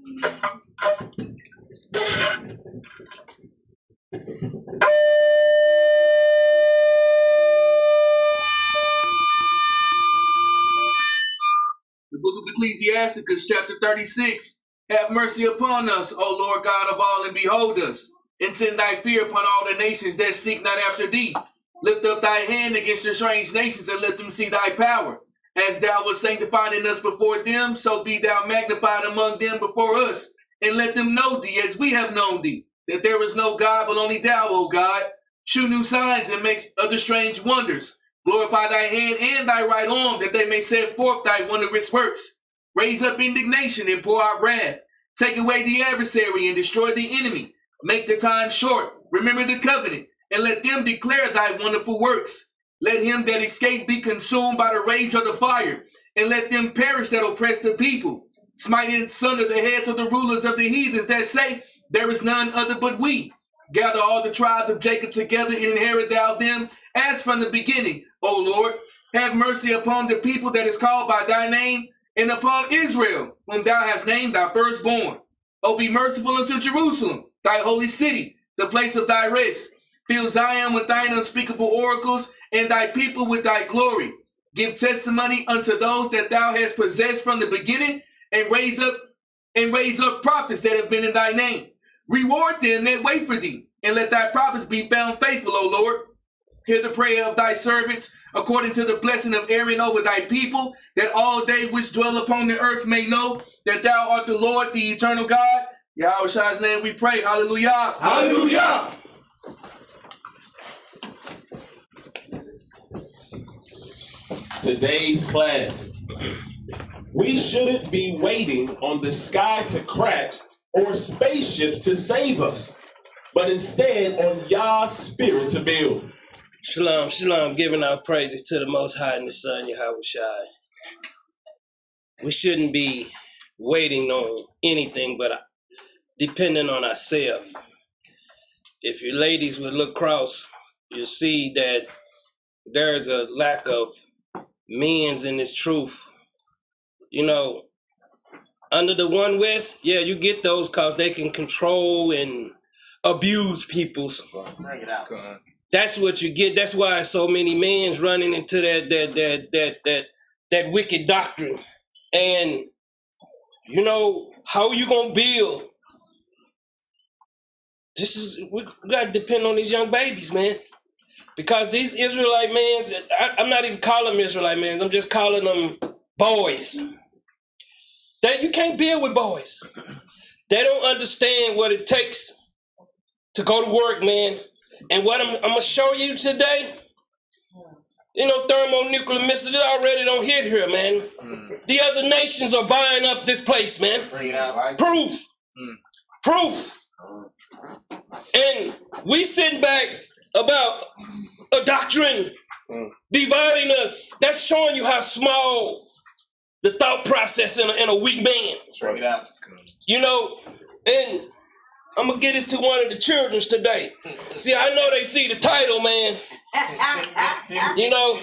The book of Ecclesiasticus, chapter 36. Have mercy upon us, O Lord God of all, and behold us, and send thy fear upon all the nations that seek not after thee. Lift up thy hand against the strange nations, and let them see thy power. As thou wast sanctified in us before them, so be thou magnified among them before us, and let them know thee as we have known thee, that there is no God but only thou, O God. Shew new signs and make other strange wonders. Glorify thy hand and thy right arm, that they may set forth thy wondrous works. Raise up indignation and pour out wrath. Take away the adversary and destroy the enemy. Make the time short. Remember the covenant, and let them declare thy wonderful works. Let him that escape be consumed by the rage of the fire, and let them perish that oppress the people. Smite in sunder the heads of the rulers of the heathens that say, there is none other but we. Gather all the tribes of Jacob together, and inherit thou them as from the beginning. O Lord, have mercy upon the people that is called by thy name, and upon Israel, whom thou hast named thy firstborn. O be merciful unto Jerusalem, thy holy city, the place of thy rest. Fill Zion with thine unspeakable oracles, and thy people with thy glory. Give testimony unto those that thou hast possessed from the beginning, and raise up prophets that have been in thy name. Reward them that wait for thee, and let thy prophets be found faithful, O Lord. Hear the prayer of thy servants, according to the blessing of Aaron over thy people, that all they which dwell upon the earth may know that thou art the Lord, the eternal God. Yahweh's name we pray. Hallelujah. Hallelujah. Today's class. We shouldn't be waiting on the sky to crack or spaceships to save us, but instead on Yah's spirit to build. Shalom, shalom, giving our praises to the Most High and the Son, Yahushua. We shouldn't be waiting on anything but depending on ourselves. If you ladies would look across, you'll see that there's a lack of men's in this truth. You know, under the One West, yeah, you get those because they can control and abuse people's. Bring it out. That's what you get. That's why so many men's running into that wicked doctrine. And you know, how you gonna build? We gotta depend on these young babies, man. Because these Israelite men, I'm not even calling them Israelite men, I'm just calling them boys. That you can't build with boys. They don't understand what it takes to go to work, man. And what I'm gonna show you today, you know, thermonuclear missiles already don't hit here, man. The other nations are buying up this place, man. Proof. Proof. And we sitting back about a doctrine dividing us. That's showing you how small the thought process in a weak man. Bring it out. You know, and I'm gonna get this to one of the children's today. See, I know they see the title, man. You know,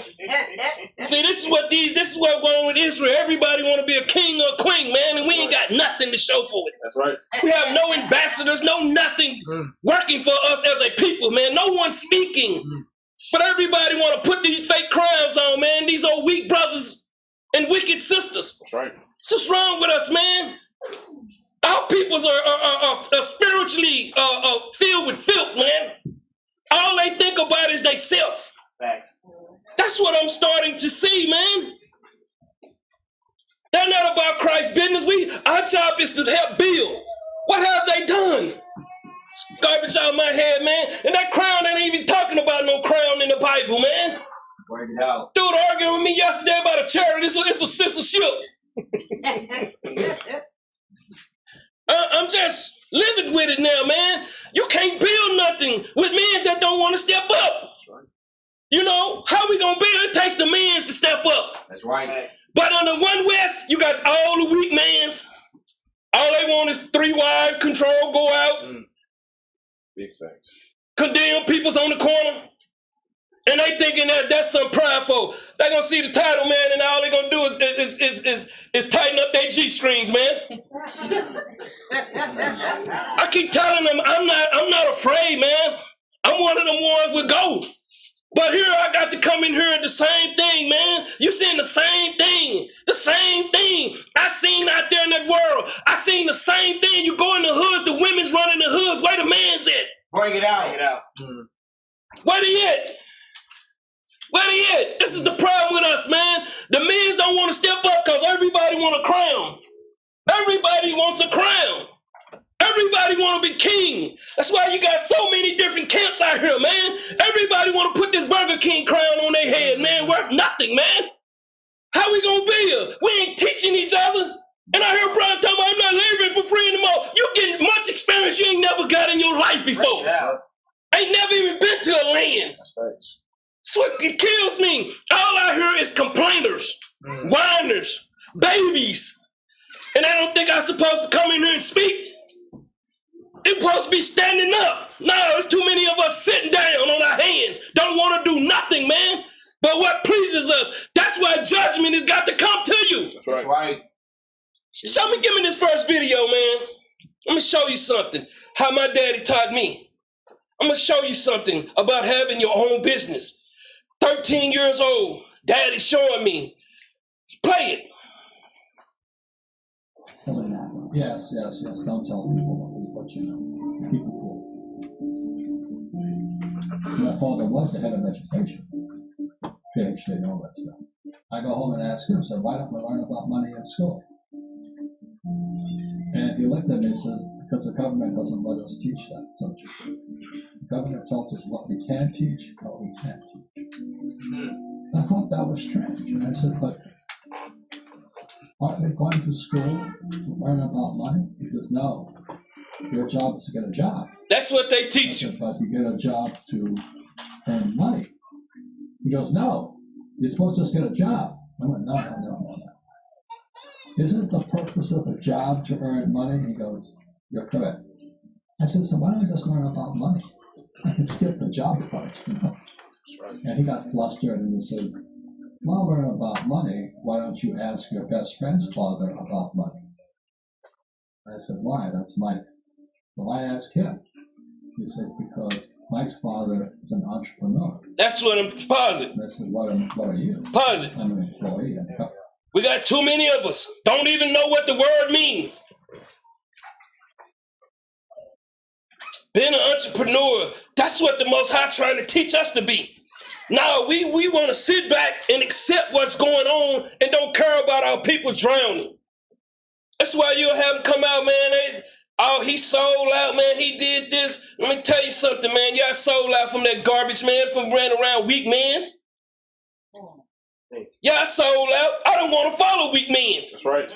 see, this is what going on with Israel. Everybody want to be a king or a queen, man, and we ain't got nothing to show for it. That's right. We have no ambassadors, no nothing working for us as a people, man. No one speaking. But everybody want to put these fake crowns on, man. These old weak brothers and wicked sisters. That's right. What's wrong with us, man? Our peoples are spiritually filled with filth, man. All they think about is they self. Facts. That's what I'm starting to see, man. They're not about Christ's business. Our job is to help build. What have they done? It's garbage out of my head, man. And that crown ain't even talking about no crown in the Bible, man. Bring it out. Dude arguing with me yesterday about a chariot. It's a ship. I'm just living with it now, man. You can't build nothing with men that don't want to step up. That's right. You know, how we gonna build? It takes the men to step up. That's right. But on the One West, you got all the weak mans. All they want is 3 wives, control, go out. Big facts. Condemn people's on the corner. And they thinking that that's some prideful. They gonna see the title, man, and all they gonna do is tighten up their G-strings, man. I keep telling them I'm not afraid, man. I'm one of them ones with gold. But here I got to come in here at the same thing, man. You seeing the same thing. The same thing. I seen out there in that world. I seen the same thing. You go in the hoods, the women's running the hoods. Where the man's at? Bring it out. Bring it out. Where they at? Where they at? This is the problem with us, man. The men don't want to step up because everybody want a crown. Everybody wants a crown. Everybody want to be king. That's why you got so many different camps out here, man. Everybody want to put this Burger King crown on their head, man. Worth nothing, man. How we gonna build? We ain't teaching each other. And I hear brother talking about I'm not laboring for free anymore. You getting much experience you ain't never got in your life before. Yeah. Ain't never even been to a land. That's facts. That's what it kills me. All I hear is complainers, whiners, babies. And I don't think I'm supposed to come in here and speak. It's supposed to be standing up. No, it's too many of us sitting down on our hands. Don't want to do nothing, man. But what pleases us, that's why judgment has got to come to you. That's right. Give me this first video, man. Let me show you something. How my daddy taught me. I'm going to show you something about having your own business. 13 years old, daddy's showing me. Play it. Yes. Don't tell people what you know. Keep it cool. My father was the head of education, PhD and all that stuff. I go home and ask him, so why don't we learn about money in school? And he looked at me and said, because the government doesn't let us teach that subject. The government tells us what we can teach, what we can't teach. And I thought that was strange. And I said, but aren't we going to school to learn about money? He goes, no, your job is to get a job. That's what they teach you. But you get a job to earn money. He goes, no, you're supposed to just get a job. I went, no. Isn't the purpose of a job to earn money? He goes, you're correct. I said, so why don't we just learn about money? I can skip the job part, you know? And he got flustered and he said, well, learn about money, why don't you ask your best friend's father about money? I said, why? That's Mike. Well, I asked him. He said, because Mike's father is an entrepreneur. That's what I'm positive. I said, what are you? Positive. I'm an employee. We got too many of us. Don't even know what the word means. Being an entrepreneur, that's what the Most High trying to teach us to be. Now, we want to sit back and accept what's going on and don't care about our people drowning. That's why you'll have them come out, man. He sold out, man. He did this. Let me tell you something, man. Y'all sold out from that garbage, man, from running around weak mans. Y'all sold out. I don't want to follow weak mans. That's right.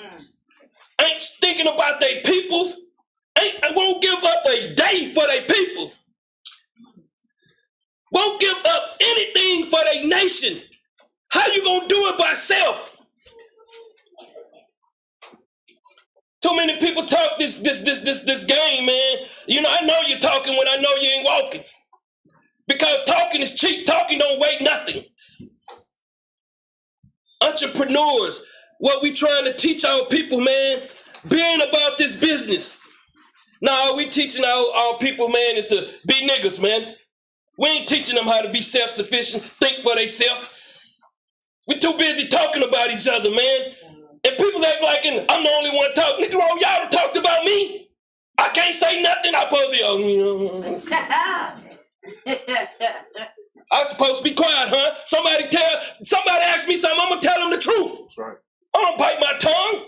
Ain't thinking about their peoples. I won't give up a day for their people. Won't give up anything for their nation. How you gonna do it by self? Too many people talk this game, man. You know, I know you're talking when I know you ain't walking. Because talking is cheap. Talking don't weigh nothing. Entrepreneurs, what we trying to teach our people, man, being about this business. Now, we teaching our people, man, is to be niggas, man. We ain't teaching them how to be self-sufficient, think for themselves. We too busy talking about each other, man. And people act like I'm the only one talking. Nigga, y'all done talked about me. I can't say nothing. I'm supposed to be quiet, huh? Somebody ask me something, I'm gonna tell them the truth. That's right. I don't bite my tongue.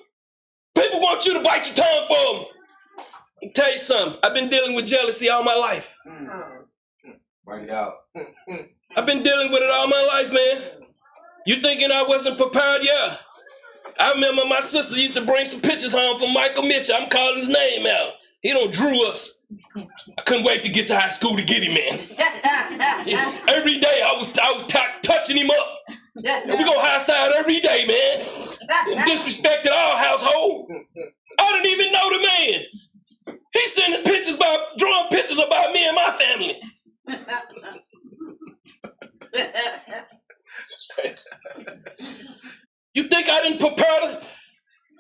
People want you to bite your tongue for them. Let me tell you something. I've been dealing with jealousy all my life. Bring it out. I've been dealing with it all my life, man. You thinking I wasn't prepared? Yeah. I remember my sister used to bring some pictures home from Michael Mitchell. I'm calling his name out. He don't drew us. I couldn't wait to get to high school to get him, man. Yeah. Every day I was touching him up. And we go high side every day, man. And disrespected our household. I didn't even know the man. He sending pictures drawing pictures about me and my family. You think I didn't prepare to?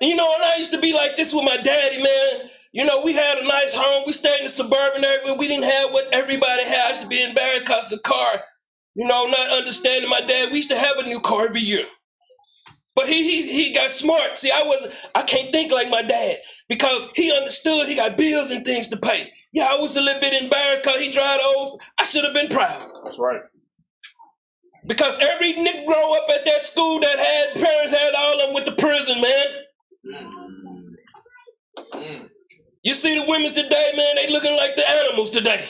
You know, and I used to be like this with my daddy, man. You know, we had a nice home. We stayed in the suburban area. We didn't have what everybody had. I used to be embarrassed because of the car. You know, not understanding my dad. We used to have a new car every year. But he got smart. See, I can't think like my dad because he understood he got bills and things to pay. Yeah, I was a little bit embarrassed because he drive those. I should have been proud. That's right. Because every nigga grow up at that school that had parents had all of them with the prison, man. You see the women's today, man, they looking like the animals today.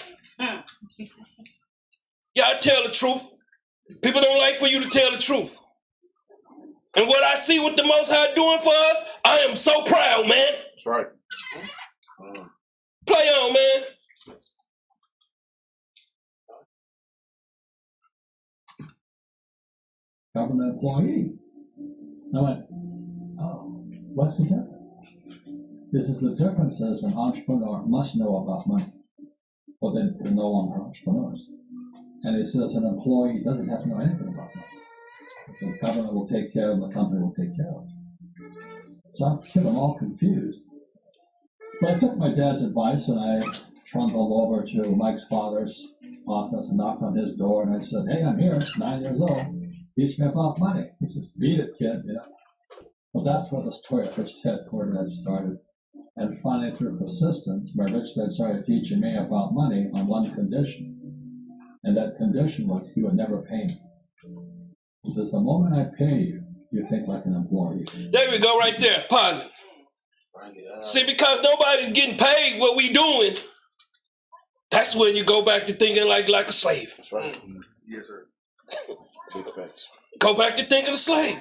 Yeah, I tell the truth. People don't like for you to tell the truth. And what I see what the Most High doing for us, I am so proud, man. That's right. Play on, man. Government employee. I went, oh, what's the difference? This is the difference is an entrepreneur must know about money. Well, then they're no longer entrepreneurs. And it says an employee doesn't have to know anything about money. So the government will take care of them, the company will take care of them. So I'm sure I'm all confused. But I took my dad's advice and I trundled over to Mike's father's office and knocked on his door and I said, hey, I'm here, 9 years old. Teach me about money. He says, beat it, kid, you know. Well, that's where this toil Rich Dad coordinate started. And finally, through persistence, my Rich Dad started teaching me about money on one condition. And that condition was he would never pay me. He says, the moment I pay you, you think like an employee. There we go, right there. Pause it. See, because nobody's getting paid what we doing, that's when you go back to thinking like a slave. That's right. Yes, sir. Big facts. Go back to thinking a slave.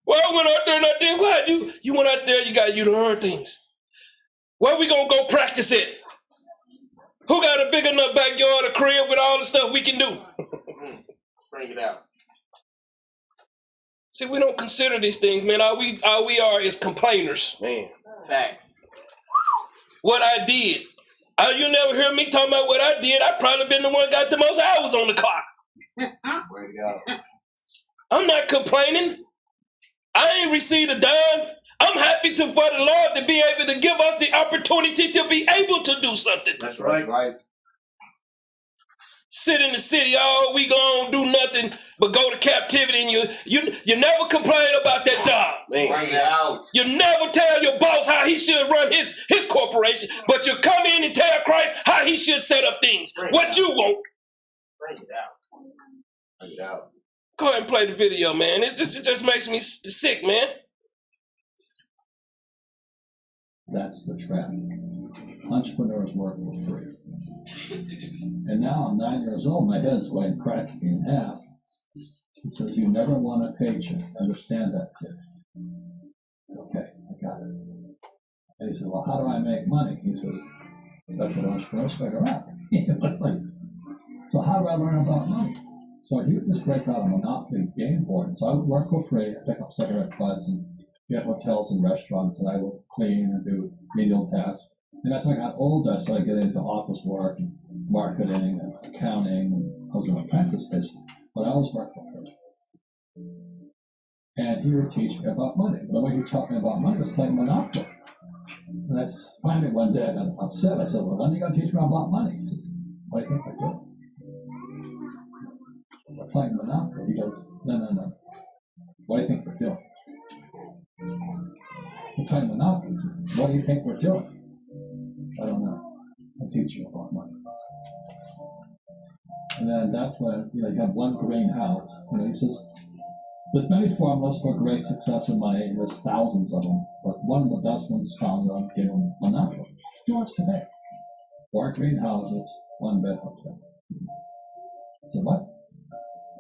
Well, I went out there and I did what? You went out there, you learn things. Where we gonna go practice it? Who got a big enough backyard, a crib with all the stuff we can do? Bring it out. See, we don't consider these things, man. All we are is complainers. Man. Facts. What I did. You never hear me talking about what I did. I probably been the one that got the most hours on the clock. Bring it out. I'm not complaining. I ain't received a dime. I'm happy for the Lord to be able to give us the opportunity to be able to do something. That's right. Right. Sit in the city all week long, do nothing but go to captivity, and you never complain about that job. Man. Bring it out. You never tell your boss how he should run his corporation, but you come in and tell Christ how he should set up things. What you want. Bring it out. Bring it out. Go ahead and play the video, man. It just makes me sick, man. That's the trap. Entrepreneurs work for free. And now I'm 9 years old, my head's going cracking in half. He says, you never want a paycheck. Understand that, kid. Okay, I got it. And he said, well, how do I make money? He says, that's what entrepreneurs figure out. It's like, so how do I learn about money? So he would just break out a Monopoly game board. So I would work for free, I'd pick up cigarette butts and get hotels and restaurants, and I would clean and do menial tasks. And as I got older, I started getting into office work and marketing and accounting. And I was an apprentice, basically, but I always worked for free. And he would teach me about money. The way he taught me about money was playing Monopoly. And I finally one day I got upset. I said, well, when are you going to teach me about money? He said, what do you think we're doing? We're playing Monopoly. He goes, no. What do you think we're doing? We're playing Monopoly. He says, what do you think we're doing? I don't know. I'll teach you about money. And then that's when, you have one greenhouse. He says, there's many formulas for great success in money. There's thousands of them. But one of the best ones found on game Monopoly. Still is today. 4 greenhouses, 1 bed hotel. I said, what?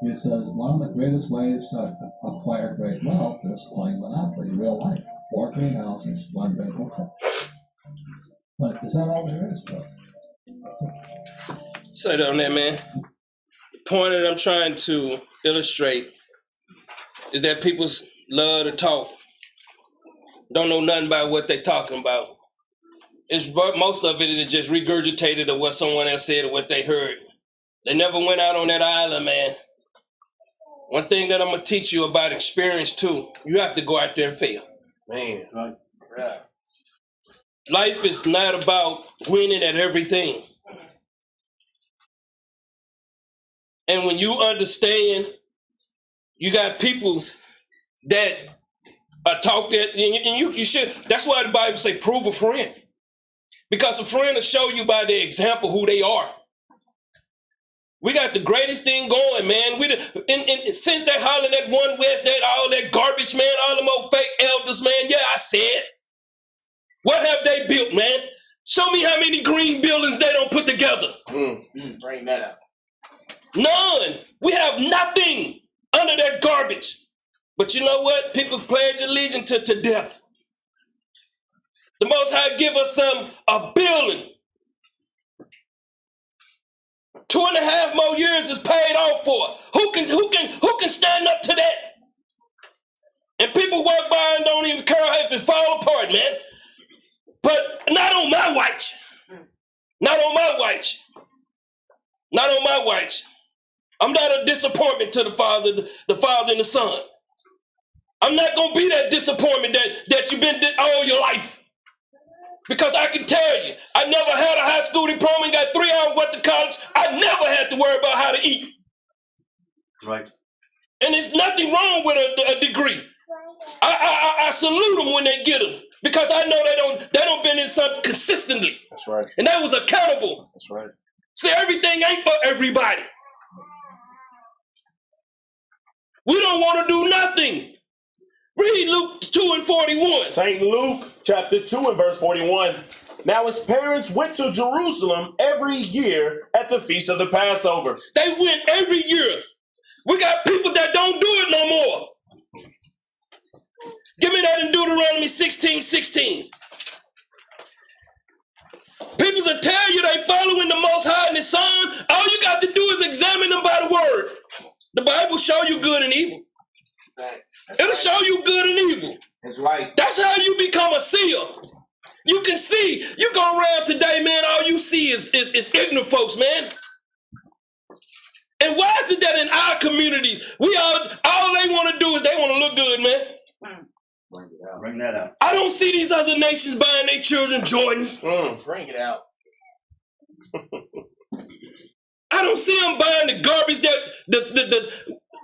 He says, one of the greatest ways to acquire great wealth is playing Monopoly in real life. 4 greenhouses, 1 bed hotel. But is that all there is? Say that on that, man. The point that I'm trying to illustrate is that people love to talk. Don't know nothing about what they're talking about. Most of it is just regurgitated of what someone else said or what they heard. They never went out on that island, man. One thing that I'm gonna teach you about experience too, you have to go out there and fail. Man. Right. Yeah. Life is not about winning at everything. And when you understand, you got peoples that talk that, and you should, that's why the Bible say prove a friend. Because a friend will show you by their example who they are. We got the greatest thing going, man. Since they hollering that One West, that all that garbage, man, all them old fake elders, man, yeah, I said. What have they built, man? Show me how many green buildings they don't put together. Bring that out. None. We have nothing under that garbage. But you know what? People pledge allegiance to death. The Most High give us a building. 2.5 more years is paid off for. Who can stand up to that? And people walk by and don't even care if it fall apart, man. But not on my watch. Not on my watch. Not on my watch. I'm not a disappointment to the Father and the Son. I'm not gonna be that disappointment that you've been all your life. Because I can tell you, I never had a high school diploma and got 3 hours went to college. I never had to worry about how to eat. Right. And there's nothing wrong with a degree. I salute them when they get them. Because I know they don't been in something consistently. That's right. And that was accountable. That's right. See, everything ain't for everybody. We don't want to do nothing. Read Luke 2:41. St. Luke chapter 2 and verse 41. Now his parents went to Jerusalem every year at the feast of the Passover. They went every year. We got people that don't do it no more. Give me that in Deuteronomy 16:16. People will tell you they following the Most High and His Son. All you got to do is examine them by the Word. The Bible show you good and evil. It'll show you good and evil. That's right. That's how you become a seer. You can see. You go around today, man, all you see is ignorant folks, man. And why is it that in our communities, all they want to do is they want to look good, man? Bring it out. Bring that out. I don't see these other nations buying their children Jordans. Bring it out. I don't see them buying the garbage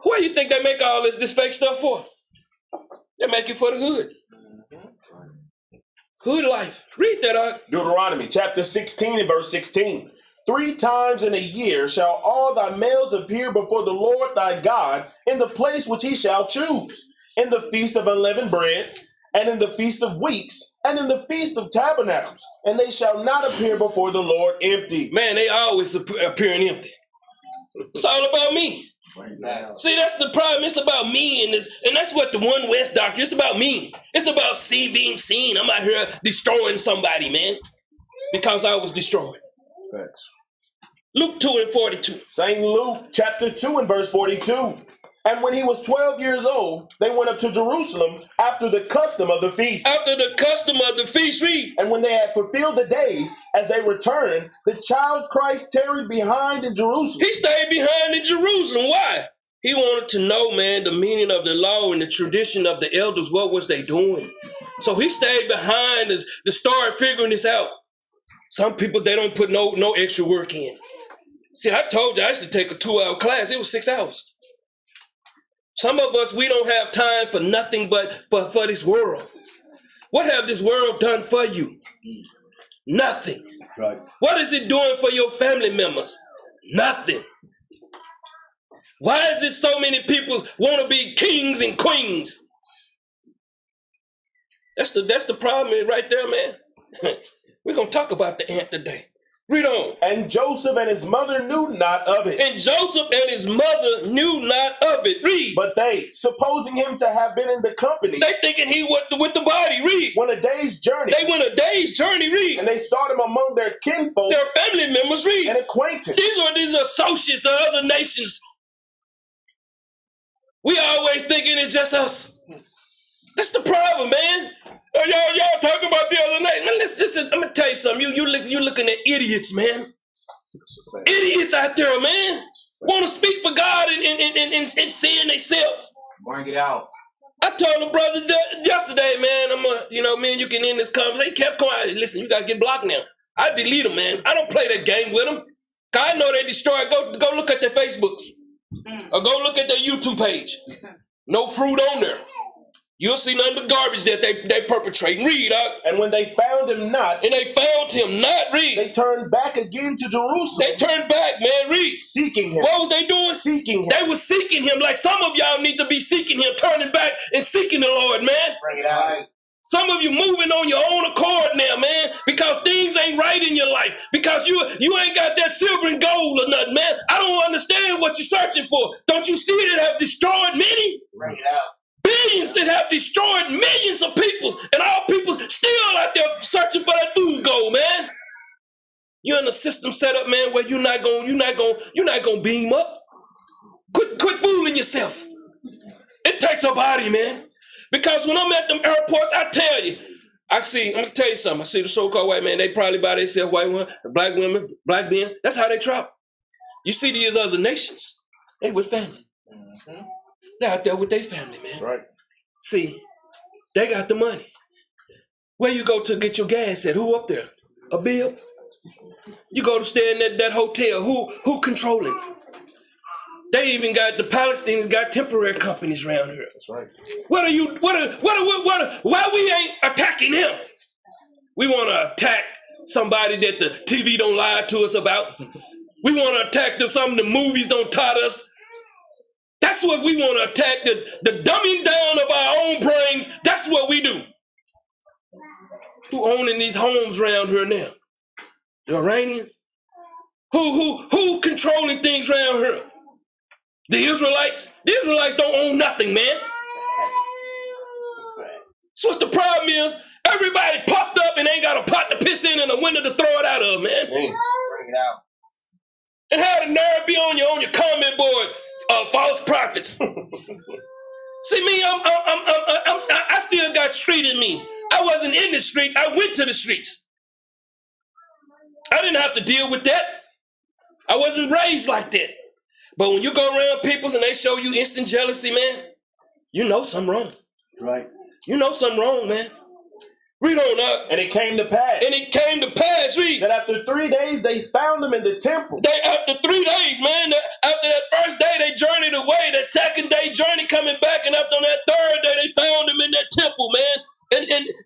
who do you think they make all this fake stuff for? They make it for the hood. Hood life. Read that out. Deuteronomy chapter 16 and verse 16. 3 times in a year shall all thy males appear before the Lord thy God in the place which he shall choose, in the feast of unleavened bread, and in the feast of weeks, and in the feast of tabernacles, and they shall not appear before the Lord empty. Man, they always appearing empty. It's all about me. See, that's the problem. It's about me, and that's what the One West doctrine. It's about me. It's about being seen. I'm out here destroying somebody, man, because I was destroyed. Thanks. Luke 2 and 42. St. Luke chapter 2 and verse 42. And when he was 12 years old, they went up to Jerusalem after the custom of the feast. After the custom of the feast, read. And when they had fulfilled the days, as they returned, the child Christ tarried behind in Jerusalem. He stayed behind in Jerusalem. Why? He wanted to know, man, the meaning of the law and the tradition of the elders. What was they doing? So he stayed behind to start figuring this out. Some people, they don't put no extra work in. See, I told you I used to take a 2-hour class. It was 6 hours. Some of us, we don't have time for nothing but for this world. What have this world done for you? Nothing. Right. What is it doing for your family members? Nothing. Why is it so many people want to be kings and queens? That's the problem right there, man. We're going to talk about the ant today. Read on. And Joseph and his mother knew not of it. And Joseph and his mother knew not of it. Read. But they, supposing him to have been in the company, They thinking he with the body. Read. went a day's journey. They went a day's journey. Read. And they sought him among their kinfolk Their family members. Read. and acquaintance. These associates of other nations. We always thinking it's just us. That's the problem, man. Y'all talking about the other night. Man, listen, I'm gonna tell you something. You looking at idiots, man. Idiots out there, man. Want to speak for God and sin themselves. Bring it out. I told the brother yesterday, man, me and you can end this conversation. He kept quiet. Listen, you got to get blocked now. I delete them, man. I don't play that game with them. I know they destroy. Go look at their Facebooks. Or go look at their YouTube page. No fruit on there. You'll see nothing but garbage that they perpetrate. Read, and when they found him not, and they found him not, read. They turned back again to Jerusalem. They turned back, man, read. Seeking him. What was they doing? Seeking him. They were seeking him like some of y'all need to be seeking him, turning back and seeking the Lord, man. Bring it out. Some of you moving on your own accord now, man, because things ain't right in your life, because you ain't got that silver and gold or nothing, man. I don't understand what you're searching for. Don't you see that have destroyed many? Bring it out. Billions that have destroyed millions of peoples, and all people's still out there searching for that fool's gold, man. You're in a system set up, man, where you're not gonna beam up. Quit fooling yourself. It takes a body, man. Because when I'm at them airports, I tell you, I'm gonna tell you something. I see the so-called white man, they probably by themselves, white women, black women, black men. That's how they travel. You see these other nations, they with family. Mm-hmm. They're out there with their family, man. That's right. See, they got the money. Where you go to get your gas at? Who up there? A bill? You go to stay in that hotel. Who controlling it? They even got the Palestinians got temporary companies around here. That's right. Why we ain't attacking them? We want to attack somebody that the TV don't lie to us about. We want to attack some of the movies don't taught us. That's what we want to attack, the dumbing down of our own brains. That's what we do. Who owning these homes around here now? The Iranians? Who controlling things around here? The Israelites? The Israelites don't own nothing, man. So what's the problem is, everybody puffed up and ain't got a pot to piss in and a window to throw it out of, man. Bring it out. And how the nerve be on your comment board, false prophets. See me, I still got street in me. I wasn't in the streets, I went to the streets. I didn't have to deal with that. I wasn't raised like that. But when you go around peoples and they show you instant jealousy, man, you know something wrong. Right. You know something wrong, man. Read on up. And it came to pass. Read. That after 3 days they found him in the temple. After 3 days, man. After that first day they journeyed away. That second day journey coming back, and after on that third day they found him in that temple, man.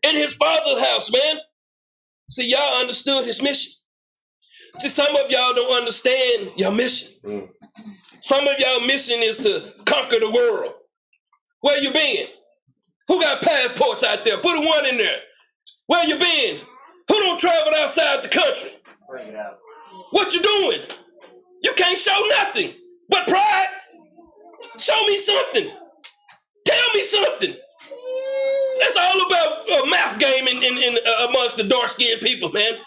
In his father's house, man. See, y'all understood his mission. See, some of y'all don't understand your mission. Some of y'all mission is to conquer the world. Where you been? Who got passports out there? Put a one in there. Where you been? Who don't travel outside the country? Bring it out. What you doing? You can't show nothing but pride. Show me something. Tell me something. It's all about a math game in amongst the dark-skinned people, man.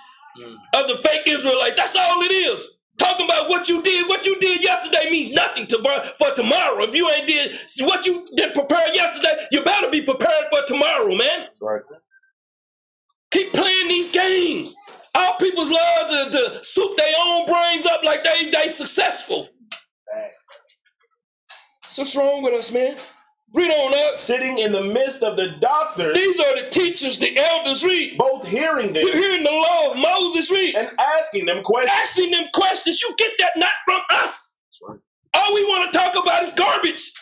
Of the fake Israelites. That's all it is. Talking about what you did yesterday means nothing for tomorrow. If you ain't did what you did prepare yesterday, you better be prepared for tomorrow, man. That's right. Keep playing these games. All people's love to soup their own brains up like they successful. So what's wrong with us, man? Read on up. Sitting in the midst of the doctors. These are the teachers, the elders, read. Both hearing them. You're hearing the law of Moses, read. And asking them questions. Asking them questions. You get that not from us. That's right. All we want to talk about is garbage.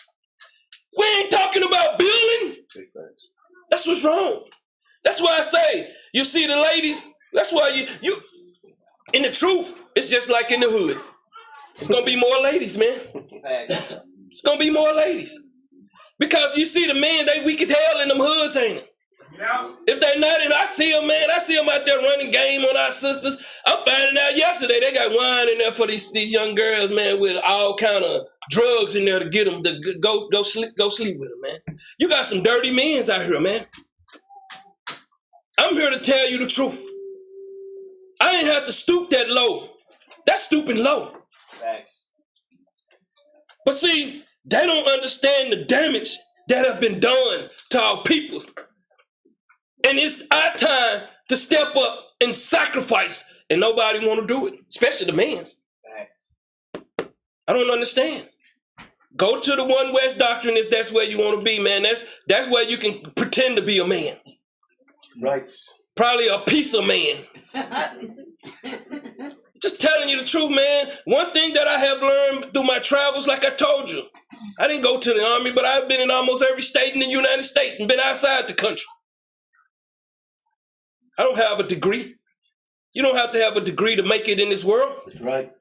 We ain't talking about building. That's what's wrong. That's why I say, you see the ladies, that's why you in the truth, it's just like in the hood. It's going to be more ladies, man. It's going to be more ladies. Because you see the men, they weak as hell in them hoods, ain't it? Yeah. If they not, and I see them, man, I see them out there running game on our sisters. I'm finding out yesterday they got wine in there for these young girls, man, with all kind of drugs in there to get them to go sleep with them, man. You got some dirty men's out here, man. I'm here to tell you the truth. I ain't have to stoop that low. That's stooping low. Thanks. But see, they don't understand the damage that have been done to our peoples. And it's our time to step up and sacrifice, and nobody want to do it, especially the men's. Thanks. I don't understand. Go to the One West doctrine if that's where you want to be, man. That's where you can pretend to be a man. Right. Probably a piece of man. Just telling you the truth, man. One thing that I have learned through my travels, like I told you, I didn't go to the army, but I've been in almost every state in the United States and been outside the country. I don't have a degree. You don't have to have a degree to make it in this world. That's right.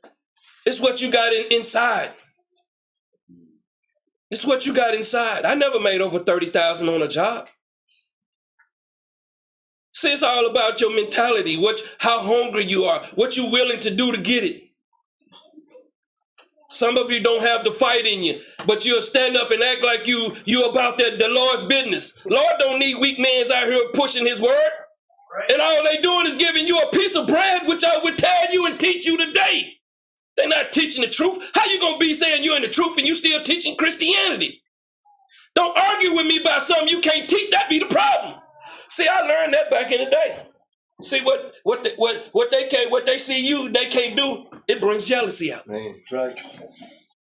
It's what you got inside. It's what you got inside. I never made over $30,000 on a job. See, it's all about your mentality, how hungry you are, what you're willing to do to get it. Some of you don't have the fight in you, but you'll stand up and act like you about the Lord's business. Lord don't need weak men out here pushing his word. And all they doing is giving you a piece of bread, which I would tell you and teach you today. They're not teaching the truth. How you gonna be saying you're in the truth and you still teaching Christianity? Don't argue with me about something you can't teach. That be the problem. See, I learned that back in the day. See what they see you they can't do. It brings jealousy out. Man, right.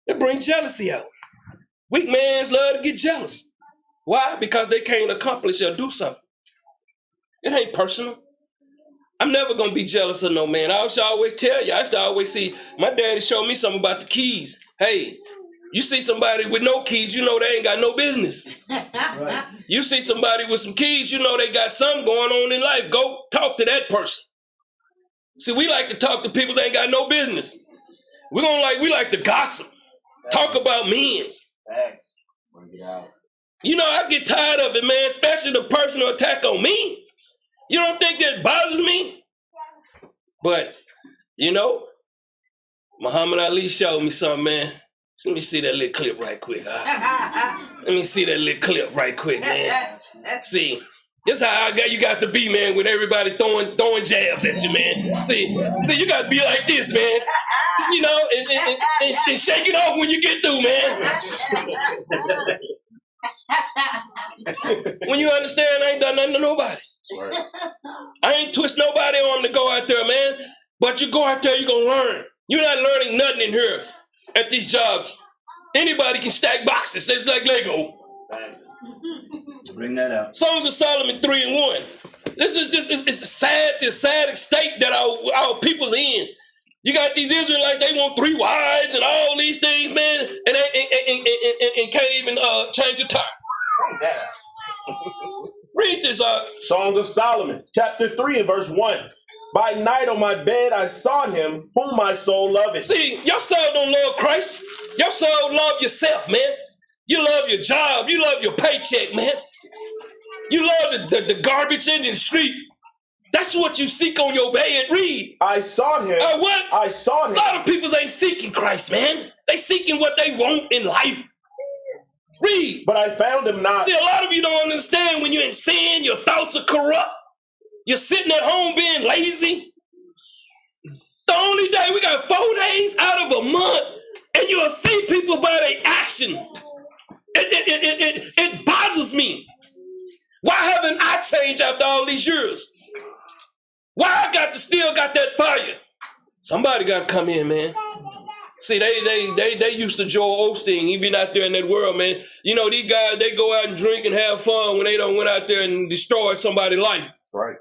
It brings jealousy out. Weak men love to get jealous. Why? Because they can't accomplish or do something. It ain't personal. I'm never gonna be jealous of no man. I used to always tell you. I used to always see my daddy showed me something about the keys. Hey, you see somebody with no keys, you know they ain't got no business. Right. You see somebody with some keys, you know they got something going on in life. Go talk to that person. See, we like to talk to people that ain't got no business. We like to gossip. Thanks. Talk about men. Thanks. Bring it out. You know, I get tired of it, man, especially the personal attack on me. You don't think that bothers me? But, you know, Muhammad Ali showed me something, man. Let me see that little clip right quick. Let me see that little clip right quick, man. See, this how you got to be, man, with everybody throwing jabs at you, man. See, you got to be like this, man. You know, and shake it off when you get through, man. When you understand, I ain't done nothing to nobody. I ain't twist nobody on to go out there, man. But you go out there, you're going to learn. You're not learning nothing in here at these jobs. Anybody can stack boxes. It's like Lego. Thanks. Bring that out. Songs of Solomon 3:1. It's a sad state that our people's in. You got these Israelites, they want 3 wives and all these things, man, and can't even change a tire. Bring that out. Read this. Song of Solomon, chapter 3 and verse 1. By night on my bed I sought him, whom my soul loveth. See, your soul don't love Christ. Your soul love yourself, man. You love your job. You love your paycheck, man. You love the garbage in the street. That's what you seek on your bed. Read. I sought him. What? I sought him. A lot of people ain't seeking Christ, man. They seeking what they want in life. Read. But I found him not. See, a lot of you don't understand when you're in sin, your thoughts are corrupt. You're sitting at home being lazy. The only day, we got 4 days out of a month, and you'll see people by their action. It bothers me. Why haven't I changed after all these years? Why I still got that fire? Somebody got to come in, man. See, they used to Joel Osteen, even out there in that world, man. You know, these guys, they go out and drink and have fun when they don't went out there and destroy somebody's life. That's right.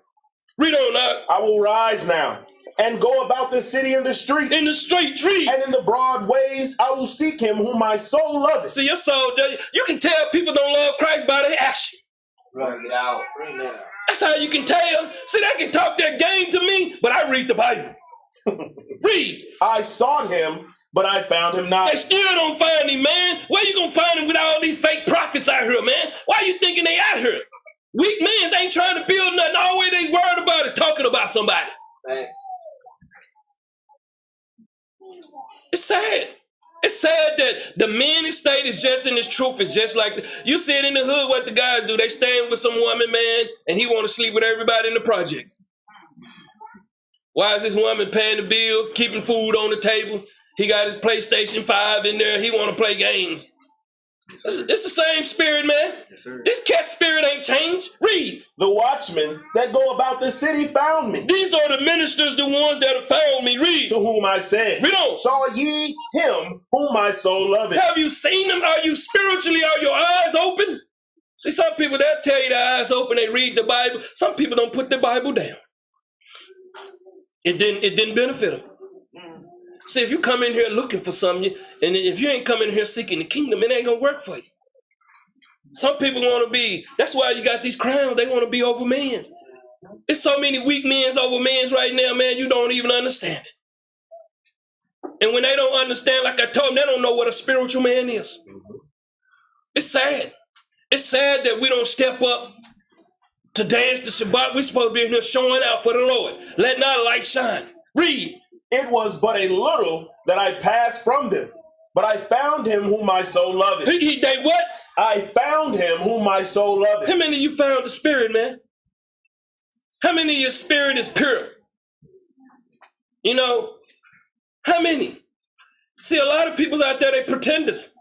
Read on that. I will rise now and go about the city in the streets. In the streets, read. And in the broad ways, I will seek him whom my soul loveth. See, your soul, you can tell people don't love Christ by their action. Bring it out. Bring that out. That's how you can tell. See, they can talk their game to me, but I read the Bible. Read. I sought him, but I found him not. They still don't find him, man. Where you gonna find him with all these fake prophets out here, man? Why you thinking they out here? Weak men ain't trying to build nothing. All they worried about is talking about somebody. Thanks. It's sad. It's sad that the men estate is just in this truth. It's just like, you see it in the hood, what the guys do. They stand with some woman, man, and he want to sleep with everybody in the projects. Why is this woman paying the bills, keeping food on the table? He got his PlayStation 5 in there. He want to play games. It's the same spirit, man. Yes, sir. This cat spirit ain't changed. Read. The watchmen that go about the city found me, These are the ministers, the ones that have found me. Read. to whom I said, Read on. saw ye him whom my soul loveth. Have you seen them? Are you spiritually? Are your eyes open? See, some people that tell you their eyes open, they read the Bible. Some people don't put the Bible down. It didn't benefit them. See, if you come in here looking for something, and if you ain't coming here seeking the kingdom, it ain't gonna work for you. Some people want to be, that's why you got these crowns, they want to be over men. There's so many weak men over men right now, man, you don't even understand it. And when they don't understand, like I told them, they don't know what a spiritual man is. It's sad. It's sad that we don't step up to dance the Shabbat. We're supposed to be in here showing out for the Lord. Let not light shine. Read. It was but a little that I passed from them, but I found him whom my soul loveth. They what? I found him whom my soul loveth. How many of you found the spirit, man? How many of your spirit is pure? You know, how many? See, a lot of people's out there, they pretenders.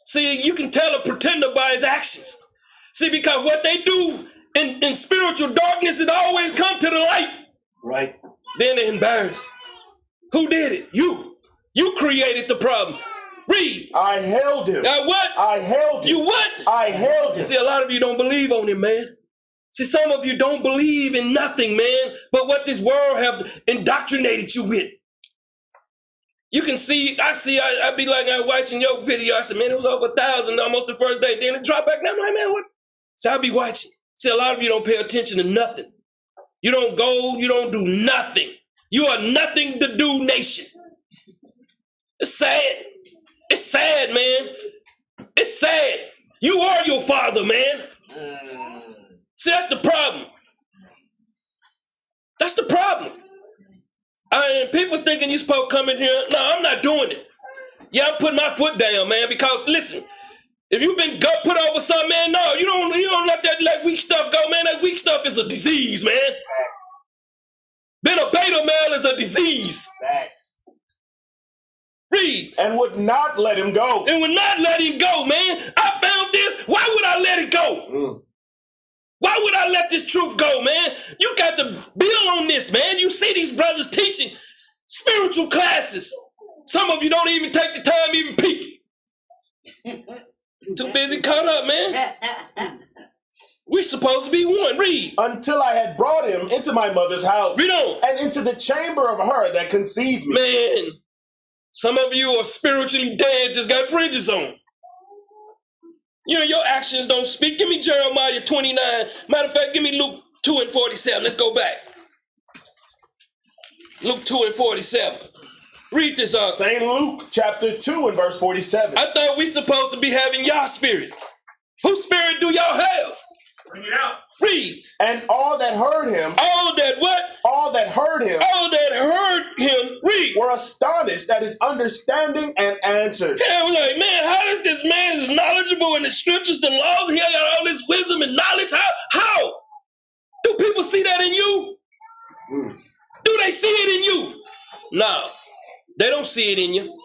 See, you can tell a pretender by his actions. See, because what they do in spiritual darkness, it always come to the light. Right. Then they're embarrassed. Who did it? You. You created the problem. Read. I held him. What? I held him. You what? I held him. See, a lot of you don't believe on him, man. See, some of you don't believe in nothing, man, but what this world have indoctrinated you with. You can see, I be like, I'm watching your video. I said, man, it was over 1,000 almost the first day. Then it dropped back down. I'm like, man, what? So I be watching. See, a lot of you don't pay attention to nothing. You don't go, you don't do nothing. You are nothing to do nation. It's sad. It's sad, man. It's sad. You are your father, man. See, that's the problem. That's the problem. People thinking you're supposed to come in here. No, I'm not doing it. Yeah, I'm putting my foot down, man, because listen, if you've been put over something, man, no, you don't let that weak stuff go, man. That weak stuff is a disease, man. Being a beta male is a disease. Facts. Read. And would not let him go. And would not let him go, man. I found this. Why would I let it go? Why would I let this truth go, man? You got to build on this, man. You see these brothers teaching spiritual classes. Some of you don't even take the time even peeking. Too busy caught up, man. We're supposed to be one. Read. Until I had brought him into my mother's house. Read on. And into the chamber of her that conceived me. Man, some of you are spiritually dead, just got fringes on. You know, your actions don't speak. Give me Jeremiah 29. Matter of fact, give me Luke 2 and 47. Let's go back. Luke 2 and 47. Read this up. St. Luke chapter 2 and verse 47. I thought we supposed to be having y'all spirit. Whose spirit do y'all have? Bring it out. Read. And all that heard him. All that what? All that heard him. All that heard him. Read. Were astonished at his understanding and answers. Yeah, we're like, man, how does this man is knowledgeable in the scriptures, the laws? He got all this wisdom and knowledge. How? Do people see that in you? Do they see it in you? No, they don't see it in you.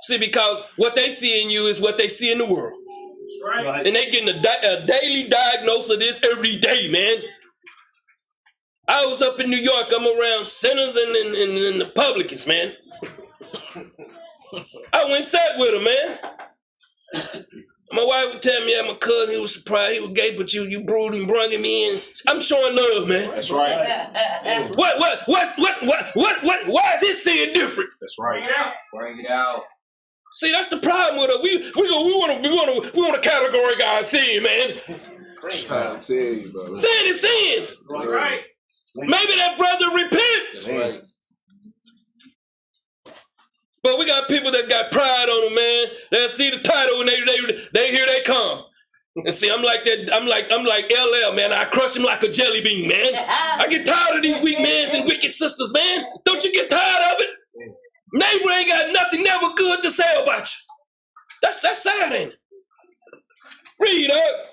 See, because what they see in you is what they see in the world. Right. And they getting a daily diagnosis of this every day, man. I was up in New York. I'm around sinners and the publicans, man. I went and sat with them, man. My wife would tell me that my cousin, he was surprised. He was gay, but you brewed and brung him in. I'm showing love, man. That's right. Why is this saying different? That's right. Bring it out. Bring it out. See, that's the problem with it. We want to categorize sin, man. Time to tell you, brother. Sin is sin. That's right. Maybe that brother repent. That's right. But we got people that got pride on them, man. They see the title and they here they come. And see, I'm like that. I'm like LL, man. I crush him like a jelly bean, man. I get tired of these weak men and wicked sisters, man. Don't you get tired of it? Neighbor ain't got nothing never good to say about you. That's sad, ain't it? Read up.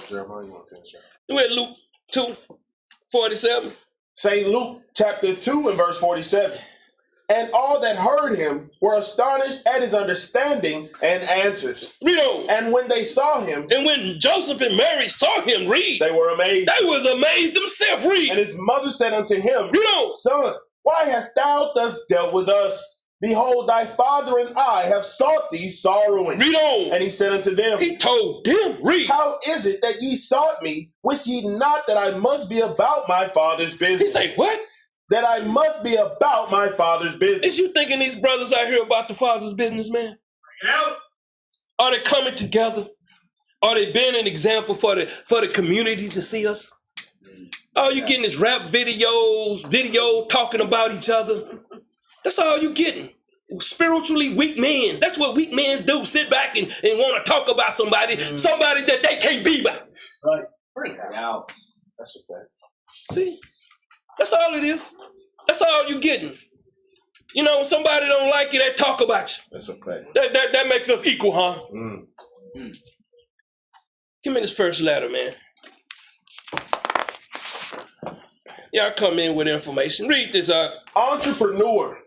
Jeremiah, you want to finish up? You read Luke 2:47. St. Luke chapter 2 and verse 47. And all that heard him were astonished at his understanding and answers. Read on. And when they saw him, And when Joseph and Mary saw him, read, they were amazed. they was amazed themselves, read. And his mother said unto him, Read on. Son, why hast thou thus dealt with us? Behold, thy father and I have sought thee sorrowing. Read on. And he said unto them, He told them, read. How is it that ye sought me? Wist ye not that I must be about my father's He business? say, what? That I must be about my father's business. Is you thinking these brothers out here about the Father's business, man? Bring it out. Are they coming together? Are they being an example for the community to see us? All you getting is rap video talking about each other. That's all you getting. Spiritually weak men. That's what weak men do. Sit back and want to talk about somebody that they can't be by. Right. Bring it out. That's a fact. See? That's all it is. That's all you getting. You know, when somebody don't like you, they talk about you. That's a fact. That makes us equal, huh? Mm. Give me this first letter, man. Y'all come in with information. Read this out. Entrepreneur.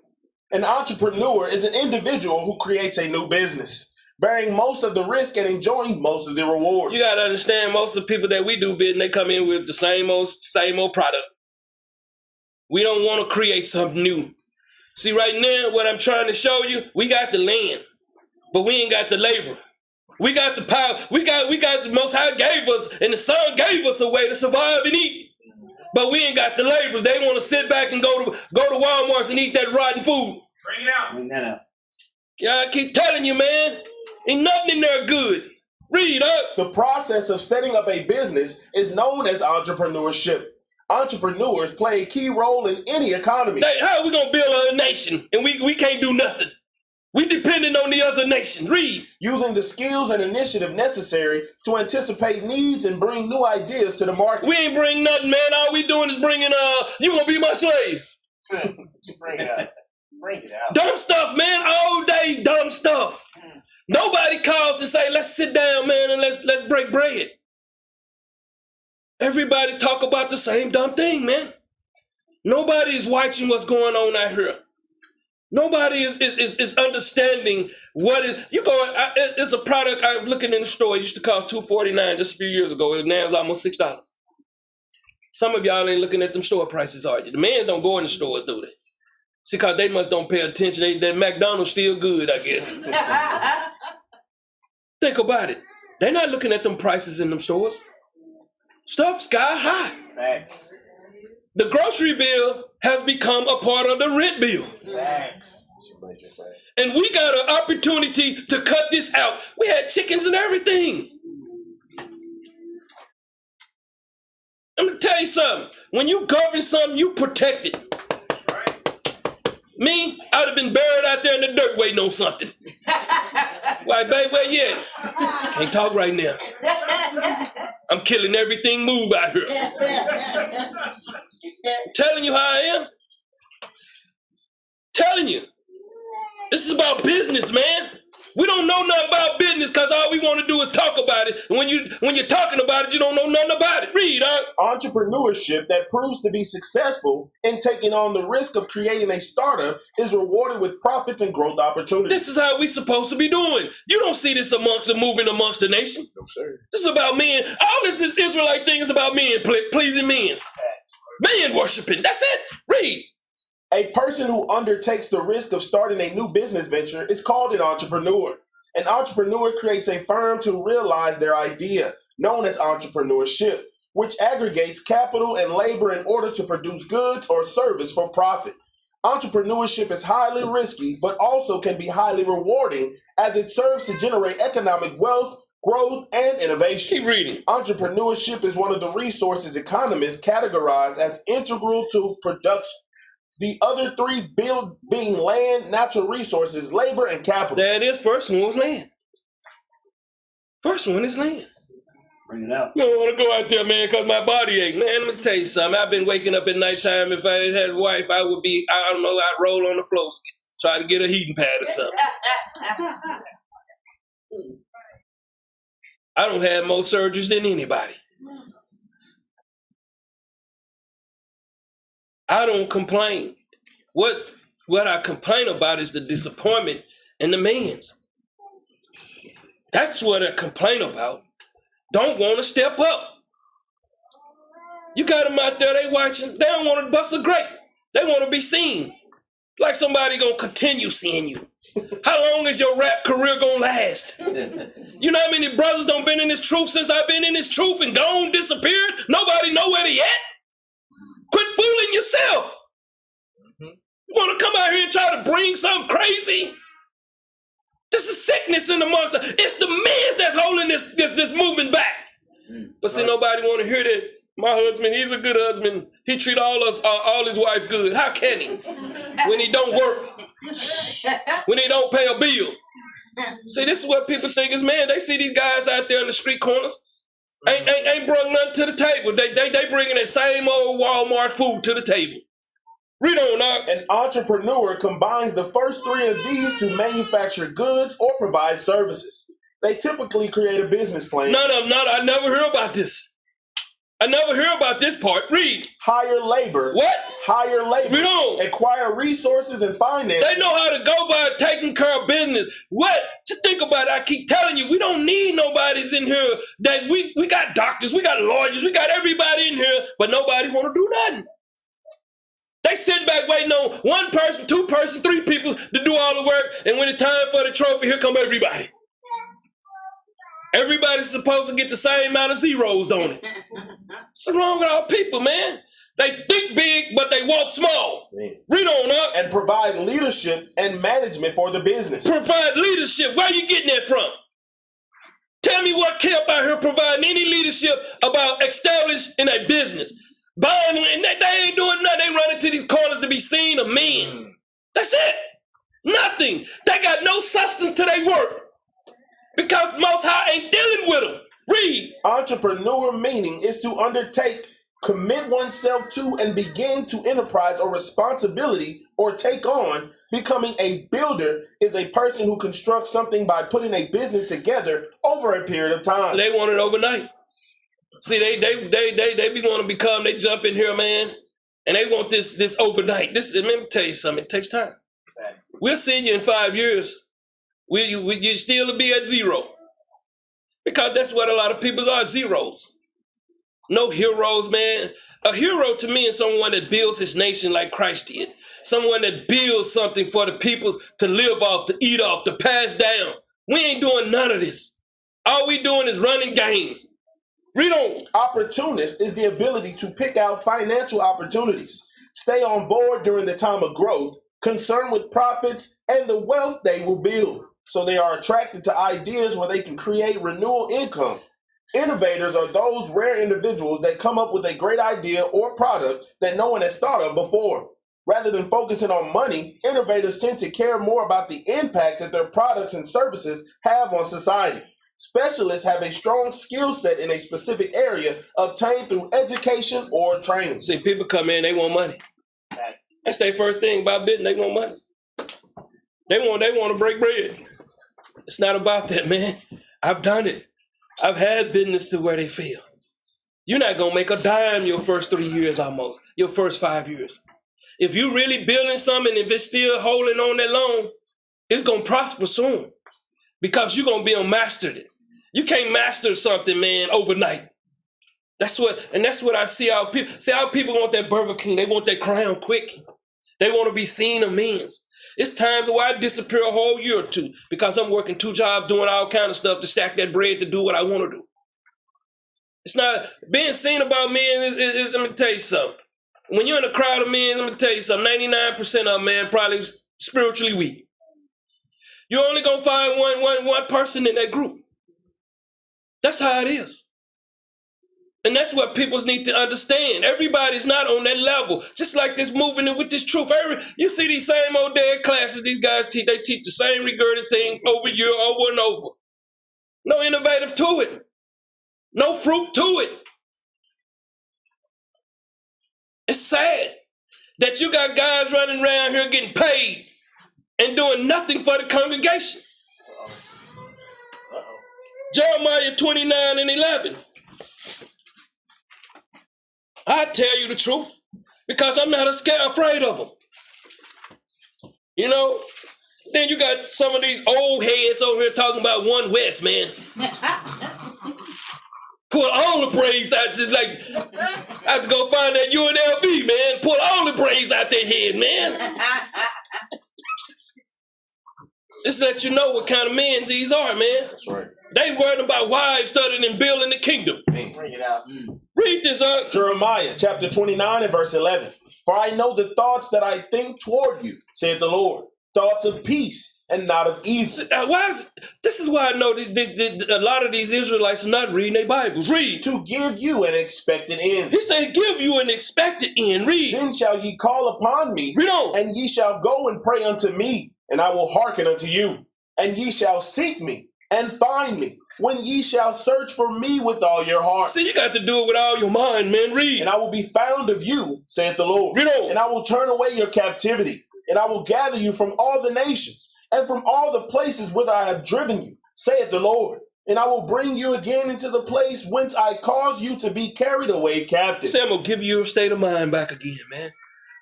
An entrepreneur is an individual who creates a new business, bearing most of the risk and enjoying most of the rewards. You gotta understand, most of the people that we do business, they come in with the same old product. We don't want to create something new. See, right now, what I'm trying to show you, we got the land, but we ain't got the labor. We got the power. We got the Most High gave us, and the Son gave us a way to survive and eat. But we ain't got the laborers. They want to sit back and go to Walmart's and eat that rotten food. Bring it out. Bring that out. Yeah, I keep telling you, man, ain't nothing in there good. Read up. The process of setting up a business is known as entrepreneurship. Entrepreneurs play a key role in any economy. How are we gonna build a nation and we can't do nothing? We depending on the other nation. Read. Using the skills and initiative necessary to anticipate needs and bring new ideas to the market. We ain't bring nothing, man. All we doing is bringing, you gonna be my slave. Bring it out. Bring it out. Dumb stuff, man. All day dumb stuff. Nobody calls and say, let's sit down, man, and let's break bread. Everybody talk about the same dumb thing, man. Nobody is watching what's going on out here. Nobody is understanding what is. It's a product I'm looking in the store. It used to cost $2.49 just a few years ago. Now it's almost $6. Some of y'all ain't looking at them store prices, are you? The mans don't go in the stores, do they? See, because they must don't pay attention. That McDonald's still good, I guess. Think about it. They're not looking at them prices in them stores. Stuff sky high. Facts. The grocery bill has become a part of the rent bill. Facts. And we got an opportunity to cut this out. We had chickens and everything. I'm gonna tell you something. When you govern something, you protect it. Me, I'd have been buried out there in the dirt waiting on something. Why, babe, where you at? Can't talk right now. I'm killing everything move out here. Telling you how I am. Telling you. This is about business, man. We don't know nothing about business because all we want to do is talk about it. And when you're talking about it, you don't know nothing about it. Read, huh? Entrepreneurship that proves to be successful in taking on the risk of creating a startup is rewarded with profits and growth opportunities. This is how we supposed to be doing. You don't see this amongst the moving amongst the nation. No, sir. This is about men. All this is Israelite thing is about men, pleasing men. Man worshiping. That's it. Read. A person who undertakes the risk of starting a new business venture is called an entrepreneur. An entrepreneur creates a firm to realize their idea, known as entrepreneurship, which aggregates capital and labor in order to produce goods or service for profit. Entrepreneurship is highly risky, but also can be highly rewarding as it serves to generate economic wealth, growth, and innovation. Keep reading. Entrepreneurship is one of the resources economists categorize as integral to production. The other three being land, natural resources, labor, and capital. There it is. First one was land. First one is land. Bring it out. You don't want to go out there, man, because my body ache. Man, let me tell you something. I've been waking up at nighttime. If I had a wife, I would be, I don't know, I'd roll on the floor, try to get a heating pad or something. I don't have more surgeries than anybody. I don't complain. What What I complain about is the disappointment in the men's. That's what I complain about. Don't want to step up. You got them out there, they watching. They don't want to bust a grape. They want to be seen. Like somebody gonna continue seeing you. How long is your rap career gonna last? You know how many brothers done been in this truth since I've been in this truth and gone, disappeared? Nobody know where they at? Quit fooling yourself. You want to come out here and try to bring something crazy? This is sickness in the monster. It's the men that's holding this movement back. But see, nobody want to hear that. My husband, he's a good husband. He treat all his wife good. How can he? When he don't work. When he don't pay a bill. See, this is what people think is, man, they see these guys out there in the street corners. Ain't brought nothing to the table. They bringing that same old Walmart food to the table. Read on now. An entrepreneur combines the first three of these to manufacture goods or provide services. They typically create a business plan. I never hear about this. I never hear about this part. Read. Hire labor. What? Hire labor. Read on. Acquire resources and finances. They know how to go by taking care of business. What? Just think about it. I keep telling you, we don't need nobody's in here. That we got doctors, we got lawyers, we got everybody in here, but nobody want to do nothing. They sit back waiting on one person, two person, three people to do all the work, and when it's time for the trophy, here come everybody. Everybody's supposed to get the same amount of zeros, don't it? What's wrong with our people, man? They think big, but they walk small. Man. Read on up. And provide leadership and management for the business. Provide leadership. Where are you getting that from? Tell me what camp out here providing any leadership about establishing a business. Buying, and they ain't doing nothing. They running to these corners to be seen of men's. That's it. Nothing. They got no substance to their work. Because Most High ain't dealing with them. Read. Entrepreneur meaning is to undertake, commit oneself to, and begin to enterprise or responsibility or take on. Becoming a builder is a person who constructs something by putting a business together over a period of time. So they want it overnight. See, they be want to become, they jump in here, man, and they want this overnight. Let me tell you something, it takes time. We'll see you in 5 years. You still be at zero. Because that's what a lot of people are, zeros. No heroes, man. A hero to me is someone that builds his nation like Christ did. Someone that builds something for the peoples to live off, to eat off, to pass down. We ain't doing none of this. All we doing is running game. Read on. Opportunist is the ability to pick out financial opportunities, stay on board during the time of growth, concerned with profits and the wealth they will build. So they are attracted to ideas where they can create renewal income. Innovators are those rare individuals that come up with a great idea or product that no one has thought of before. Rather than focusing on money, innovators tend to care more about the impact that their products and services have on society. Specialists have a strong skill set in a specific area obtained through education or training. See, people come in, they want money. That's their first thing about business, they want money. They want to break bread. It's not about that, man. I've done it. I've had business to where they fail. You're not going to make a dime your first 3 years almost, your first 5 years. If you really building something, if it's still holding on that long, it's going to prosper soon because you're going to be mastered it. You can't master something, man, overnight. That's what I see our people. See, our people want that Burger King. They want that crown quick. They want to be seen of men's. It's times where I disappear a whole year or two because I'm working 2 jobs, doing all kind of stuff to stack that bread to do what I want to do. It's not being seen about men is let me tell you something. When you're in a crowd of men, let me tell you something, 99% of men probably spiritually weak. You're only going to find one person in that group. That's how it is. And that's what people need to understand. Everybody's not on that level. Just like this moving with this truth. You see these same old dead classes these guys teach. They teach the same regurgitated things over and over. No innovative to it. No fruit to it. It's sad that you got guys running around here getting paid and doing nothing for the congregation. Jeremiah 29:11. I tell you the truth because I'm not afraid of them. You know? Then you got some of these old heads over here talking about One West, man. Pull all the braids out, just like, I have to go find that UNLV, man. Pull all the braids out their head, man. This let you know what kind of men these are, man. That's right. They worried about wives studying and building the kingdom. Bring it out. Read this, Jeremiah chapter 29 and verse 11. For I know the thoughts that I think toward you, saith the Lord, thoughts of peace and not of evil. This is why I know a lot of these Israelites are not reading their Bibles. Read. To give you an expected end. He said, give you an expected end. Read. Then shall ye call upon me, Read on. and ye shall go and pray unto me, and I will hearken unto you. And ye shall seek me and find me, when ye shall search for me with all your heart. See, you got to do it with all your mind, man. Read. And I will be found of you, saith the Lord. Read on. And I will turn away your captivity, and I will gather you from all the nations, and from all the places whither I have driven you, saith the Lord. And I will bring you again into the place whence I caused you to be carried away captive. Say, I'm going to give you your state of mind back again, man.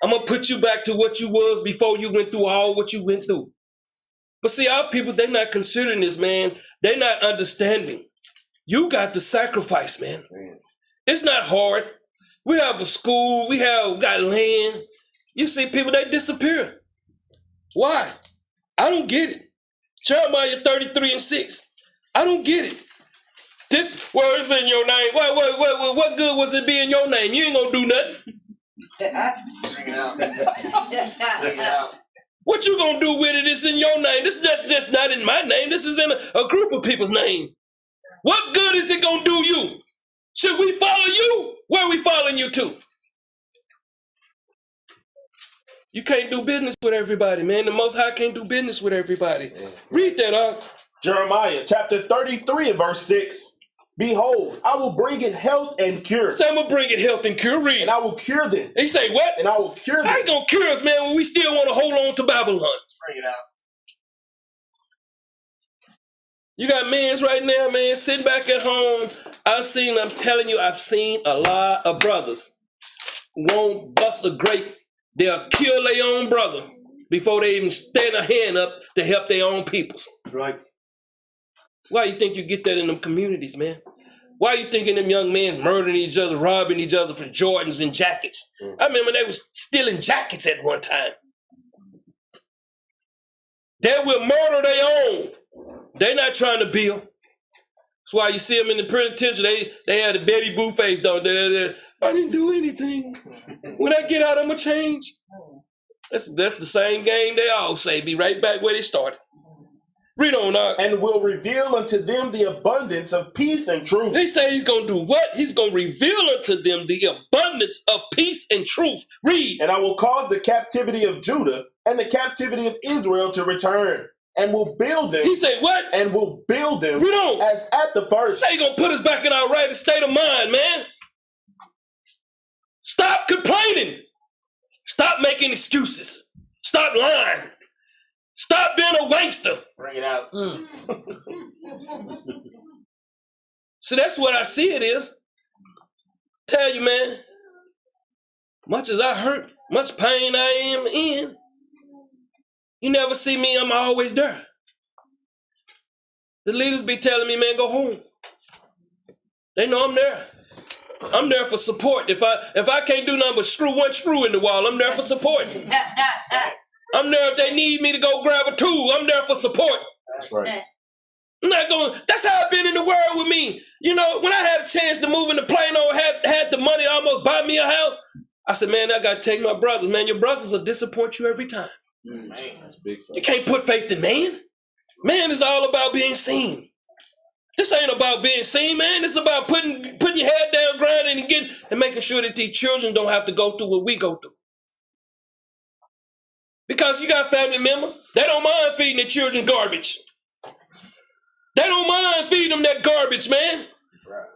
I'm going to put you back to what you was before you went through all what you went through. But see, our people, they're not considering this, man. They're not understanding. You got to sacrifice, man. It's not hard. We have a school. We got land. You see people, they disappear. Why? I don't get it. Jeremiah 33 and 6. I don't get it. This word is in your name. What good was it be in your name? You ain't gonna do nothing. Bring it out. Bring it out. What you gonna do with it is in your name. This is just not in my name. This is in a group of people's name. What good is it gonna do you? Should we follow you? Where are we following you to? You can't do business with everybody, man. The Most High can't do business with everybody. Read that, Jeremiah chapter 33 and verse 6. Behold, I will bring it health and cure. Say, I'm going to bring it health and cure. Read. And I will cure them. He say, what? And I will cure them. I ain't going to cure us, man, when we still want to hold on to Babylon. Bring it out. You got men right now, man, sitting back at home. I'm telling you, I've seen a lot of brothers who won't bust a grape. They'll kill their own brother before they even stand a hand up to help their own peoples. Right. Why you think you get that in them communities, man? Why you thinking them young men murdering each other, robbing each other for Jordans and jackets? I remember they was stealing jackets at one time. They will murder their own. They're not trying to build. That's why you see them in the penitentiary. They had a Betty Boo face, don't they? I didn't do anything. When I get out, I'm going to change. That's the same game they all say. Be right back where they started. Read on, and will reveal unto them the abundance of peace and truth. He said he's going to do what? He's going to reveal unto them the abundance of peace and truth. Read. And I will cause the captivity of Judah and the captivity of Israel to return, and will build them. He said what? And will build them Read on. as at the first. Say he's going to put us back in our right state of mind, man. Stop complaining. Stop making excuses. Stop lying. Stop being a wankster. Bring it out. So that's what I see it is. Tell you, man, much as I hurt, much pain I am in, you never see me, I'm always there. The leaders be telling me, man, go home. They know I'm there. I'm there for support. If I can't do nothing but screw one screw in the wall, I'm there for support. I'm there if they need me to go grab a tool. I'm there for support. That's right. I'm not going. That's how I've been in the world with me. You know, when I had a chance to move into Plano, had the money to almost buy me a house, I said, man, I got to take my brothers. Man, your brothers will disappoint you every time. Man, that's big. You can't put faith in man. Man is all about being seen. This ain't about being seen, man. This is about putting your head down, grinding, and making sure that these children don't have to go through what we go through. Because you got family members, they don't mind feeding their children garbage. They don't mind feeding them that garbage, man. right.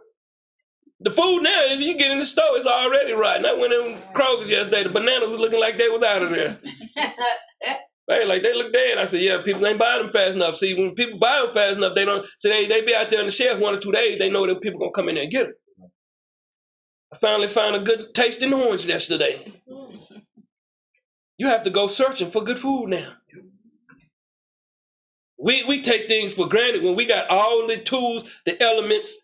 The food now, if you get in the store, it's already rotten. I went in Kroger's yesterday, the bananas was looking like they was out of there. Hey, like they look dead. I said, yeah, people ain't buying them fast enough. See, when people buy them fast enough, they don't. So they be out there on the shelf 1 or 2 days. They know that people gonna come in there and get them. I finally found a good tasting orange yesterday. You have to go searching for good food now. We take things for granted when we got all the tools, the elements,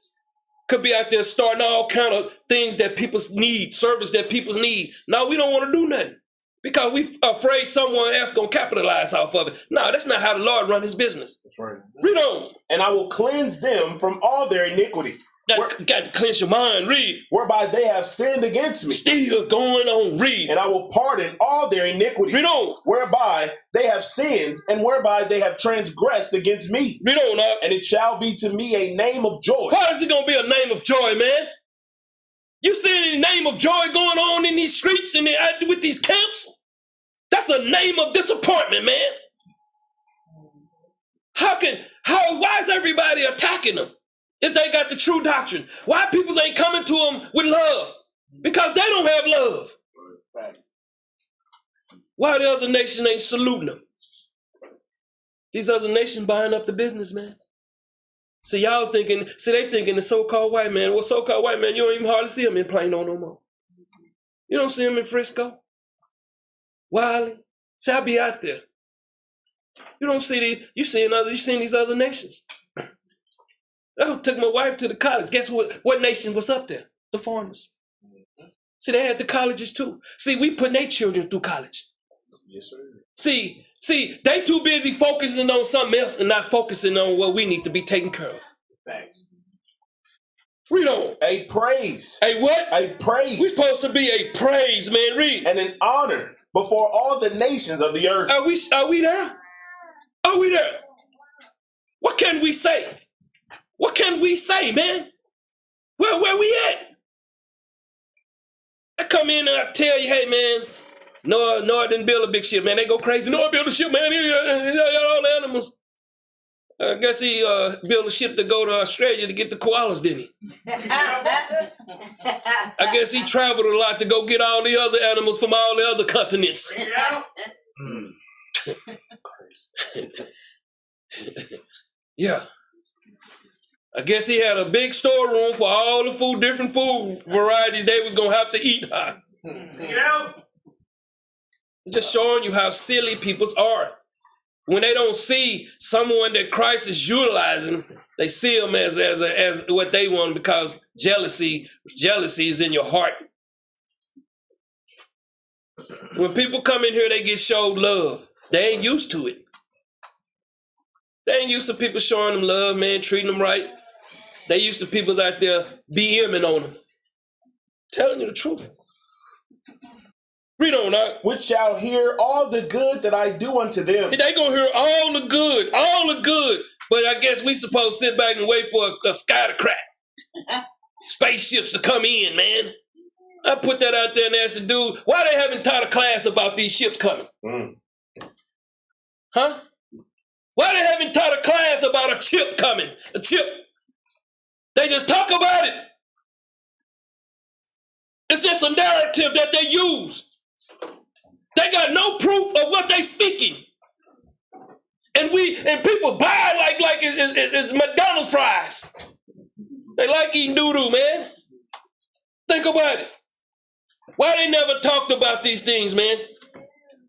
could be out there starting all kind of things that people need, service that people need. No, we don't want to do nothing because we afraid someone else going to capitalize off of it. No, that's not how the Lord run his business. That's right. Read on. And I will cleanse them from all their iniquity. Got to cleanse your mind. Read. Whereby they have sinned against me. Still going on. Read. And I will pardon all their iniquity. Read on. Whereby they have sinned and whereby they have transgressed against me. Read on now. And it shall be to me a name of joy. Why is it going to be a name of joy, man? You seeing any name of joy going on in these streets and with these camps? That's a name of disappointment, man. Why is everybody attacking them? If they got the true doctrine, why people ain't coming to them with love? Because they don't have love. Why the other nation ain't saluting them? These other nations buying up the business, man. See, they thinking the so-called white man. Well, so-called white man, you don't even hardly see him in Plano no more. You don't see him in Frisco, Wiley. See, I be out there. You don't see these. You seen these other nations. I took my wife to the college. Guess what nation was up there? The foreigners. See, they had the colleges too. See, we putting their children through college. Yes, sir. See, they too busy focusing on something else and not focusing on what we need to be taken care of. Thanks. Read on. A praise. A what? A praise. We're supposed to be a praise, man. Read. And an honor before all the nations of the earth. Are we there? Are we there? What can we say? What can we say, man? Where we at? I come in and I tell you, hey, man, Noah didn't build a big ship, man. They go crazy. Noah built a ship, man. He got all the animals. I guess he built a ship to go to Australia to get the koalas, didn't he? I guess he traveled a lot to go get all the other animals from all the other continents. Yeah. I guess he had a big storeroom for all the different food varieties they was going to have to eat. Just showing you how silly peoples are. When they don't see someone that Christ is utilizing, they see them as what they want because jealousy is in your heart. When people come in here, they get showed love. They ain't used to it. They ain't used to people showing them love, man, treating them right. They used to people out there BMing on them. Telling you the truth. Read on that. Which shall hear all the good that I do unto them. They gonna hear all the good. But I guess we supposed to sit back and wait for a sky to crack. Spaceships to come in, man. I put that out there and asked the dude, why they haven't taught a class about these ships coming? Huh? Why they haven't taught a class about a chip coming? A chip. They just talk about it. It's just a narrative that they use. They got no proof of what they speaking. And people buy it like it's McDonald's fries. They like eating doo-doo, man. Think about it. Why they never talked about these things, man?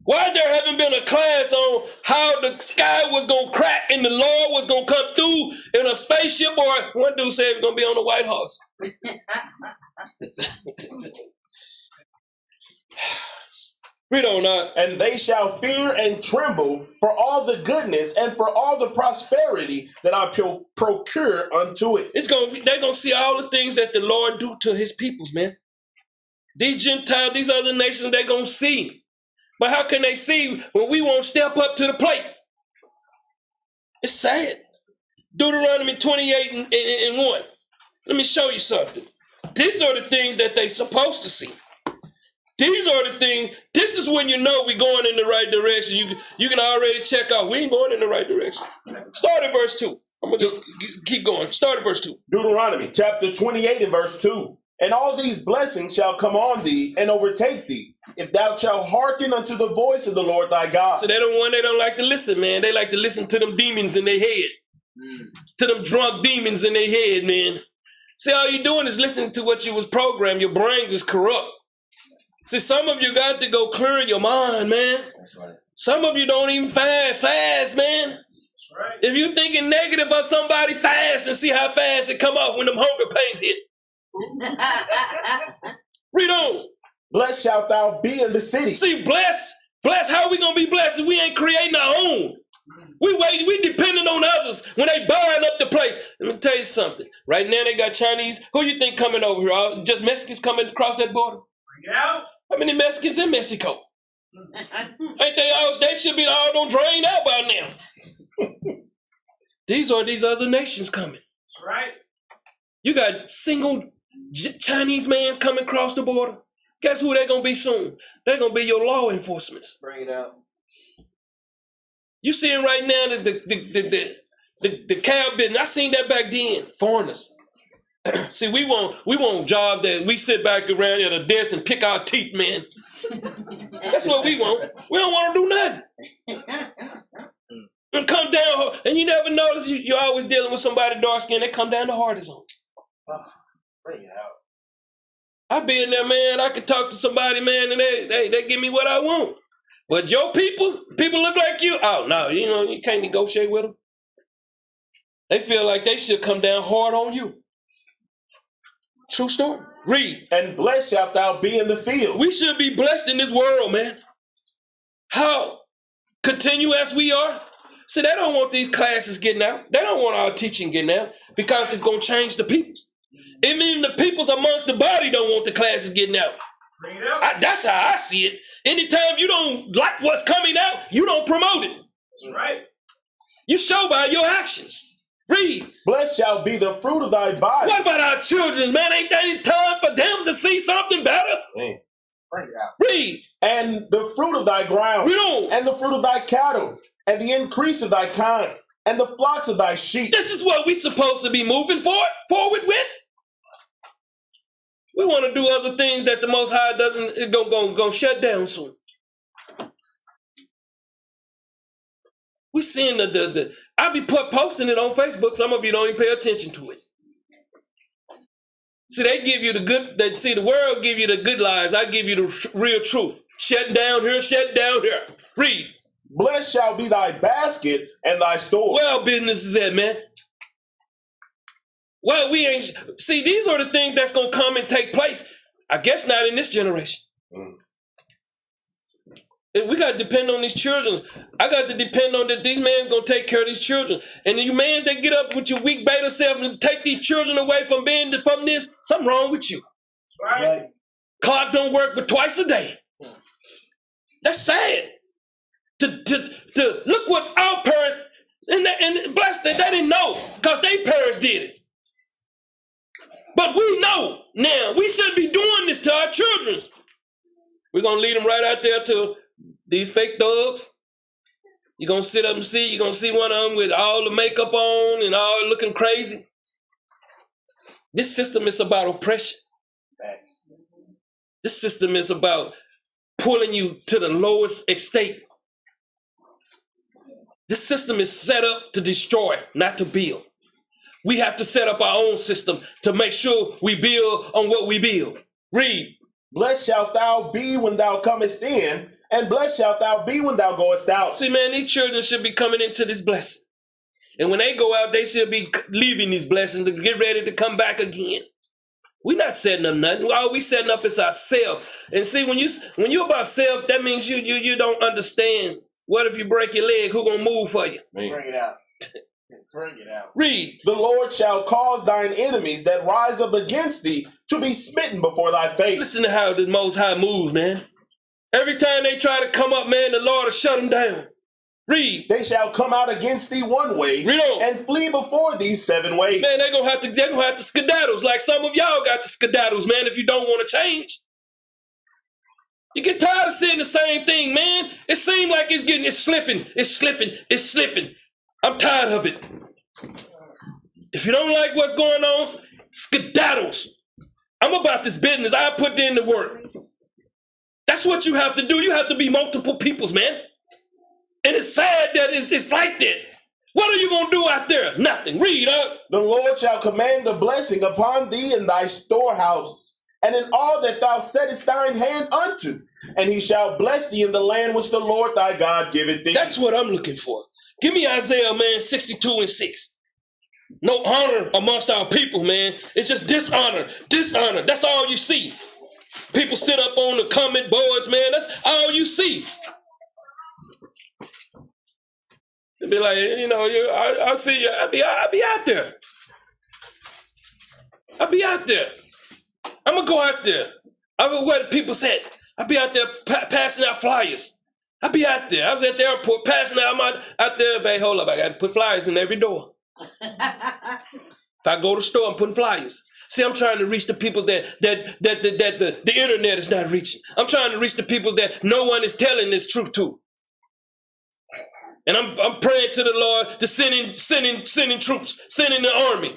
Why there haven't been a class on how the sky was going to crack and the Lord was going to come through in a spaceship, or one dude said we're going to be on the White House. Read on that. And they shall fear and tremble for all the goodness and for all the prosperity that I procure unto it. They're going to see all the things that the Lord do to his peoples, man. These Gentiles, these other nations, they're going to see. But how can they see when we won't step up to the plate? It's sad. Deuteronomy 28 and 1. Let me show you something. These are the things that they're supposed to see. These are the things. This is when you know we're going in the right direction. You can already check out. We ain't going in the right direction. Start at verse 2. I'm going to just keep going. Start at verse 2. Deuteronomy chapter 28 and verse 2. And all these blessings shall come on thee and overtake thee, if thou shalt hearken unto the voice of the Lord thy God. So they don't like to listen, man. They like to listen to them demons in their head. To them drunk demons in their head, man. See, all you doing is listening to what you was programmed. Your brains is corrupt. See, some of you got to go clear your mind, man. That's right. Some of you don't even fast, man. That's Right. If you thinking negative of somebody, fast and see how fast it come off when them hunger pains hit. Read on. Blessed shalt thou be in the city. See, bless. How are we gonna be blessed if we ain't creating our own? We depending on others when they buying up the place. Let me tell you something. Right now they got Chinese. Who you think coming over here? Just Mexicans coming across that border? Yeah. How many Mexicans in Mexico? Ain't they all? They should be all done drained out by now. These are these other nations coming. That's right. You got single Chinese mans coming across the border. Guess who they're gonna be soon? They're gonna be your law enforcements. Bring it out. You seeing right now the cab business. I seen that back then. Foreigners. See, we want job that we sit back around at a desk and pick our teeth, man. That's what we want. We don't want to do nothing. And come down, and you never notice you're always dealing with somebody dark skin. They come down the hardest on. Bring it out. I be in there, man. I could talk to somebody, man, and they give me what I want. But your people look like you. Oh no, you can't negotiate with them. They feel like they should come down hard on you. True story. Read. And blessed shalt thou be in the field. We should be blessed in this world, man. How? Continue as we are. See, they don't want these classes getting out. They don't want our teaching getting out because it's going to change the peoples. It means the peoples amongst the body don't want the classes getting out. Bring it out. That's how I see it. Anytime you don't like what's coming out, you don't promote it. That's right. You show by your actions. Read. Blessed shall be the fruit of thy body. What about our children, man? Ain't that time for them to see something better? Man. Bring it out. Read. And the fruit of thy ground. Read on. And the fruit of thy cattle. And the increase of thy kind. And the flocks of thy sheep. This is what we supposed to be moving forward with. We want to do other things that the Most High doesn't gonna shut down soon. We seeing the I be posting it on Facebook. Some of you don't even pay attention to it. See, they give you the good. The world give you the good lies. I give you the real truth. Shut down here, shut down here. Read. Blessed shall be thy basket and thy store. Well, business is at, man. Well, we ain't. See, these are the things that's going to come and take place. I guess not in this generation. We got to depend on these children. I got to depend on that these men's going to take care of these children. And you mans that get up with your weak beta self and take these children away from this, something wrong with you. Right. Clock don't work but twice a day. That's sad. To look what our parents, and bless that they didn't know because their parents did it. But we know now we shouldn't be doing this to our children. We're going to lead them right out there to these fake thugs. You're going to sit up and see, you're going to see one of them with all the makeup on and all looking crazy. This system is about oppression. This system is about pulling you to the lowest estate. This system is set up to destroy, not to build. We have to set up our own system to make sure we build on what we build. Read. Blessed shalt thou be when thou comest in, and blessed shalt thou be when thou goest out. See, man, these children should be coming into this blessing. And when they go out, they should be leaving these blessings to get ready to come back again. We're not setting up nothing. All we setting up is ourselves. And see, when you're about self, that means you don't understand. What if you break your leg? Who gonna move for you? Man. Bring it out. Bring it out. Read. The Lord shall cause thine enemies that rise up against thee to be smitten before thy face. Listen to how the Most High moves, man. Every time they try to come up, man, the Lord will shut them down. Read. They shall come out against thee one way. Read on. And flee before thee 7 ways. Man, they're gonna have to skedaddles like some of y'all got the skedaddles, man, if you don't want to change. You get tired of seeing the same thing, man. It seems like it's slipping. I'm tired of it. If you don't like what's going on, skedaddles. I'm about this business. I put in the work. That's what you have to do. You have to be multiple peoples, man. And it's sad that it's like that. What are you going to do out there? Nothing. Read up. The Lord shall command the blessing upon thee in thy storehouses, and in all that thou settest thine hand unto. And he shall bless thee in the land which the Lord thy God giveth thee. That's what I'm looking for. Give me Isaiah, man, 62:6. No honor amongst our people, man. It's just dishonor, dishonor. That's all you see. People sit up on the comment boards, man. That's all you see. They be like, I see you. I'll be out there. I'll be out there. I'm gonna go out there. Where the people said, I'll be out there passing out flyers. I'll be out there. I was at the airport passing out. I'm out there, babe. Hold up, I got to put flyers in every door. If I go to the store, I'm putting flyers. See, I'm trying to reach the people that the internet is not reaching. I'm trying to reach the people that no one is telling this truth to. And I'm praying to the Lord to sending troops, sending the army.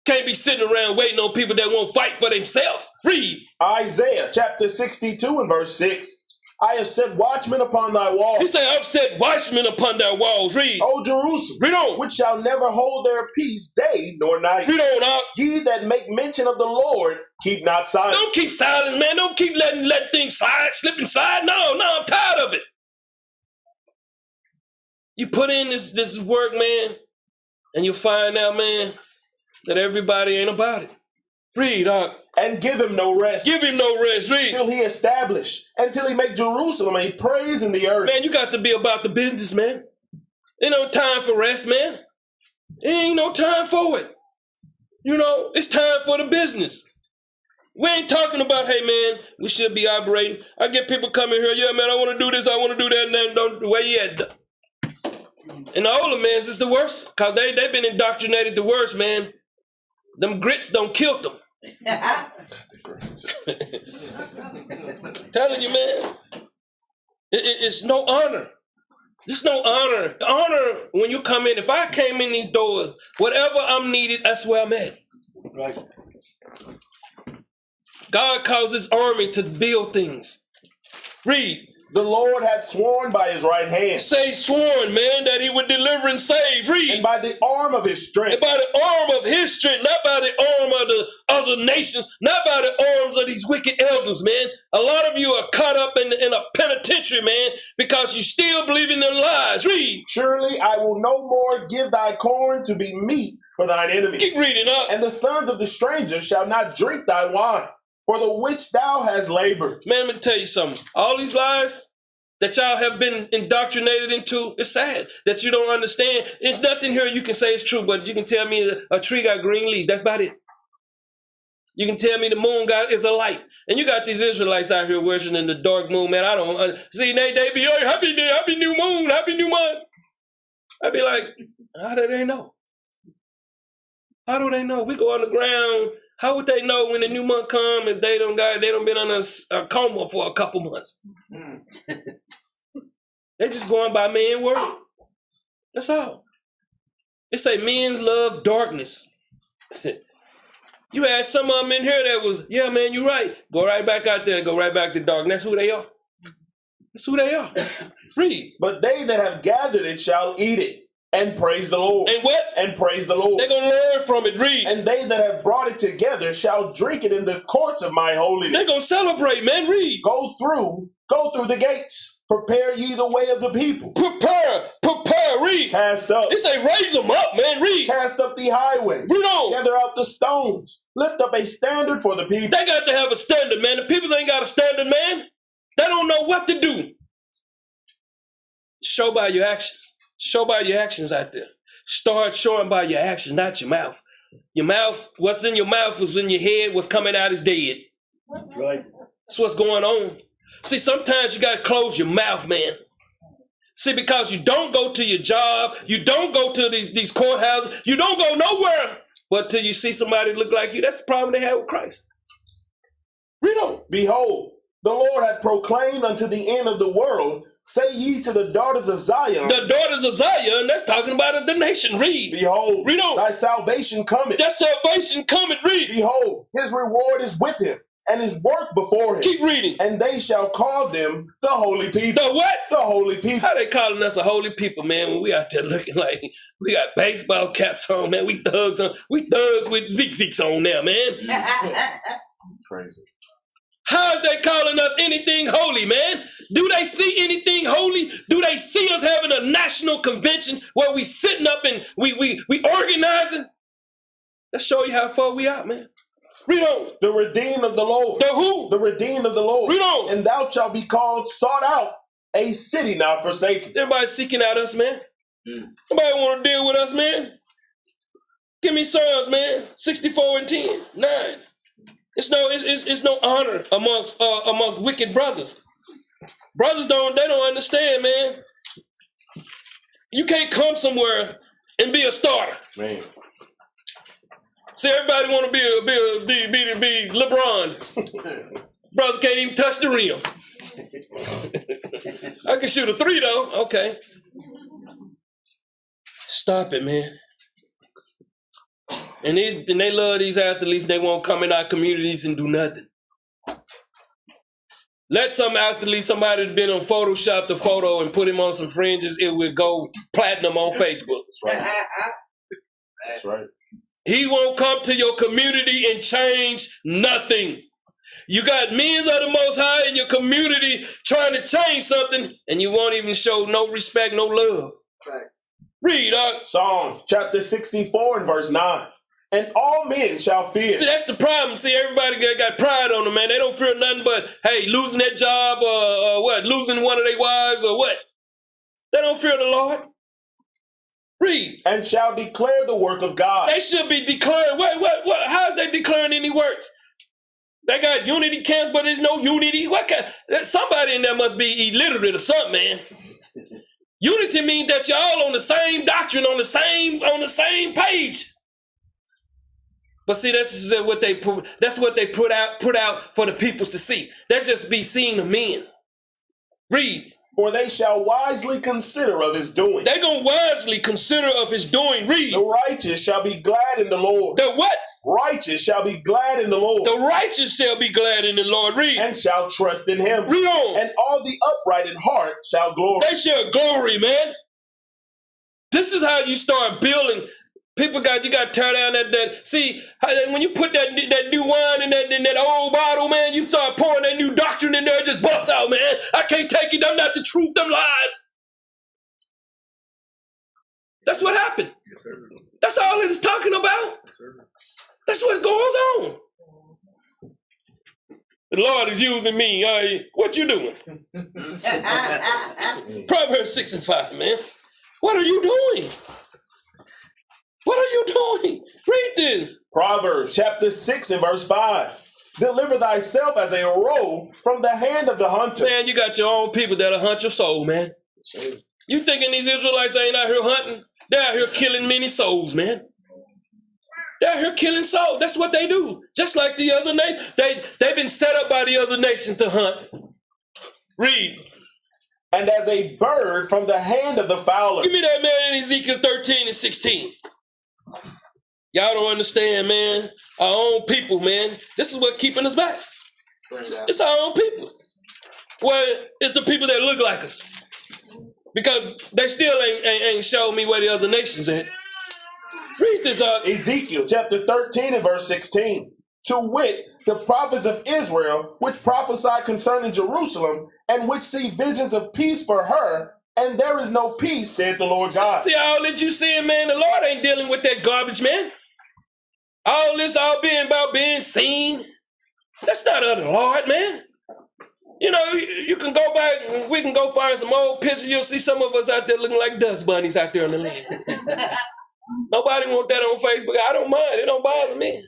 Can't be sitting around waiting on people that won't fight for themselves. Read. Isaiah chapter 62 and verse 6. I have set watchmen upon thy walls. He said, I've set watchmen upon thy walls. Read. O Jerusalem, Read on. which shall never hold their peace day nor night. Read on. Ye that make mention of the Lord, keep not silent. Don't keep silent, man. Don't keep letting things slip and slide. No, I'm tired of it. You put in this work, man, and you'll find out, man, that everybody ain't about it. Read, and give him no rest. Give him no rest. Read. Till he establish, until he make Jerusalem a praise in the earth. Man, you got to be about the business, man. Ain't no time for rest, man. It ain't no time for it. It's time for the business. We ain't talking about, hey, man, we should be operating. I get people coming here, yeah, man, I want to do this, I want to do that, and then don't where you at. And the older mans is the worst, because they've been indoctrinated the worst, man. Them grits don't kill them. Telling you, man, it's no honor. There's no honor. Honor when you come in. If I came in these doors, whatever I'm needed, that's where I'm at. Right. God calls his army to build things. Read. The Lord had sworn by his right hand. Say sworn, man, that he would deliver and save. Read. And by the arm of his strength. And by the arm of his strength, not by the arm of the other nations, not by the arms of these wicked elders, man. A lot of you are caught up in a penitentiary, man, because you still believe in them lies. Read. Surely I will no more give thy corn to be meat for thine enemies. Keep reading up. And the sons of the stranger shall not drink thy wine, for the which thou hast labored. Man, let me tell you something. All these lies that y'all have been indoctrinated into, it's sad that you don't understand. There's nothing here you can say is true, but you can tell me a tree got green leaves. That's about it. You can tell me the moon is a light. And you got these Israelites out here worshiping the dark moon, man. I don't see, they be, oh, happy new moon, happy new month. I'd be like, how do they know? How do they know? We go on the ground. How would they know when the new month come if they don't been on a coma for a couple months? They just going by man's word. That's all. It say men love darkness. You had some of them in here that was, yeah, man, you're right. Go right back out there, go right back to darkness. That's who they are. That's who they are. Read. But they that have gathered it shall eat it. And praise the Lord. And what? And praise the Lord. They're going to learn from it. Read. And they that have brought it together shall drink it in the courts of my holiness. They're going to celebrate, man. Read. Go through the gates. Prepare ye the way of the people. Prepare. Read. Cast up. It say raise them up, man. Read. Cast up the highway. Read on. Gather out the stones. Lift up a standard for the people. They got to have a standard, man. The people ain't got a standard, man. They don't know what to do. Show by your actions. Show by your actions out there. Start showing by your actions, not your mouth. Your mouth, what's in your mouth was in your head, what's coming out is dead. Right. That's what's going on. See, sometimes you got to close your mouth, man. See, because you don't go to your job, you don't go to these courthouses, you don't go nowhere. But till you see somebody look like you, that's the problem they have with Christ. Read on. Behold, the Lord hath proclaimed unto the end of the world, say ye to the daughters of Zion. The daughters of Zion, that's talking about the nation. Read. Behold, read on. Thy salvation cometh. That salvation cometh. Read. Behold, his reward is with him, and his work before him. Keep reading. And they shall call them the holy people. The what? The holy people. How they calling us a holy people, man, when we out there looking like we got baseball caps on, man. We thugs with zig-zigs on there, man. Crazy. How is they calling us anything holy, man? Do they see anything holy? Do they see us having a national convention where we sitting up and we organizing? Let's show you how far we out, man. Read on. The redeemed of the Lord. The who? The redeemed of the Lord. Read on. And thou shalt be called sought out, a city not forsaken. Everybody seeking out us, man. Nobody want to deal with us, man. Give me Psalms, man. 64 and 10, 9. It's no honor amongst wicked brothers. Brothers don't understand, man. You can't come somewhere and be a starter. Man. See, everybody want to be LeBron. Brothers can't even touch the rim. I can shoot a 3 though. Okay. Stop it, man. And they love these athletes. They won't come in our communities and do nothing. Let some athlete, somebody that's been on Photoshop the photo and put him on some fringes, it will go platinum on Facebook. That's right. That's right. He won't come to your community and change nothing. You got men of the Most High in your community trying to change something, and you won't even show no respect, no love. Thanks. Read, Psalms chapter 64 and verse 9. And all men shall fear. See, that's the problem. See, everybody got pride on them, man. They don't fear nothing but, hey, losing that job or what? Losing one of their wives or what? They don't fear the Lord. Read. And shall declare the work of God. They should be declaring. What? How is they declaring any works? They got unity camps, but there's no unity. Somebody in there must be illiterate or something, man. Unity means that you're all on the same doctrine, on the same page. But see, that's what they put out for the peoples to see. That just be seeing the men. Read. For they shall wisely consider of his doing. They're going to wisely consider of his doing. Read. The righteous shall be glad in the Lord. The what? Righteous shall be glad in the Lord. The righteous shall be glad in the Lord. Read. And shall trust in him. Read on. And all the upright in heart shall glory. They shall glory, man. This is how you start building. You got to tear down that. See, when you put that new wine in that old bottle, man, you start pouring that new doctrine in there, it just busts out, man. I can't take it. Them not the truth, them lies. That's what happened. Yes, sir. That's all it is talking about. Yes, sir. That's what goes on. The Lord is using me. What you doing? Proverbs 6 and 5, man. What are you doing? What are you doing? Read this. Proverbs chapter 6 and verse 5. Deliver thyself as a roe from the hand of the hunter. Man, you got your own people that'll hunt your soul, man. You thinking these Israelites ain't out here hunting? They're out here killing many souls, man. They're out here killing souls. That's what they do. Just like the other nations. They've been set up by the other nations to hunt. Read. And as a bird from the hand of the fowler. Give me that, man, in Ezekiel 13 and 16. Y'all don't understand, man. Our own people, man. This is what keeping us back. It's our own people. Well, it's the people that look like us. Because they still ain't showed me where the other nations at. Read this up. Ezekiel chapter 13 and verse 16. To wit, the prophets of Israel, which prophesy concerning Jerusalem, and which see visions of peace for her, and there is no peace, saith the Lord God. See all that you seeing, man? The Lord ain't dealing with that garbage, man. All this all being about being seen. That's not of the Lord, man. You know, you can go back, we can go find some old pictures. You'll see some of us out there looking like dust bunnies out there on the land. Nobody want that on Facebook. I don't mind. It don't bother me.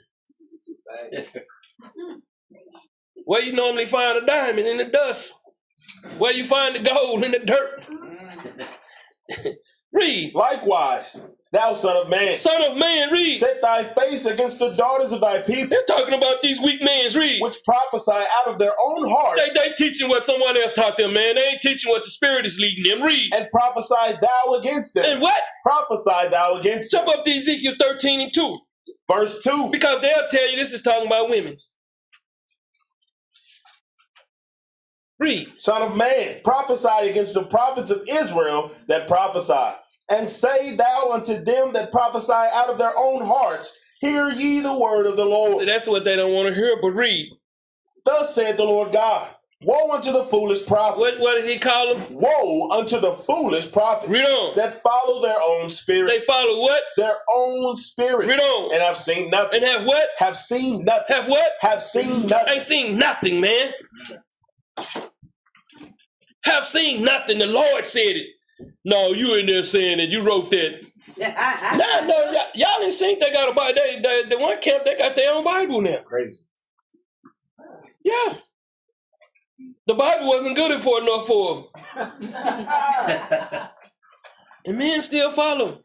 Where you normally find a diamond? In the dust. Where you find the gold? In the dirt. Read. Likewise, thou son of man. Son of man, read. Set thy face against the daughters of thy people. They're talking about these weak men, read. Which prophesy out of their own heart. They teaching what someone else taught them, man. They ain't teaching what the Spirit is leading them. Read. And prophesy thou against them. And what? Prophesy thou against them. Jump up to Ezekiel 13 and 2. Verse 2. Because they'll tell you this is talking about women's. Read. Son of man, prophesy against the prophets of Israel that prophesy. And say thou unto them that prophesy out of their own hearts, hear ye the word of the Lord. See, that's what they don't want to hear, but read. Thus said the Lord God, woe unto the foolish prophets. What did he call them? Woe unto the foolish prophets. Read on. That follow their own spirit. They follow what? Their own spirit. Read on. And have seen nothing. And have what? Have seen nothing. Have what? Have seen nothing. Ain't seen nothing, man. Have seen nothing. The Lord said it. No, you in there saying that. You wrote that. No, y'all ain't seen they got a Bible. The one camp, they got their own Bible now. Crazy. Yeah. The Bible wasn't good enough for them. And men still follow.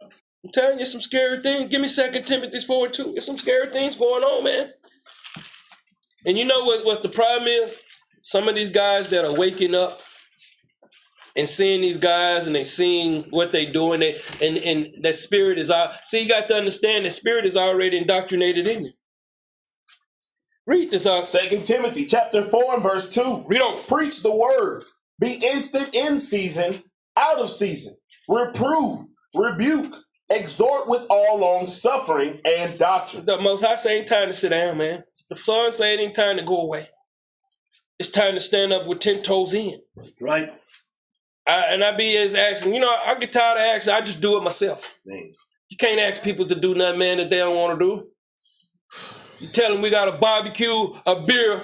I'm telling you some scary things. Give me 2 Timothy 4:2. There's some scary things going on, man. And you know what's the problem is? Some of these guys that are waking up and seeing these guys and they seeing what they doing, and that spirit is out. See, you got to understand that spirit is already indoctrinated in you. Read this out. 2 Timothy chapter 4 and verse 2. Read on. Preach the word. Be instant in season, out of season. Reprove, rebuke, exhort with all long suffering and doctrine. The Most High say ain't time to sit down, man. The Son say it ain't time to go away. It's time to stand up with 10 toes in. Right. I be as asking, I get tired of asking. I just do it myself. Man. You can't ask people to do nothing, man, that they don't want to do. You tell them we got a barbecue, a beer,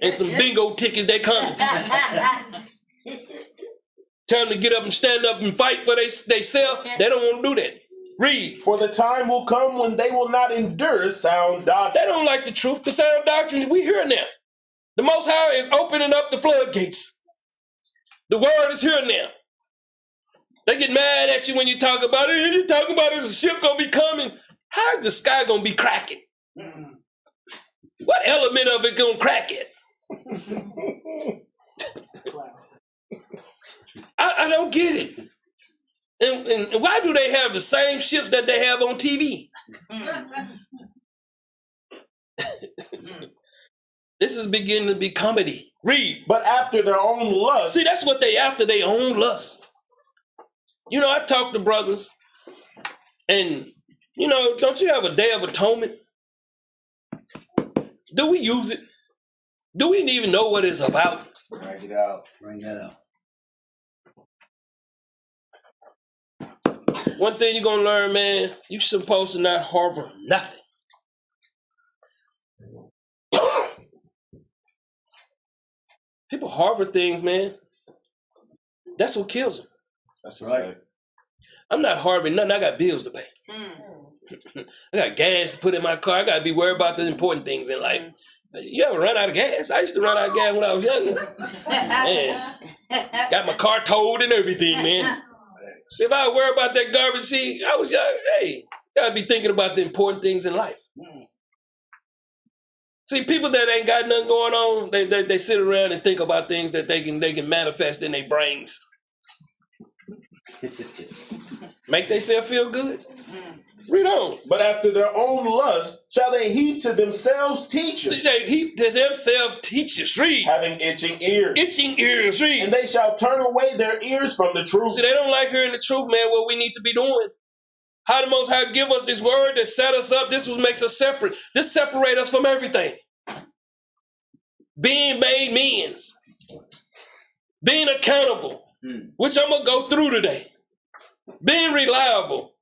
and some bingo tickets, they coming. Tell them to get up and stand up and fight for they self. They don't want to do that. Read. For the time will come when they will not endure sound doctrine. They don't like the truth. The sound doctrine we hear now. The Most High is opening up the floodgates. The word is here now. They get mad at you when you talk about it. You talk about it, a ship gonna be coming. How is the sky gonna be cracking? What element of it gonna crack it? I don't get it. And why do they have the same ships that they have on TV? This is beginning to be comedy. Read. But after their own lust. See, that's what they after, their own lust. I talk to brothers, and, don't you have a Day of Atonement? Do we use it? Do we even know what it's about? Bring it out. Bring that out. One thing you're going to learn, man, you're supposed to not harbor nothing. People harbor things, man. That's what kills them. That's right. I'm not harboring nothing. I got bills to pay. I got gas to put in my car. I got to be worried about the important things in life. You ever run out of gas? I used to run out of gas when I was younger. Man, got my car towed and everything, man. See, if I worry about that garbage, see, I was young. Hey, gotta be thinking about the important things in life. See, people that ain't got nothing going on, they sit around and think about things that they can manifest in their brains. Make themselves feel good. Read on. But after their own lust shall they heap to themselves teachers. See, they heap to themselves teachers. Read. Having itching ears. Itching ears. Read. And they shall turn away their ears from the truth. See, they don't like hearing the truth, man, what we need to be doing. How the Most High give us this word that set us up. This was makes us separate. This separate us from everything. Being made men's. Being accountable, which I'm going to go through today. Being reliable.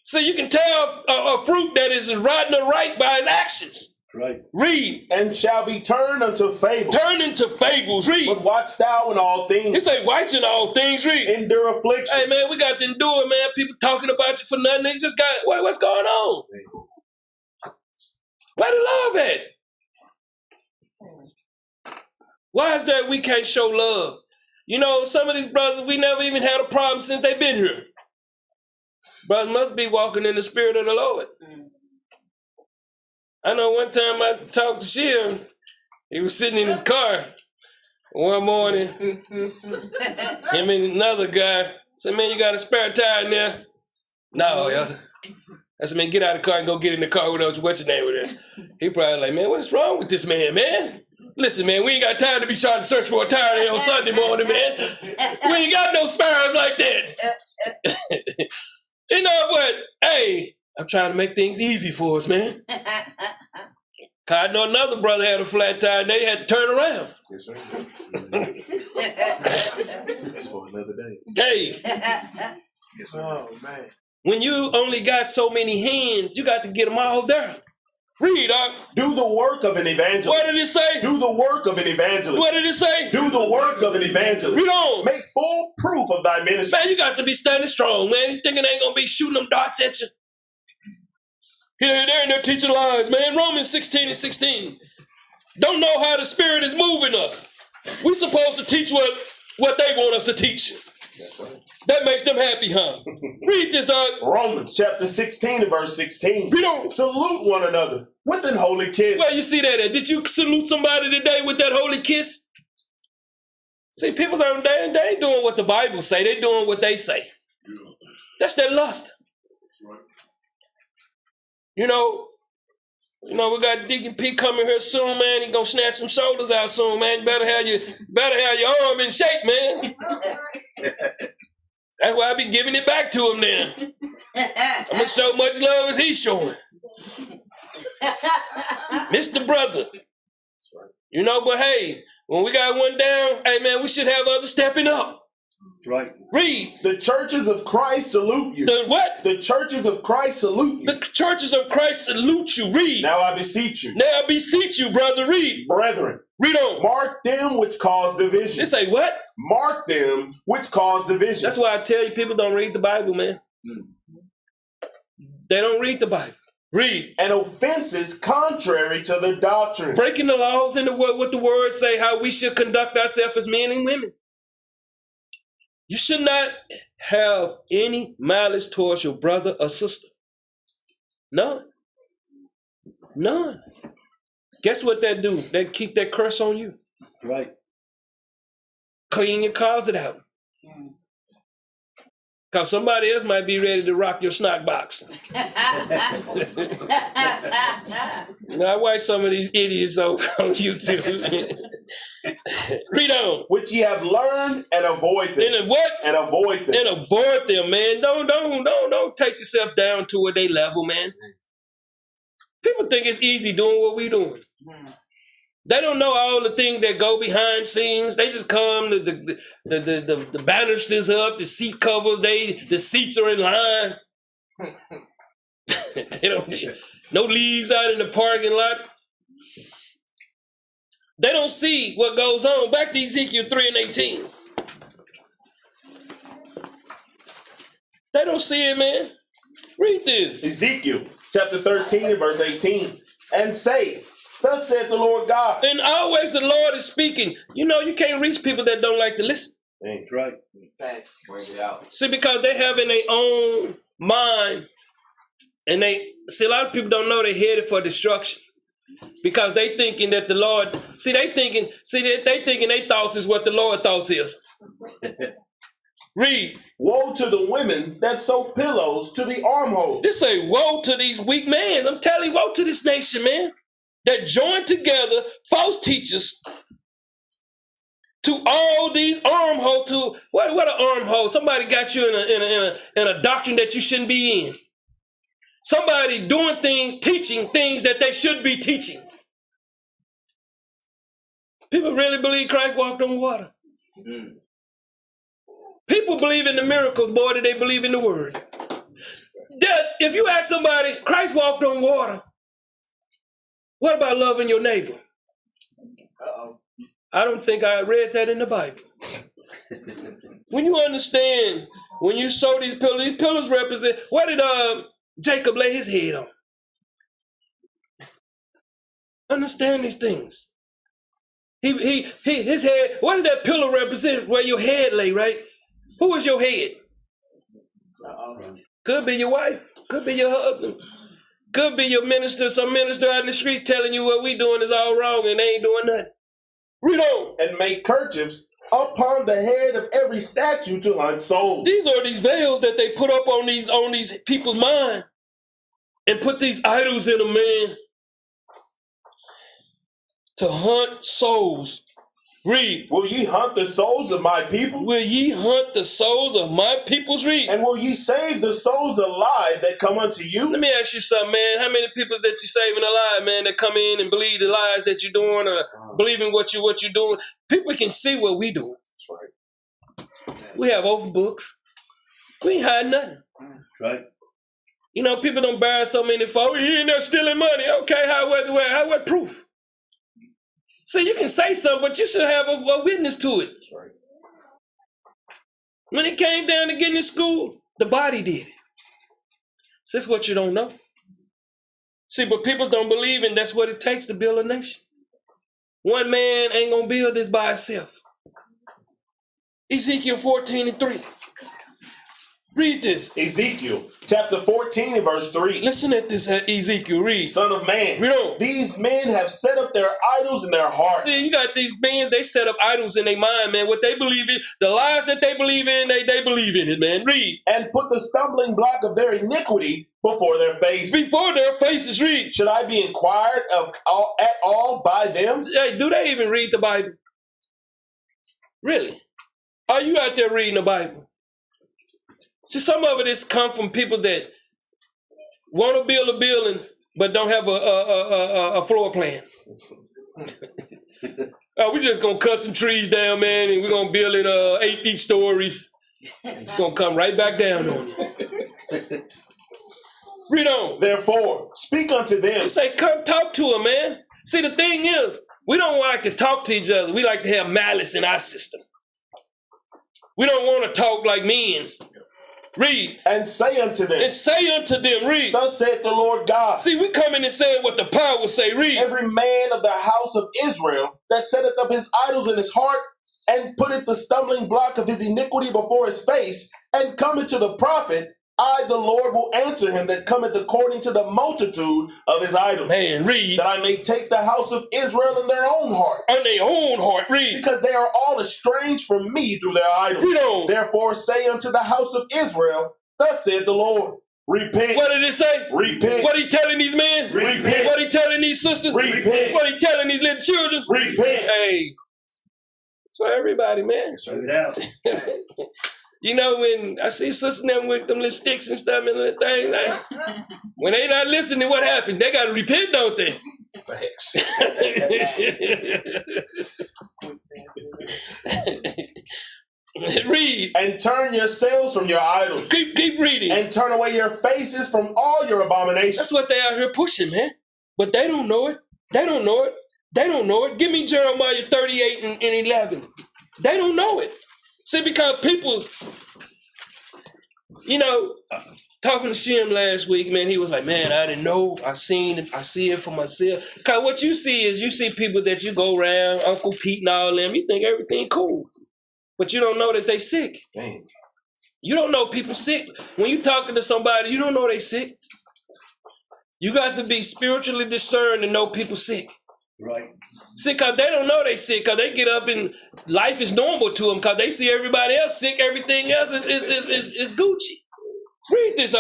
So you can tell a fruit that is rotten or right by its actions. Right. Read. And shall be turned unto fables. Turn into fables. Read. But watch thou in all things. It say watch in all things. Read. Endure affliction. Hey, man, we got to endure, man. People talking about you for nothing. They just got, what's going on? Where the love at? Why is that we can't show love? Some of these brothers, we never even had a problem since they've been here. Brothers must be walking in the spirit of the Lord. I know one time I talked to Shim. He was sitting in his car one morning. Him and another guy said, man, you got a spare tire in there? No, yeah. I said, man, get out of the car and go get in the car with us. What's your name with it? He probably like, man, what's wrong with this man? Listen, man, we ain't got time to be trying to search for a tire on Sunday morning, man. We ain't got no spares like that. You know what? Hey, I'm trying to make things easy for us, man. Cause I know another brother had a flat tire and they had to turn around. Yes, sir. It's for another day. Hey, Yes, sir. Oh, man. when you only got so many hands, you got to get them all there. Read, Doc. Do the work of an evangelist. What did it say? Do the work of an evangelist. What did it say? Do the work of an evangelist. Read on. Make full proof of thy ministry. Man, you got to be standing strong, man. You thinking they ain't going to be shooting them darts at you? Here, there, and they're teaching lies, man. Romans 16:16. Don't know how the Spirit is moving us. We're supposed to teach what they want us to teach. That's right. That makes them happy, huh? Read this out. Romans chapter 16 and verse 16. Read on. Salute one another with an holy kiss. Where you see that at? Did you salute somebody today with that holy kiss? See, people they ain't doing what the Bible say. They doing what they say. That's their lust. You know, we got Deacon P coming here soon, man. He gonna snatch some shoulders out soon, man. You better have your arm in shape, man. That's why I be giving it back to him now. I'm gonna show much love as he's showing. Mr. Brother. You know, but hey, when we got one down, hey man, we should have others stepping up. Right. Read. The churches of Christ salute you. The what? The churches of Christ salute you. The churches of Christ salute you. Read. Now I beseech you. Now I beseech you, brother. Read. Brethren, Read on. mark them which cause division. They say what? Mark them which cause division. That's why I tell you, people don't read the Bible, man. They don't read the Bible. Read. And offenses contrary to the doctrine. Breaking the laws in what the words say, how we should conduct ourselves as men and women. You should not have any malice towards your brother or sister. None. None. Guess what that do? They keep that curse on you. Right. Clean your closet out. Because somebody else might be ready to rock your snack box. I watch some of these idiots on YouTube. Read on. Which ye have learned and avoid them. And what? And avoid them. And avoid them, man. Don't take yourself down to their level, man. People think it's easy doing what we doing. They don't know all the things that go behind scenes. They just come, the banisters up, the seat covers, the seats are in line. They don't get no leaves out in the parking lot. They don't see what goes on. Back to Ezekiel 3:18. They don't see it, man. Read this. Ezekiel chapter 13 and verse 18. And say, thus saith the Lord God. And always the Lord is speaking. You know, you can't reach people that don't like to listen. That's right. Bring it out. See, because they have in their own mind, and a lot of people don't know they're headed for destruction. Because they thinking that the Lord, they thinking their thoughts is what the Lord thoughts is. Read. Woe to the women that sew pillows to the armhole. This say, woe to these weak men. I'm telling you, woe to this nation, man. That join together false teachers to all these armholes. To what an armhole? Somebody got you in a doctrine that you shouldn't be in. Somebody doing things, teaching things that they should be teaching. People really believe Christ walked on water. People believe in the miracles more than they believe in the word. That if you ask somebody, Christ walked on water, what about loving your neighbor? I don't think I read that in the Bible. When you understand, when you sow these pillars represent, what did Jacob lay his head on? Understand these things. His head, what did that pillar represent? Where your head lay, right? Who is your head? Could be your wife. Could be your husband. Could be your minister. Some minister out in the streets telling you what we doing is all wrong and they ain't doing nothing. Read on. And make kerchiefs upon the head of every statue to hunt souls. These are these veils that they put up on these people's mind and put these idols in them, man. To hunt souls. Read. Will ye hunt the souls of my people? Will ye hunt the souls of my peoples? Read. And will ye save the souls alive that come unto you? Let me ask you something, man. How many people that you saving alive, man, that come in and believe the lies that you're doing or believe in what you're doing? People can see what we doing. That's right. We have open books. We ain't hiding nothing. Right. You know, people don't bury so many folks. He in there stealing money. Okay, what proof? See, you can say something, but you should have a witness to it. That's right. When it came down to getting in school, the body did it. So that's what you don't know. See, but people don't believe, and that's what it takes to build a nation. One man ain't gonna build this by himself. Ezekiel 14:3. Read this. Ezekiel chapter 14 and verse 3. Listen at this, Ezekiel. Read. Son of man, Read on. these men have set up their idols in their heart. See, you got these beings, they set up idols in their mind, man. What they believe in, the lies that they believe in, they believe in it, man. Read. And put the stumbling block of their iniquity before their face. Before their faces, read. Should I be inquired of at all by them? Hey, do they even read the Bible? Really? Are you out there reading the Bible? See, some of it is come from people that want to build a building but don't have a floor plan. We're just gonna cut some trees down, man, and we're gonna build it 8 feet stories. It's gonna come right back down on you. Read on. Therefore, speak unto them. He say, come talk to him, man. See, the thing is, we don't like to talk to each other. We like to have malice in our system. We don't want to talk like men. Read. And say unto them. And say unto them, read. Thus saith the Lord God. See, we come in and saying what the power will say, read. Every man of the house of Israel that setteth up his idols in his heart, and putteth the stumbling block of his iniquity before his face, and cometh to the prophet, I, the Lord, will answer him that cometh according to the multitude of his idols. Man, read. That I may take the house of Israel in their own heart. On their own heart, read. Because they are all estranged from me through their idols. Read on. Therefore say unto the house of Israel, thus saith the Lord, repent. What did it say? Repent. What he telling these men? Repent. What he telling these sisters? Repent. What he telling these little children? Repent. Hey, it's for everybody, man. Serve it out. You know, when I see sisters them with them little sticks and stuff and little things, like, when they not listening, what happened? They got to repent, don't they? Facts. Read. And turn yourselves from your idols. Keep reading. And turn away your faces from all your abominations. That's what they out here pushing, man. But they don't know it. They don't know it. They don't know it. Give me Jeremiah 38 and 11. They don't know it. See, because people's, you know, talking to Shem last week, man, he was like, man, I didn't know. I see it for myself. Because what you see is you see people that you go around, Uncle Pete and all them, you think everything cool. But you don't know that they sick. Damn. You don't know people sick. When you talking to somebody, you don't know they sick. You got to be spiritually discerned to know people sick. Right. See, because they don't know they sick, because they get up and life is normal to them, because they see everybody else sick, everything else is Gucci. Read this,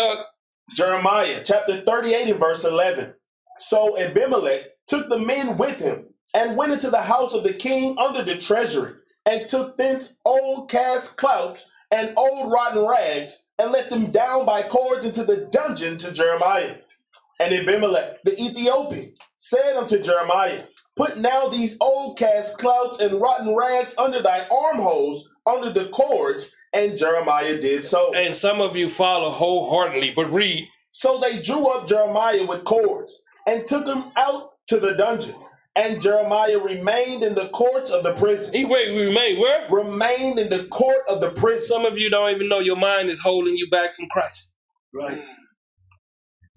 Jeremiah chapter 38 and verse 11. So Abimelech took the men with him and went into the house of the king under the treasury, and took thence old cast clouts and old rotten rags, and let them down by cords into the dungeon to Jeremiah. And Abimelech the Ethiopian said unto Jeremiah, put now these old cast clouts and rotten rags under thy armholes, under the cords. And Jeremiah did so. And some of you follow wholeheartedly, but read. So they drew up Jeremiah with cords, and took him out to the dungeon. And Jeremiah remained in the courts of the prison. He remained where? Remained in the court of the prison. Some of you don't even know your mind is holding you back from Christ. Right.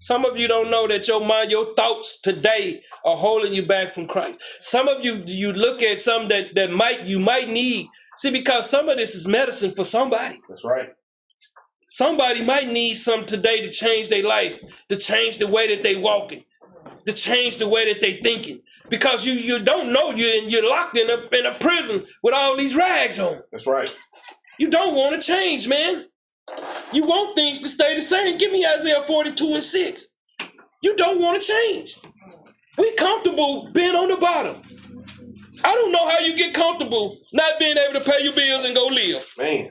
Some of you don't know that your mind, your thoughts today are holding you back from Christ. Some of you look at some that you might need. See, because some of this is medicine for somebody. That's right. Somebody might need some today to change their life, to change the way that they walking, to change the way that they thinking. Because you don't know you're locked in a prison with all these rags on. That's right. You don't want to change, man. You want things to stay the same. Give me Isaiah 42 and 6. You don't want to change. We comfortable being on the bottom. I don't know how you get comfortable not being able to pay your bills and go live. Man.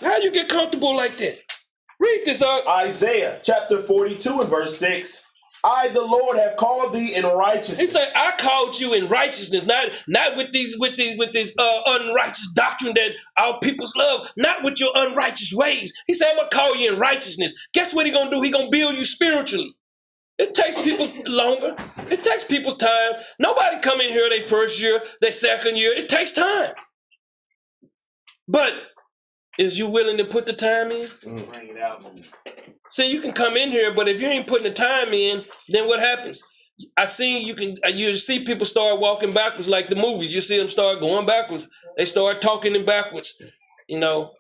How you get comfortable like that? Read this out. Isaiah chapter 42 and verse 6. I, the Lord, have called thee in righteousness. He said, I called you in righteousness, not with this unrighteous doctrine that our peoples love, not with your unrighteous ways. He said, I'm gonna call you in righteousness. Guess what he gonna do? He gonna build you spiritually. It takes people longer. It takes people's time. Nobody come in here their first year, their second year. It takes time. But is you willing to put the time in? Bring it out. See, you can come in here, but if you ain't putting the time in, then what happens? You see people start walking backwards like the movies. You see them start going backwards. They start talking in backwards. You know,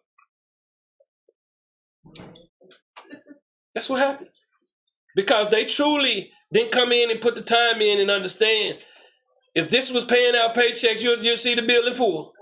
that's what happens. Because they truly didn't come in and put the time in and understand. If this was paying out paychecks, you'll see the bill in full.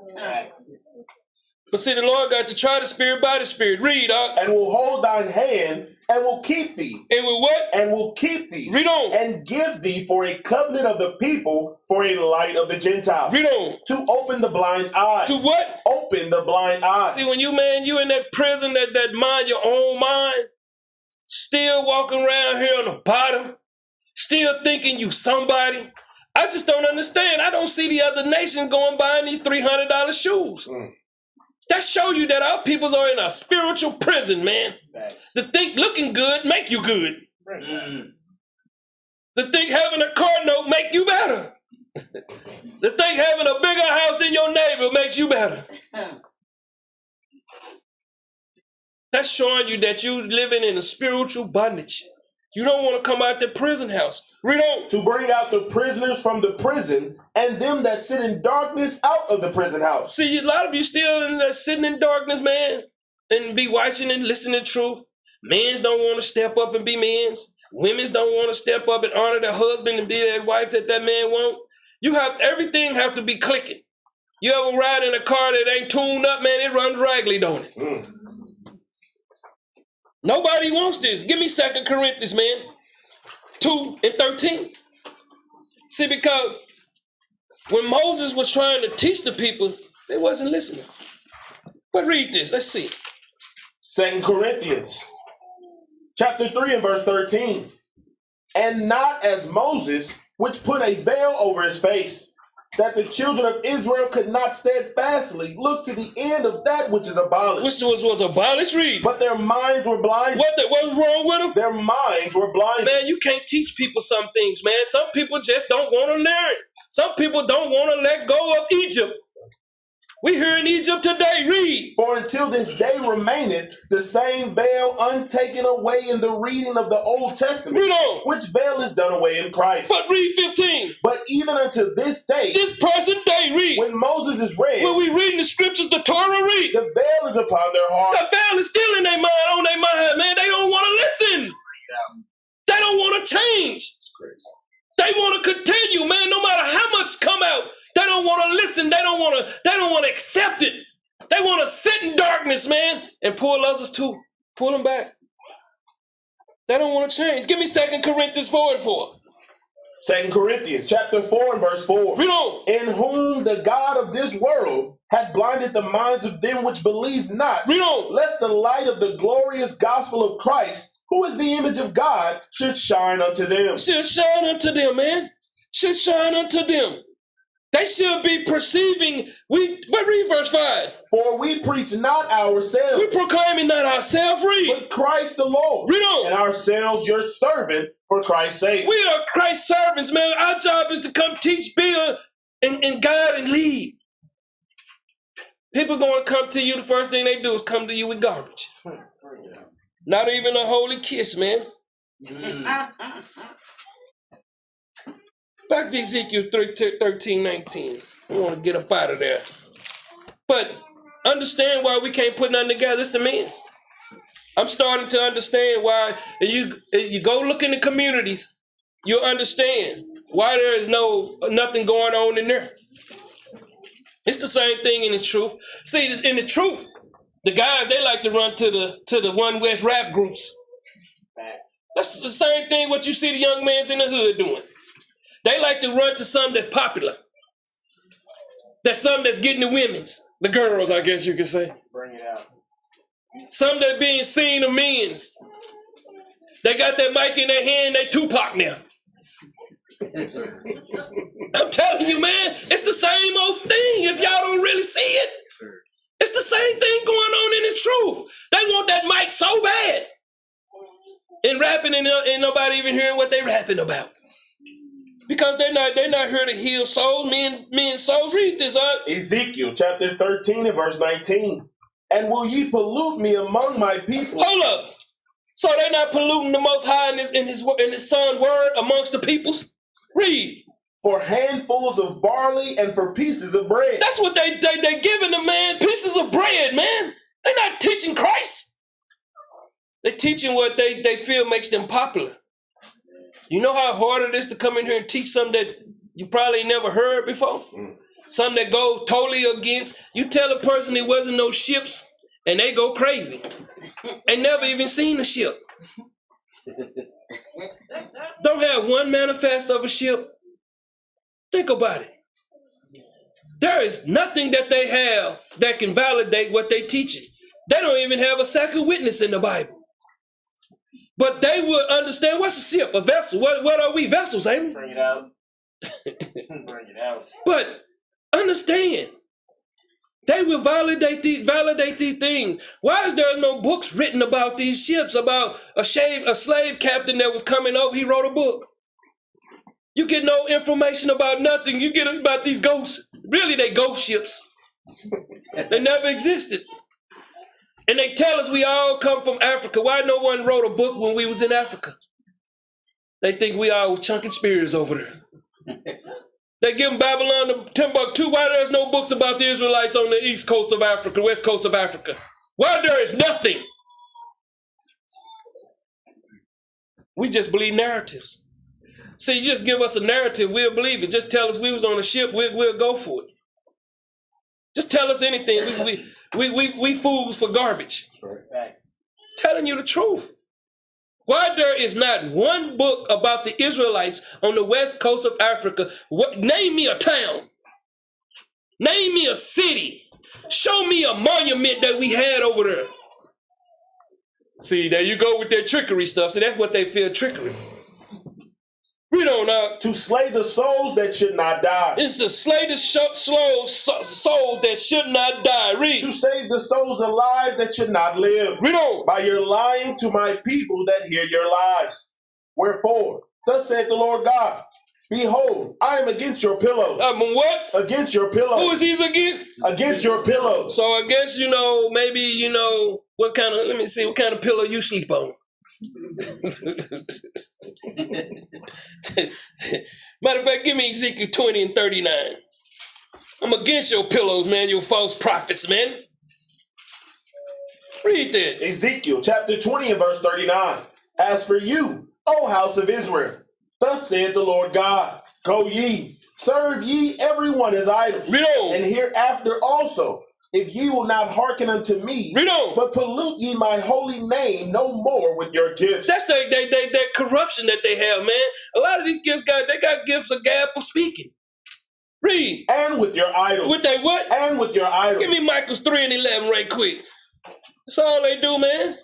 But see, the Lord got to try the spirit by the spirit. Read, and will hold thine hand and will keep thee. And will what? And will keep thee. Read on. And give thee for a covenant of the people, for a light of the Gentiles. Read on. To open the blind eyes. To what? Open the blind eyes. See, when you in that prison, that mind your own mind, still walking around here on the bottom, still thinking you somebody. I just don't understand. I don't see the other nations going buying these $300 shoes. That show you that our peoples are in a spiritual prison, man. The think looking good make you good. The think having a car note make you better. The think having a bigger house than your neighbor makes you better. That's showing you that you living in a spiritual bondage. You don't want to come out the prison house. Read on. To bring out the prisoners from the prison and them that sit in darkness out of the prison house. See, a lot of you still sitting in darkness, man, and be watching and listening to truth. Men's don't want to step up and be men's. Women's don't want to step up and honor their husband and be that wife that man want. Everything have to be clicking. You ever ride in a car that ain't tuned up, man, it runs raggedy, don't it? Nobody wants this. Give me 2 Corinthians, man. 2 and 13. See, because when Moses was trying to teach the people, they wasn't listening. But read this. Let's see. 2 Corinthians chapter 3 and verse 13. And not as Moses, which put a veil over his face, that the children of Israel could not steadfastly look to the end of that which is abolished. Which was abolished, read. But their minds were blinded. What was wrong with them? Their minds were blinded. Man, you can't teach people some things, man. Some people just don't want to learn. Some people don't want to let go of Egypt. We here in Egypt today, read. For until this day remaineth the same veil untaken away in the reading of the Old Testament. Read on. Which veil is done away in Christ. But read 15. But even unto this day. This present day, read. When Moses is read. When we reading the scriptures, the Torah, read. The veil is upon their heart. The veil is still in their mind, on their mind, man. They don't want to listen. They don't want to change. It's crazy. They want to continue, man, no matter how much come out. They don't want to listen. They don't want to accept it. They want to sit in darkness, man, and pull others too. Pull them back. They don't want to change. Give me 2 Corinthians 4 and 4. 2 Corinthians chapter 4 and verse 4. Read on. In whom the God of this world hath blinded the minds of them which believe not. Read on. Lest the light of the glorious gospel of Christ, who is the image of God, should shine unto them. Should shine unto them, man. Should shine unto them. They should be perceiving. But read verse 5. For we preach not ourselves. We proclaiming not ourselves, read. But Christ the Lord. Read on. And ourselves your servant for Christ's sake. We are Christ's servants, man. Our job is to come teach, build, and guide and lead. People going to come to you, the first thing they do is come to you with garbage. Not even a holy kiss, man. Back to Ezekiel 13:19. We want to get up out of there. But understand why we can't put nothing together. It's the men's. I'm starting to understand why if you go look in the communities, you'll understand why there is nothing going on in there. It's the same thing in the truth. See, in the truth, the guys, they like to run to the One West rap groups. That's the same thing what you see the young mans in the hood doing. They like to run to something that's popular. There's some that's getting the women's, the girls, I guess you could say. Bring it out. Some that being seen of men's. They got that mic in their hand, they Tupac now. I'm telling you, man, it's the same old thing if y'all don't really see it. It's the same thing going on in the truth. They want that mic so bad. And rapping and nobody even hearing what they rapping about. Because they're not here to heal souls, men's souls. Read this up. Ezekiel chapter 13 and verse 19. And will ye pollute me among my people? Hold up. So they're not polluting the Most High in his Son word amongst the peoples? Read. For handfuls of barley and for pieces of bread. That's what they giving the man, pieces of bread, man. They're not teaching Christ. They're teaching what they feel makes them popular. You know how hard it is to come in here and teach something that you probably never heard before? Something that goes totally against. You tell a person there wasn't no ships and they go crazy. They never even seen a ship. Don't have one manifest of a ship. Think about it. There is nothing that they have that can validate what they teaching. They don't even have a second witness in the Bible. But they will understand what's a ship, a vessel. What are we? Vessels, ain't we? Bring it out. Bring it out. But understand, they will validate these things. Why is there no books written about these ships, about a slave captain that was coming over? He wrote a book. You get no information about nothing. You get about these ghosts. Really, they ghost ships. They never existed. And they tell us we all come from Africa. Why no one wrote a book when we was in Africa? They think we all was chunking spears over there. They give them Babylon to Timbuktu. Why there's no books about the Israelites on the east coast of Africa, west coast of Africa? Why there is nothing? We just believe narratives. See, you just give us a narrative, we'll believe it. Just tell us we was on a ship, we'll go for it. Just tell us anything. We fools for garbage. Facts. Telling you the truth. Why there is not one book about the Israelites on the west coast of Africa? Name me a town. Name me a city. Show me a monument that we had over there. See, there you go with their trickery stuff. See, that's what they feel, trickery. We don't know. To slay the souls that should not die. It's to slay the souls that should not die. Read. To save the souls alive that should not live. Read on. By your lying to my people that hear your lies. Wherefore, thus saith the Lord God, behold, I am against your pillows. What? Against your pillows. Who is he against? Against your pillows. So I guess, maybe, what kind of pillow you sleep on. Matter of fact, give me Ezekiel 20 and 39. I'm against your pillows, man, you false prophets, man. Read that. Ezekiel chapter 20 and verse 39. As for you, O house of Israel, thus saith the Lord God, go ye, serve ye every one his idols. Read on. And hereafter also, if ye will not hearken unto me, read on. But pollute ye my holy name no more with your gifts. That's that corruption that they have, man. A lot of these gifts they got gifts of gab for speaking. Read. And with your idols. With they what? And with your idols. Give me Micah's 3 and 11 right quick. That's all they do, man.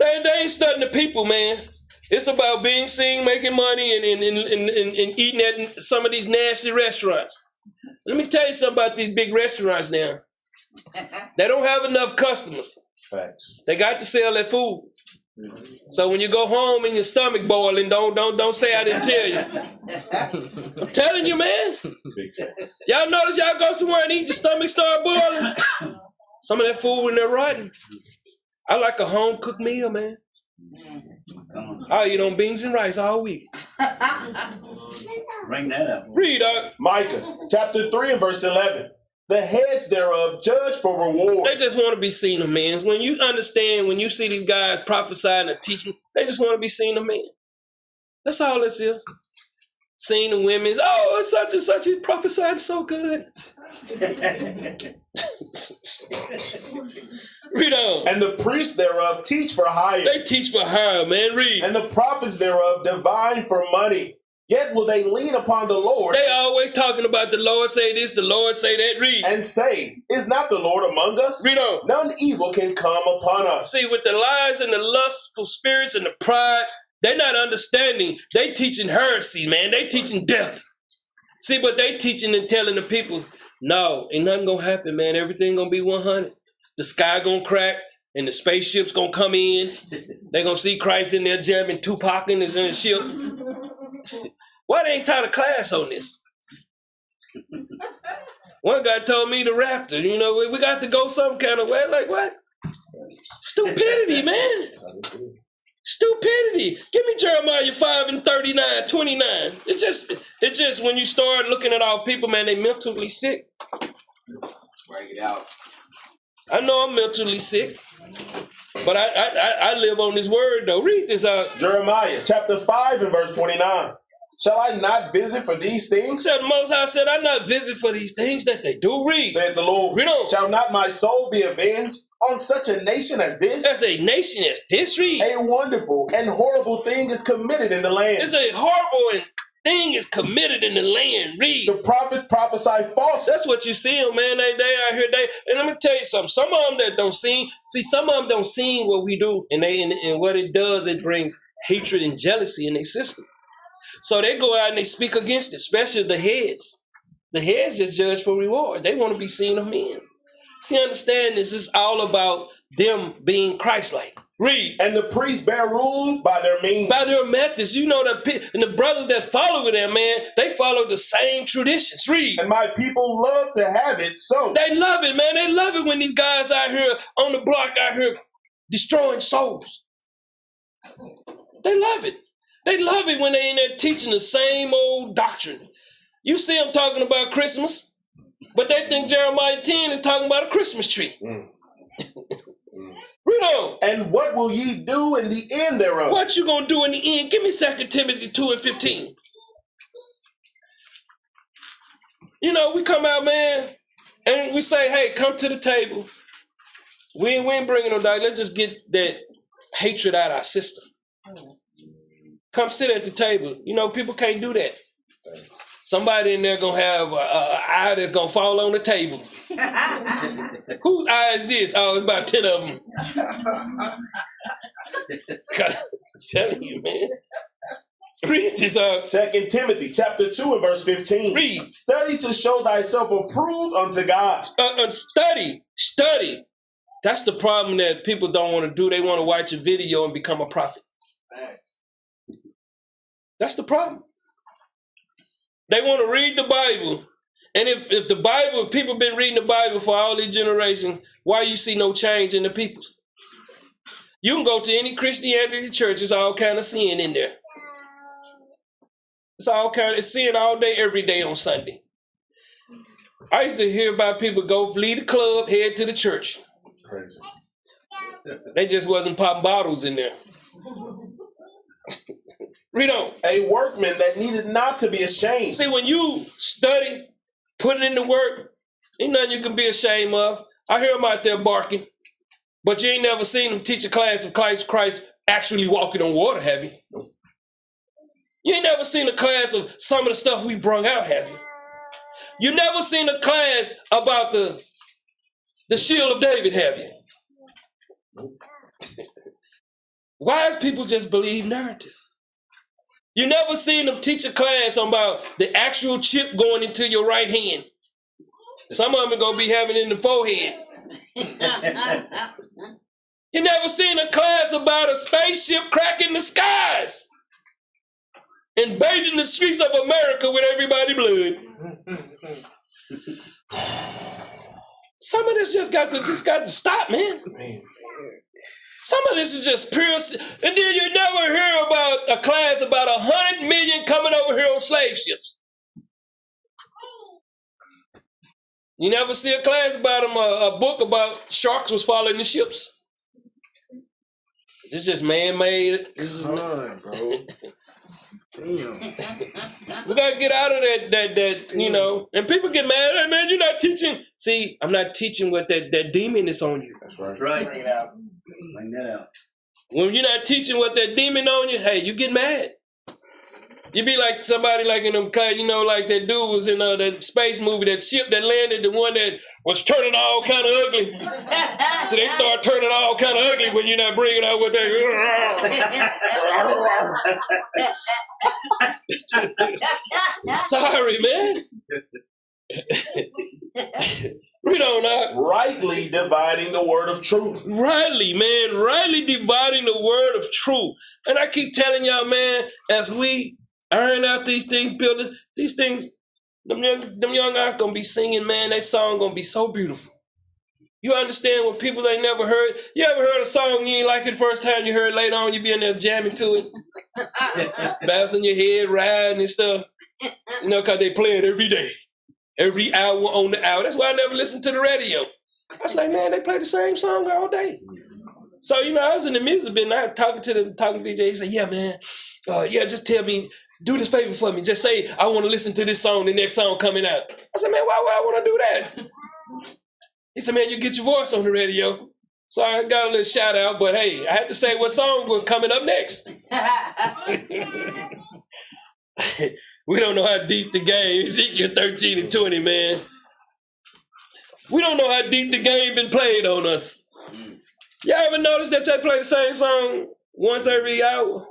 They ain't studying the people, man. It's about being seen, making money, and eating at some of these nasty restaurants. Let me tell you something about these big restaurants now. They don't have enough customers. Facts. They got to sell their food. So when you go home and your stomach boiling, don't say I didn't tell you. I'm telling you, man. Big facts. Y'all notice y'all go somewhere and eat, your stomach start boiling? Some of that food when they're rotten. I like a home cooked meal, man. I eat on beans and rice all week. Bring that up. Read, Micah chapter 3 and verse 11. The heads thereof judge for reward. They just want to be seen of men. When you understand, when you see these guys prophesying and teaching, they just want to be seen of men. That's all this is. Seeing the women's, oh, it's such and such, he's prophesying so good. Read on. And the priests thereof teach for hire. They teach for hire, man. Read. And the prophets thereof divine for money. Yet will they lean upon the Lord They always talking about the Lord say this, the Lord say that. Read. and say, is not the Lord among us? Read on. None evil can come upon us. See, with the lies and the lustful spirits and the pride, they're not understanding. They teaching heresy, man. They teaching death. See, but they teaching and telling the people, no, ain't nothing gonna happen, man. Everything gonna be 100. The sky gonna crack and the spaceship's gonna come in. They gonna see Christ in there jamming Tupac in his ship. Why they ain't taught a class on this? One guy told me the raptor, you know, we got to go some kind of way. Like, what? Stupidity, man. Stupidity. Give me Jeremiah 5 and 39, 29. It's just when you start looking at our people, man, they mentally sick. Bring it out. I know I'm mentally sick, but I live on this word, though. Read this out. Jeremiah chapter 5 and verse 29. Shall I not visit for these things? Said the Most High said, I not visit for these things that they do. Read. Said the Lord. Read on. Shall not my soul be avenged on such a nation as this? As a nation as this. Read. A wonderful and horrible thing is committed in the land. It's a horrible thing is committed in the land. Read. The prophets prophesy false. That's what you see them, man. They out here. And let me tell you something. Some of them that don't see some of them don't see what we do, and what it does, it brings hatred and jealousy in their system. So they go out and they speak against it, especially the heads. The heads just judge for reward. They want to be seen of men. See, understand this is all about them being Christ-like. Read. And the priests bear rule by their means. By their methods. You know, and the brothers that follow with them, man, they follow the same traditions. Read. And my people love to have it so. They love it, man. They love it when these guys out here on the block out here destroying souls. They love it. They love it when they in there teaching the same old doctrine. You see them talking about Christmas, but they think Jeremiah 10 is talking about a Christmas tree. Read on. And what will ye do in the end thereof? What you gonna do in the end? Give me 2 Timothy 2 and 15. You know, we come out, man, and we say, hey, come to the table. We ain't bringing no diet. Let's just get that hatred out of our system. Come sit at the table. You know, people can't do that. Somebody in there gonna have an eye that's gonna fall on the table. Whose eye is this? Oh, it's about 10 of them. I'm telling you, man. Read this out. 2 Timothy chapter 2 and verse 15. Read. Study to show thyself approved unto God. Study. That's the problem that people don't want to do. They want to watch a video and become a prophet. That's the problem. They want to read the Bible. And if people been reading the Bible for all these generations, why you see no change in the people? You can go to any Christianity church, it's all kind of sin in there. It's sin all day, every day on Sunday. I used to hear about people go leave the club, head to the church. Crazy. They just wasn't popping bottles in there. Read on. A workman that needed not to be ashamed. See, when you study, put it into work, ain't nothing you can be ashamed of. I hear them out there barking, but you ain't never seen them teach a class of Christ actually walking on water, have you? Nope. You ain't never seen a class of some of the stuff we brung out, have you? You never seen a class about the shield of David, have you? Nope. Wise people just believe narrative. You never seen them teach a class about the actual chip going into your right hand. Some of them are going to be having it in the forehead. You never seen a class about a spaceship cracking the skies and bathing the streets of America with everybody's blood. Some of this just got to stop, man. Some of this is just pure, and then you never hear about a class about 100 million coming over here on slave ships. You never see a class about them, a book about sharks was following the ships. It's just man-made. Come on, bro. Damn. We gotta get out of that, you know. And people get mad. Hey, man, you're not teaching. See, I'm not teaching what that demon is on you. That's right. Right. Bring it out. Bring that out. When you're not teaching what that demon on you, hey, you get mad. You be like somebody like in them class, you know, like that dude was in that space movie, that ship that landed, the one that was turning all kind of ugly. So they start turning all kind of ugly when you're not bringing out what they. Sorry, man. Read on. Rightly dividing the word of truth. Rightly, man. Rightly dividing the word of truth. And I keep telling y'all, man, as we iron out these things, build these things, them young guys gonna be singing, man. That song gonna be so beautiful. You understand what people ain't never heard? You ever heard a song you ain't like it the first time you heard it, later on you be in there jamming to it, bouncing your head, riding and stuff. You know, cause they play it every day, every hour on the hour. That's why I never listen to the radio. I was like, man, they play the same song all day. So, you know, I was in the music bit and I was talking to DJ. He said, yeah, man, just tell me, do this favor for me. Just say, I want to listen to this song, the next song coming out. I said, man, why I want to do that? He said, man, you get your voice on the radio. So I got a little shout out, but hey, I had to say what song was coming up next. We don't know how deep the game, Ezekiel 13 and 20, man. We don't know how deep the game been played on us. Y'all ever notice that they play the same song once every hour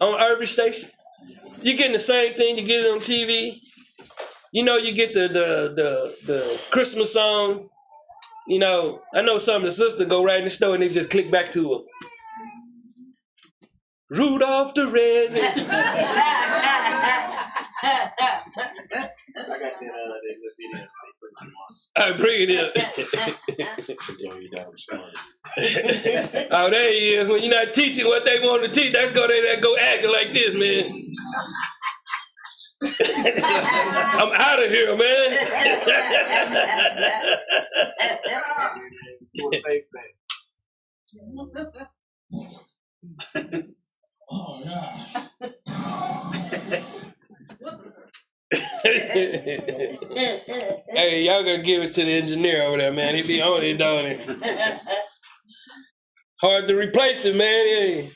on every station? You getting the same thing, you get it on TV. You know, you get the Christmas songs. You know, I know some of the sisters go right in the store and they just click back to them. Rudolph the Red. I got that video. I bring it in. Oh, there he is. When you're not teaching what they want to teach, they go acting like this, man. I'm out of here, man. Oh, yeah. Hey, y'all gotta give it to the engineer over there, man. He be on it, don't he? Hard to replace it, man. Hey.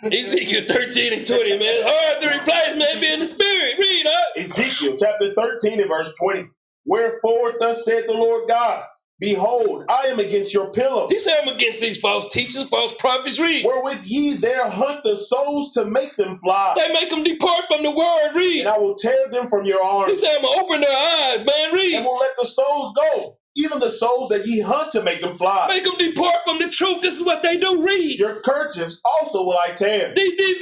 Ezekiel 13 and 20, man. Hard to replace, man. Be in the spirit. Read up. Ezekiel chapter 13 and verse 20. Wherefore thus saith the Lord God, behold, I am against your pillow. He said, I'm against these false teachers, false prophets. Read. Wherewith ye there hunt the souls to make them fly. They make them depart from the word. Read. And I will tear them from your arms. He said, I'm going to open their eyes, man. Read. And will let the souls go, even the souls that ye hunt to make them fly. Make them depart from the truth. This is what they do. Read. Your kerchiefs also will I tear.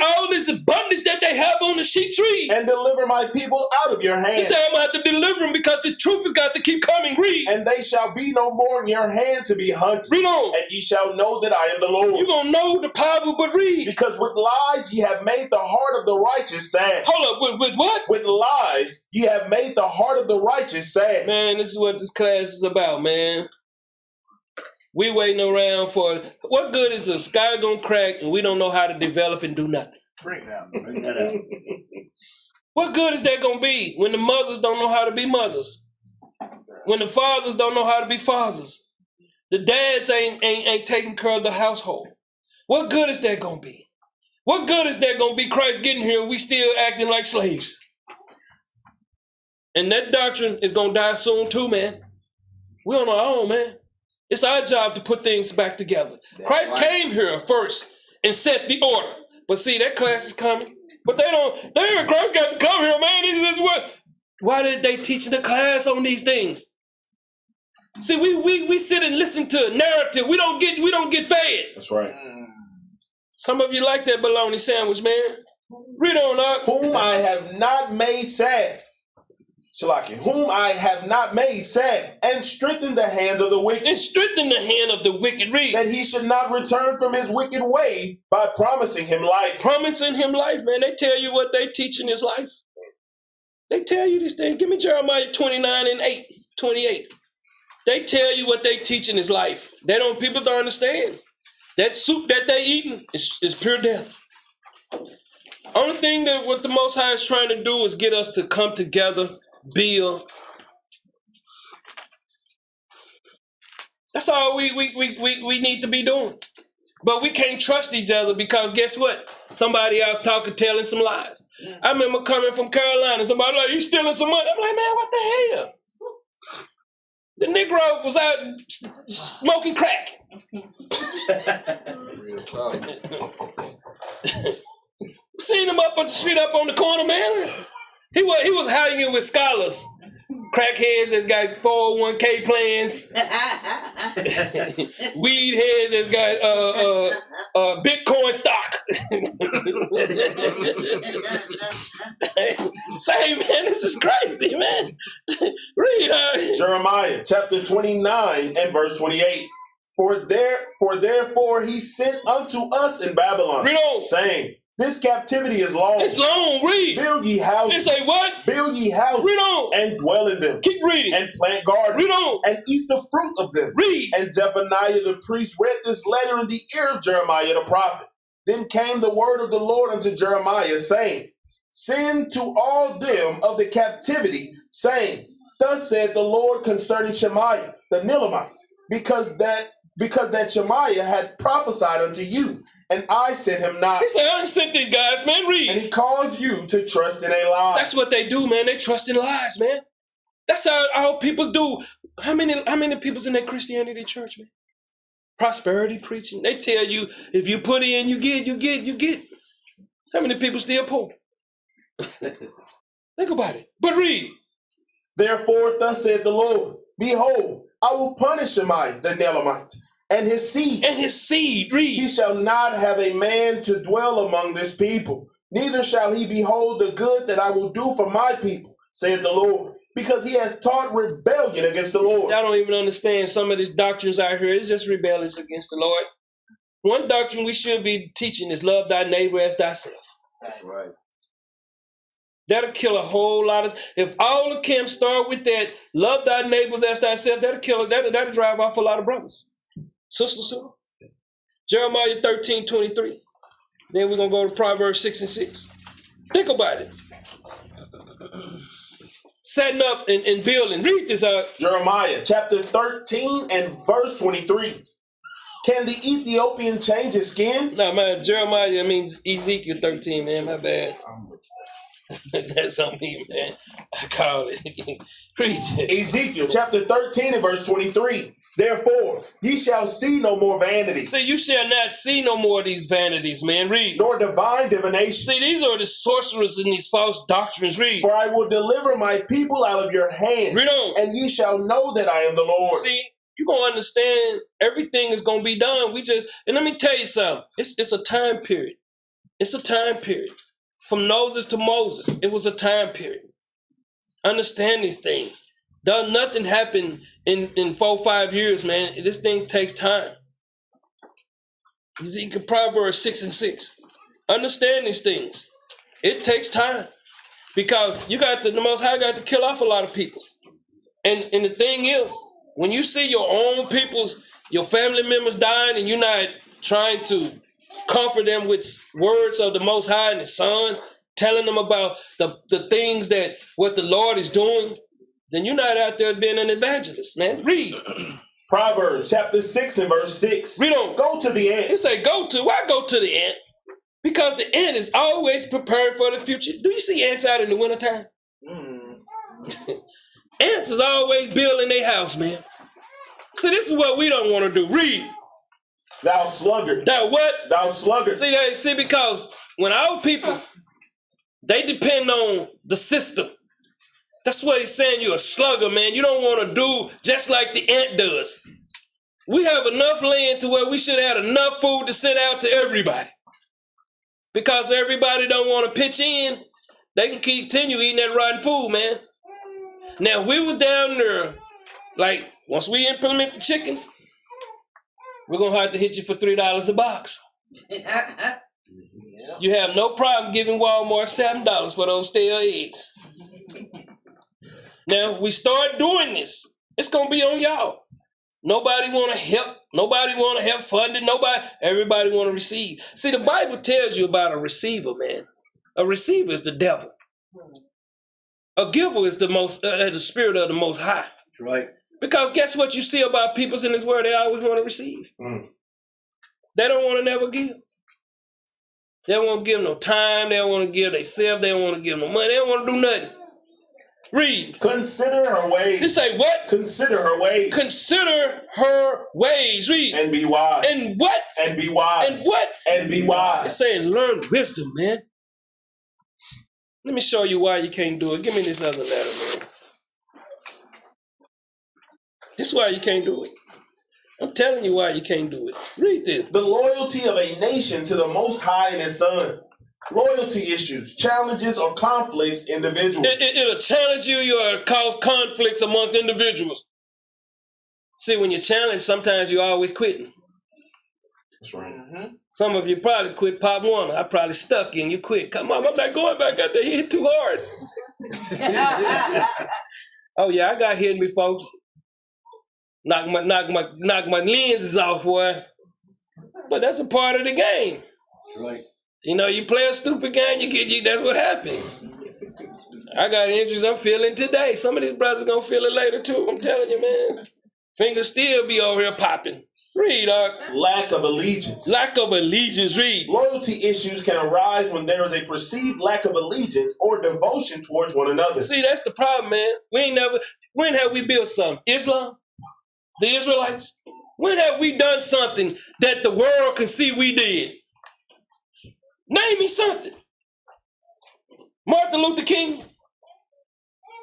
All this abundance that they have on the sheets. Read. And deliver my people out of your hand. He said, I'm going to have to deliver them because this truth has got to keep coming. Read. And they shall be no more in your hand to be hunted. Read on. And ye shall know that I am the Lord. You're going to know the power, but read. Because with lies ye have made the heart of the righteous sad. Hold up, with what? With lies ye have made the heart of the righteous sad. Man, this is what this class is about, man. We waiting around for it. What good is the sky gonna crack and we don't know how to develop and do nothing? Bring that out. What good is that gonna be when the mothers don't know how to be mothers? When the fathers don't know how to be fathers? The dads ain't taking care of the household. What good is that gonna be? What good is that gonna be Christ getting here and we still acting like slaves? And that doctrine is gonna die soon too, man. We on our own, man. It's our job to put things back together. Christ came here first and set the order. But see, that class is coming. But Christ got to come here, man. This is what. Why did they teach the class on these things? See, we sit and listen to a narrative. We don't get fed. That's right. Some of you like that bologna sandwich, man. Read on up. Whom I have not made sad. Shalaki, whom I have not made sad, and strengthened the hands of the wicked. And strengthen the hand of the wicked. Read. That he should not return from his wicked way by promising him life. Promising him life, man. They tell you what they teaching is life. They tell you these things. Give me Jeremiah 29 and 28. They tell you what they teaching is life. People don't understand. That soup that they eating is pure death. Only thing that what the Most High is trying to do is get us to come together, build. That's all we need to be doing. But we can't trust each other because guess what? somebody out talking, telling some lies. I remember coming from Carolina, somebody like, you stealing some money? I'm like, man, what the hell? The Negro was out smoking crack. Real talk. Seen him up on the street, up on the corner, man. He was hanging with scholars, crackheads that's got 401k plans, weed heads that's got Bitcoin stock. Say, man, this is crazy, man. Read Jeremiah chapter 29 and verse 28. For therefore he sent unto us in Babylon, Read on. saying, this captivity is long. It's long. Read. Build ye houses. They say what? Build ye houses. Read on. And dwell in them. Keep reading. And plant gardens. Read on. And eat the fruit of them. Read. And Zephaniah the priest read this letter in the ear of Jeremiah the prophet. Then came the word of the Lord unto Jeremiah, saying, send to all them of the captivity, saying, thus said the Lord concerning Shemaiah the Nilamite, because that Shemaiah had prophesied unto you, and I sent him not. He said, I didn't send these guys, man. Read. And he caused you to trust in a lie. That's what they do, man. They trust in lies, man. That's how all people do. How many people's in that Christianity church, man? Prosperity preaching. They tell you, if you put in, you get. How many people still poor? Think about it. But read. Therefore, thus said the Lord, behold, I will punish Shemaiah the Nelamite, and his seed. And his seed, read. He shall not have a man to dwell among this people, neither shall he behold the good that I will do for my people, saith the Lord, because he has taught rebellion against the Lord. I don't even understand some of these doctrines out here. It's just rebellious against the Lord. One doctrine we should be teaching is love thy neighbor as thyself. That's right. That'll kill a whole lot of. If all the camps start with that, love thy neighbors as thyself, that'll drive off a lot of brothers. Sisters, Jeremiah 13:23. Then we're gonna go to Proverbs 6 and 6. Think about it. Setting up and building. Read this out. Jeremiah chapter 13 and verse 23. Can the Ethiopian change his skin? No, man, Jeremiah, I mean Ezekiel 13, man, my bad. That's on me, man. I called it. Read it. Ezekiel chapter 13 and verse 23. Therefore, ye shall see no more vanity. See, you shall not see no more of these vanities, man. Read. Nor divine divination. See, these are the sorcerers and these false doctrines. Read. For I will deliver my people out of your hand. Read on. And ye shall know that I am the Lord. See, you're going to understand everything is going to be done. And let me tell you something. It's a time period. It's a time period. From Moses to Moses, it was a time period. Understand these things. Nothing happened in 4 or 5 years, man. This thing takes time. Ezekiel Proverbs 6 and 6. Understand these things. It takes time. Because you got the Most High got to kill off a lot of people. And the thing is, when you see your own people's, your family members dying and you're not trying to comfort them with words of the Most High and His Son, telling them about the things that what the Lord is doing, then you're not out there being an evangelist, man. Read. Proverbs chapter 6 and verse 6. Read on. Go to the ant. He say, why go to the ant? Because the ant is always prepared for the future. Do you see ants out in the wintertime? Ants is always building their house, man. See, this is what we don't want to do. Read. Thou sluggard. Thou what? Thou sluggard. See, because when our people, they depend on the system. That's what he's saying, you're a slugger, man. You don't want to do just like the ant does. We have enough land to where we should have enough food to send out to everybody. Because everybody don't want to pitch in, they can continue eating that rotten food, man. Now, we was down there, like, once we implement the chickens, we're going to have to hit you for $3 a box. You have no problem giving Walmart $7 for those stale eggs. Now, we start doing this. It's going to be on y'all. Nobody want to help. Nobody want to help fund it. Everybody want to receive. See, the Bible tells you about a receiver, man. A receiver is the devil. A giver is the spirit of the Most High. Right. Because guess what you see about people in this world? They always want to receive. They don't want to never give. They don't want to give no time. They don't want to give themselves. They don't want to give no money. They don't want to do nothing. Read. Consider her ways. You say what? Consider her ways. Consider her ways. Read. And be wise. And what? And be wise. And what? And be wise. It's saying learn wisdom, man. Let me show you why you can't do it. Give me this other letter, man. This is why you can't do it. I'm telling you why you can't do it. Read this. The loyalty of a nation to the Most High and His Son. Loyalty issues, challenges, or conflicts individuals. It'll challenge you. You'll cause conflicts amongst individuals. See, when you're challenged, sometimes you're always quitting. That's right. Some of you probably quit Pop One. I probably stuck in. You quit. Come on, I'm not going back out there. You hit too hard. Oh yeah, I got hit before. Knock my lenses off, boy. But that's a part of the game. Right. You know, you play a stupid game, that's what happens. I got injuries I'm feeling today. Some of these brothers are gonna feel it later too. I'm telling you, man. Fingers still be over here popping. Read, lack of allegiance. Lack of allegiance, read. Loyalty issues can arise when there is a perceived lack of allegiance or devotion towards one another. See, that's the problem, man. When have we built something? Islam? The Israelites? When have we done something that the world can see we did? Name me something. Martin Luther King,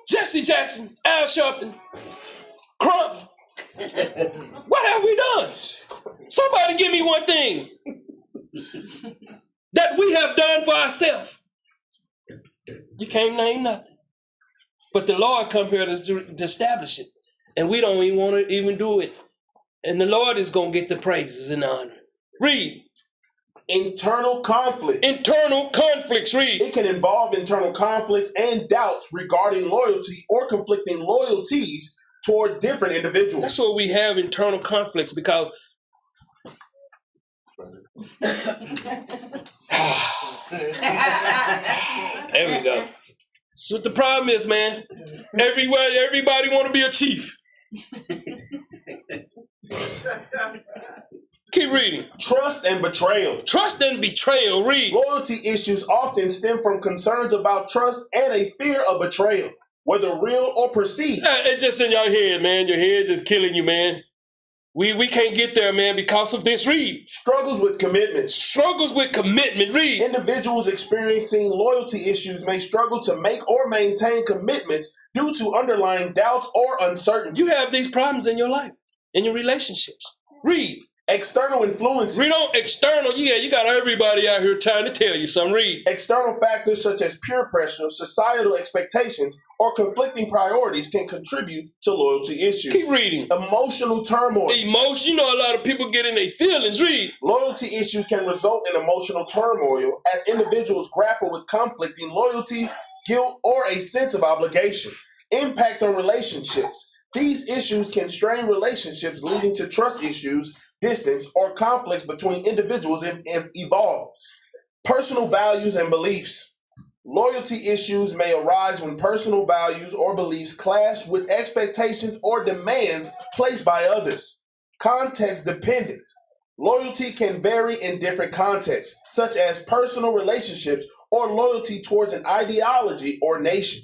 Jesse Jackson, Al Sharpton, Crump. What have we done? Somebody give me one thing that we have done for ourselves. You can't name nothing. But the Lord come here to establish it. And we don't even want to even do it. And the Lord is going to get the praises and the honor. Read. Internal conflict. Internal conflicts, read. It can involve internal conflicts and doubts regarding loyalty or conflicting loyalties toward different individuals. That's what we have, internal conflicts, because there we go. That's what the problem is, man. Everybody want to be a chief. Keep reading. Trust and betrayal. Trust and betrayal, read. Loyalty issues often stem from concerns about trust and a fear of betrayal, whether real or perceived. It's just in your head, man. Your head just killing you, man. We can't get there, man, because of this. Read. Struggles with commitment. Struggles with commitment. Read. Individuals experiencing loyalty issues may struggle to make or maintain commitments due to underlying doubts or uncertainty. You have these problems in your life, in your relationships. Read. External influences. Read on external. Yeah, you got everybody out here trying to tell you something. Read. External factors such as peer pressure, societal expectations, or conflicting priorities can contribute to loyalty issues. Keep reading. Emotional turmoil. Emotion. You know, a lot of people get in their feelings. Read. Loyalty issues can result in emotional turmoil as individuals grapple with conflicting loyalties, guilt, or a sense of obligation. Impact on relationships. These issues can strain relationships, leading to trust issues, distance, or conflicts between individuals evolve. Personal values and beliefs. Loyalty issues may arise when personal values or beliefs clash with expectations or demands placed by others. Context dependent. Loyalty can vary in different contexts, such as personal relationships or loyalty towards an ideology or nation.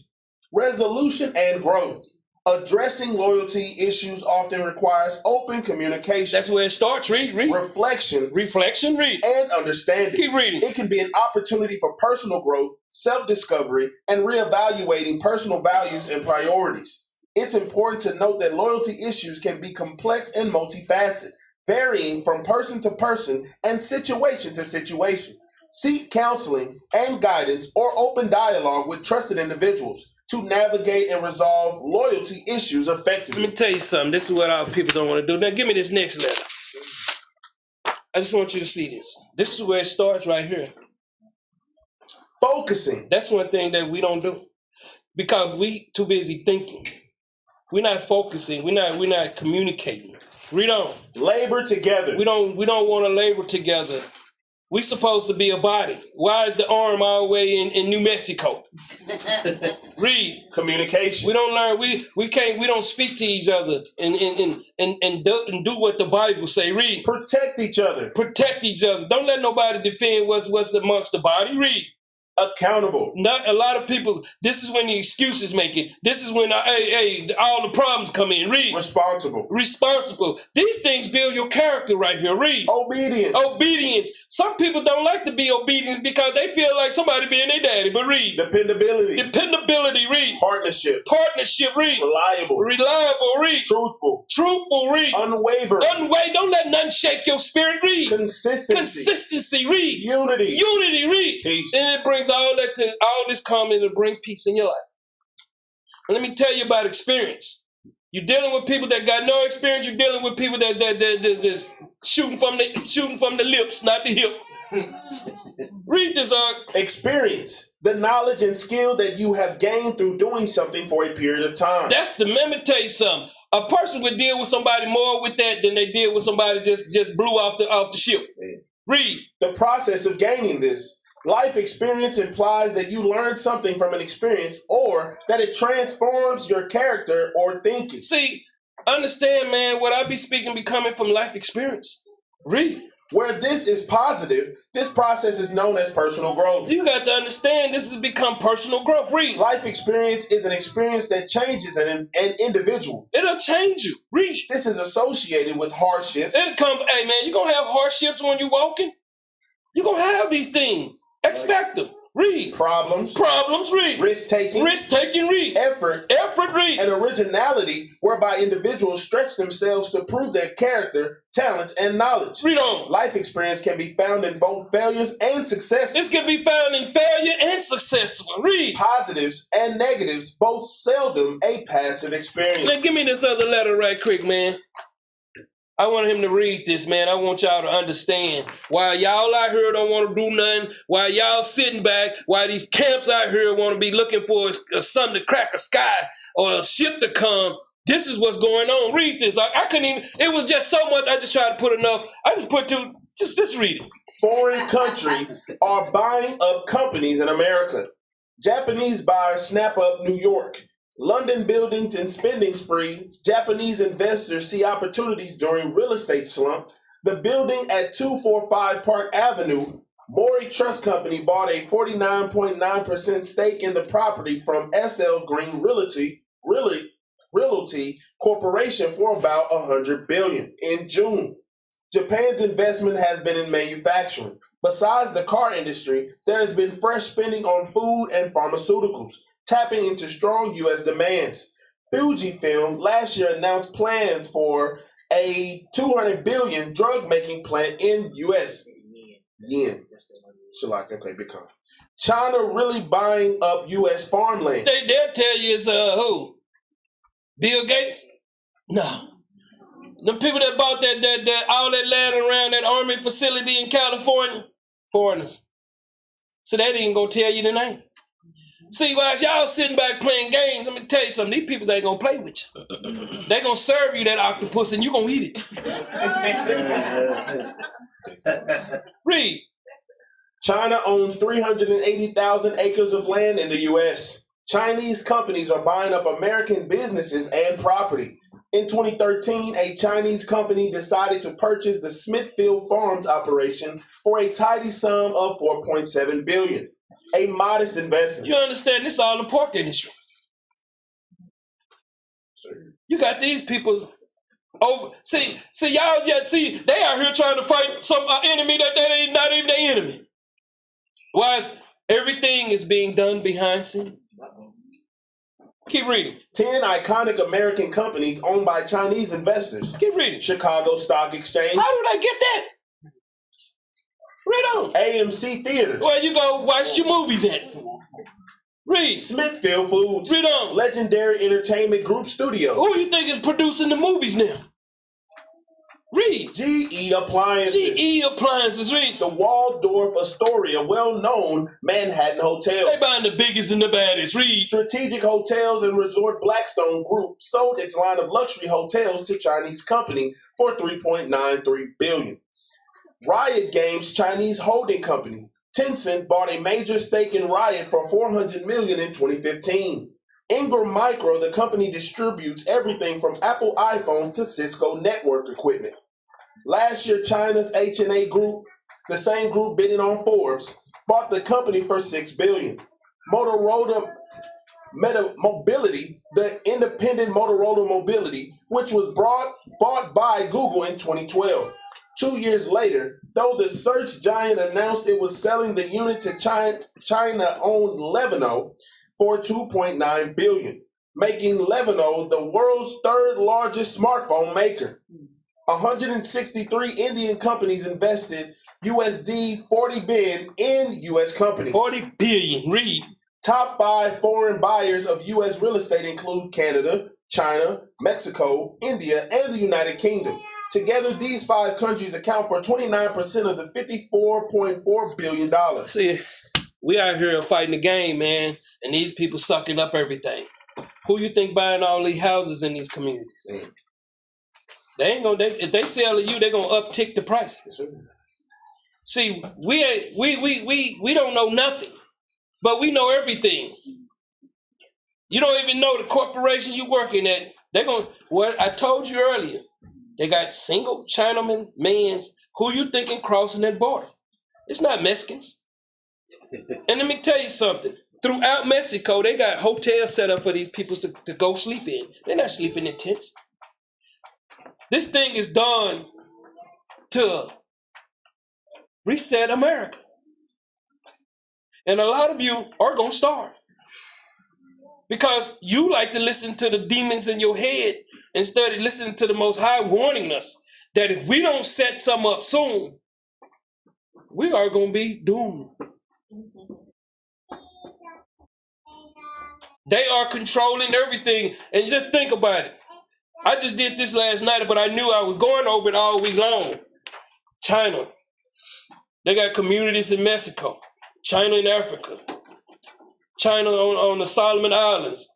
Resolution and growth. Addressing loyalty issues often requires open communication. That's where it starts. Read. Reflection. Read. And understanding. Keep reading. It can be an opportunity for personal growth, self-discovery, and reevaluating personal values and priorities. It's important to note that loyalty issues can be complex and multifaceted, varying from person to person and situation to situation. Seek counseling and guidance or open dialogue with trusted individuals to navigate and resolve loyalty issues effectively. Let me tell you something. This is what our people don't want to do. Now, give me this next letter. I just want you to see this. This is where it starts right here. Focusing. That's one thing that we don't do because we too busy thinking. We're not focusing. We're not communicating. Read on. Labor together. We don't want to labor together. We supposed to be a body. Why is the arm all the way in New Mexico? Read. Communication. We don't learn. We can't. We don't speak to each other and do what the Bible say. Read. Protect each other. Protect each other. Don't let nobody defend what's amongst the body. Read. Accountable. Not a lot of people. This is when the excuses make it. This is when all the problems come in. Read. Responsible. Responsible. These things build your character right here. Read. Obedience. Obedience. Some people don't like to be obedient because they feel like somebody being their daddy. But read. Dependability. Dependability. Read. Partnership. Partnership. Read. Reliable. Reliable. Read. Truthful. Truthful. Read. Unwavering. Don't let nothing shake your spirit. Read. Consistency. Consistency. Read. Unity. Unity. Read. Peace. And it brings all this comment to bring peace in your life. And let me tell you about experience. You're dealing with people that got no experience. You're dealing with people that just shooting from the lips, not the hip. Read this, Experience. The knowledge and skill that you have gained through doing something for a period of time. Let me tell you something. A person would deal with somebody more with that than they deal with somebody just blew off the ship. Yeah. Read. The process of gaining this. Life experience implies that you learn something from an experience or that it transforms your character or thinking. See, understand, man, what I be speaking be coming from life experience. Read. Where this is positive, this process is known as personal growth. You got to understand this has become personal growth. Read. Life experience is an experience that changes an individual. It'll change you. Read. This is associated with hardships. Hey man, you're going to have hardships when you're walking. You're going to have these things. Expect them. Read. Problems. Read. Risk-taking. Read. Effort. Read. And originality, whereby individuals stretch themselves to prove their character, talents, and knowledge. Read on. Life experience can be found in both failures and successes. This can be found in failure and success. Read. Positives and negatives, both seldom a passive experience. Now give me this other letter right quick, man. I want him to read this, man. I want y'all to understand why y'all out here don't want to do nothing, why y'all sitting back, why these camps out here want to be looking for something to crack a sky or a ship to come. This is what's going on. Read this. I couldn't even, it was just so much. I just tried to put enough. I just put two, just read it. Foreign country are buying up companies in America. Japanese buyers snap up New York. London buildings and spending spree. Japanese investors see opportunities during real estate slump. The building at 245 Park Avenue, Mori Trust Company bought a 49.9% stake in the property from SL Green Realty Corporation for about $100 billion in June. Japan's investment has been in manufacturing. Besides the car industry, there has been fresh spending on food and pharmaceuticals, tapping into strong U.S. demands. Fujifilm last year announced plans for a $200 billion drug-making plant in U.S. Yen. Okay, become. China really buying up U.S. farmland. They'll tell you it's who? Bill Gates? No. The people that bought that all that land around that army facility in California, foreigners. So that ain't gonna tell you the name. See, while y'all sitting back playing games, let me tell you something. These people ain't gonna play with you. They gonna serve you that octopus and you gonna eat it. Read. China owns 380,000 acres of land in the U.S. Chinese companies are buying up American businesses and property. In 2013, a Chinese company decided to purchase the Smithfield Farms operation for a tidy sum of $4.7 billion. A modest investment. You understand? This is all the pork industry. You got these people's over. See, y'all yet see they out here trying to fight some enemy that ain't not even their enemy. Why is everything is being done behind scenes? Keep reading. 10 iconic American companies owned by Chinese investors. Keep reading. Chicago Stock Exchange. How did I get that? Read on. AMC Theaters. Where you go watch your movies at? Read. Smithfield Foods. Read on. Legendary Entertainment Group Studios. Who you think is producing the movies now? Read. GE Appliances. GE Appliances. Read. The Waldorf Astoria, well-known Manhattan hotel. They buying the biggest and the baddest. Read. Strategic Hotels and Resort Blackstone Group sold its line of luxury hotels to Chinese company for $3.93 billion. Riot Games Chinese holding company, Tencent, bought a major stake in Riot for $400 million in 2015. Ingram Micro, the company distributes everything from Apple iPhones to Cisco network equipment. Last year, China's H&A Group, the same group bidding on Forbes, bought the company for $6 billion. Motorola Mobility, the independent Motorola Mobility, which was bought by Google in 2012. 2 years later, though the search giant announced it was selling the unit to China-owned Lenovo for $2.9 billion, making Lenovo the world's third largest smartphone maker. 163 Indian companies invested USD 40 billion in U.S. companies. 40 billion, read. Top 5 foreign buyers of U.S. real estate include Canada, China, Mexico, India, and the United Kingdom. Together, these 5 countries account for 29% of the $54.4 billion. See, we out here fighting the game, man, and these people sucking up everything. Who you think buying all these houses in these communities? They ain't gonna. If they sell to you, they're gonna uptick the price. See, we don't know nothing, but we know everything. You don't even know the corporation you working at. They're gonna. What I told you earlier, they got single Chinaman mans. Who you thinking crossing that border? It's not Mexicans. And let me tell you something. Throughout Mexico, they got hotels set up for these people to go sleep in. They're not sleeping in tents. This thing is done to reset America. And a lot of you are going to starve. Because you like to listen to the demons in your head instead of listening to the Most High warning us that if we don't set some up soon, we are going to be doomed. They are controlling everything. And just think about it. I just did this last night, but I knew I was going over it all week long. China. They got communities in Mexico. China in Africa. China on the Solomon Islands.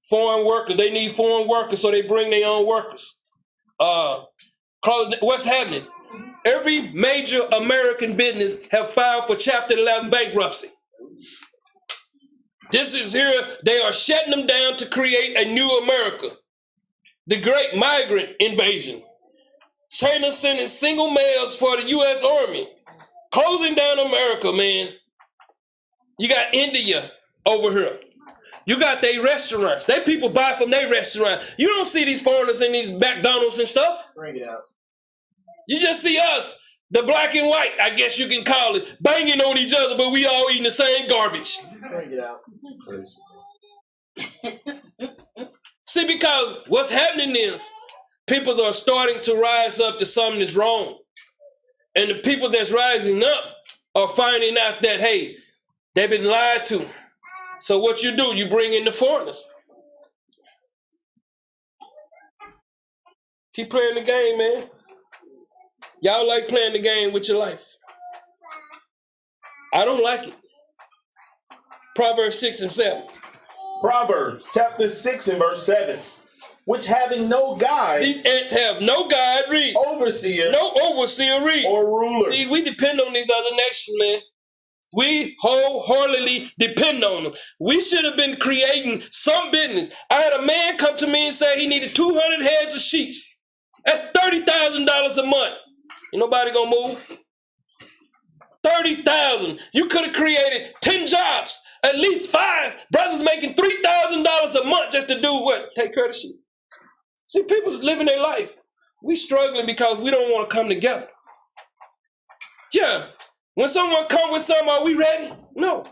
Foreign workers. They need foreign workers, so they bring their own workers. What's happening? Every major American business have filed for Chapter 11 bankruptcy. This is here. They are shutting them down to create a new America. The great migrant invasion. China sending single males for the U.S. Army. Closing down America, man. You got India over here. You got their restaurants. They people buy from their restaurant. You don't see these foreigners in these McDonald's and stuff. Bring it out. You just see us, the black and white, I guess you can call it, banging on each other, but we all eating the same garbage. Bring it out. See, because what's happening is people are starting to rise up to something that's wrong. And the people that's rising up are finding out that, hey, they've been lied to. So what you do, you bring in the foreigners. Keep playing the game, man. Y'all like playing the game with your life. I don't like it. Proverbs 6 and 7. Proverbs chapter 6 and verse 7. Which having no guide. These ants have no guide, read. Overseer. No overseer, read. Or ruler. See, we depend on these other nations, man. We wholeheartedly depend on them. We should have been creating some business. I had a man come to me and say he needed 200 heads of sheep. That's $30,000 a month. Ain't nobody gonna move. 30,000. You could have created 10 jobs, at least 5 brothers making $3,000 a month just to do what? Take care of the sheep. See, people's living their life. We struggling because we don't want to come together. Yeah. When someone come with something, are we ready? No.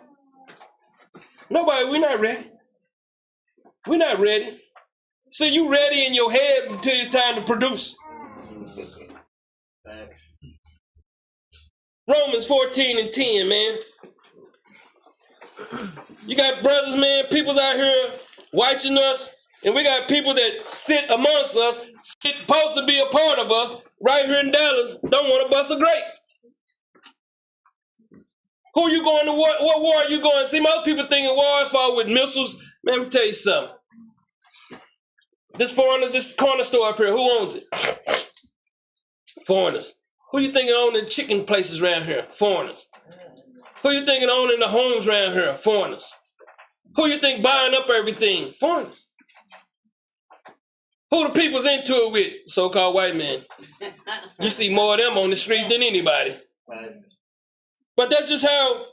Nobody, we're not ready. We're not ready. So you ready in your head until it's time to produce. Thanks. Romans 14 and 10, man. You got brothers, man, people's out here watching us, and we got people that sit amongst us, supposed to be a part of us, right here in Dallas, don't want to bust a grape. Who you going to war? What war are you going? See, most people thinking wars fought with missiles. Man, let me tell you something. This corner store up here, who owns it? Foreigners. Who you thinking owning chicken places around here? Foreigners. Who you thinking owning the homes around here? Foreigners. Who you think buying up everything? Foreigners. Who the people's into it with? So-called white men. You see more of them on the streets than anybody. But that's just how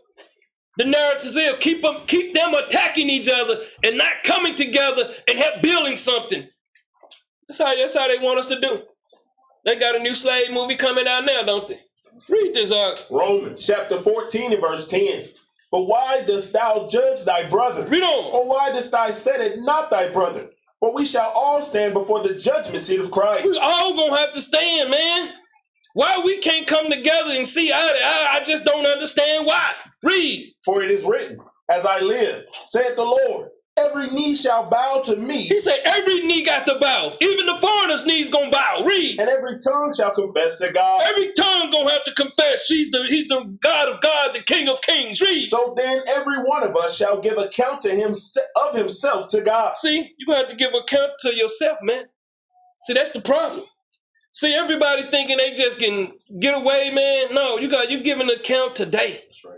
the narrative is. Keep them attacking each other and not coming together and help building something. That's how they want us to do. They got a new slave movie coming out now, don't they? Read this out. Romans chapter 14 and verse 10. But why dost thou judge thy brother? Read on. Or why dost thou set it not thy brother? For we shall all stand before the judgment seat of Christ. We all gonna have to stand, man. Why we can't come together and see eye to eye? I just don't understand why. Read. For it is written, as I live, saith the Lord, every knee shall bow to me. He said every knee got to bow. Even the foreigner's knees gonna bow. Read. And every tongue shall confess to God. Every tongue gonna have to confess he's the God of God, the King of Kings. Read. So then every one of us shall give account to him of himself to God. See, you have to give account to yourself, man. See, that's the problem. See, everybody thinking they just can get away, man. No, you give an account today. That's right.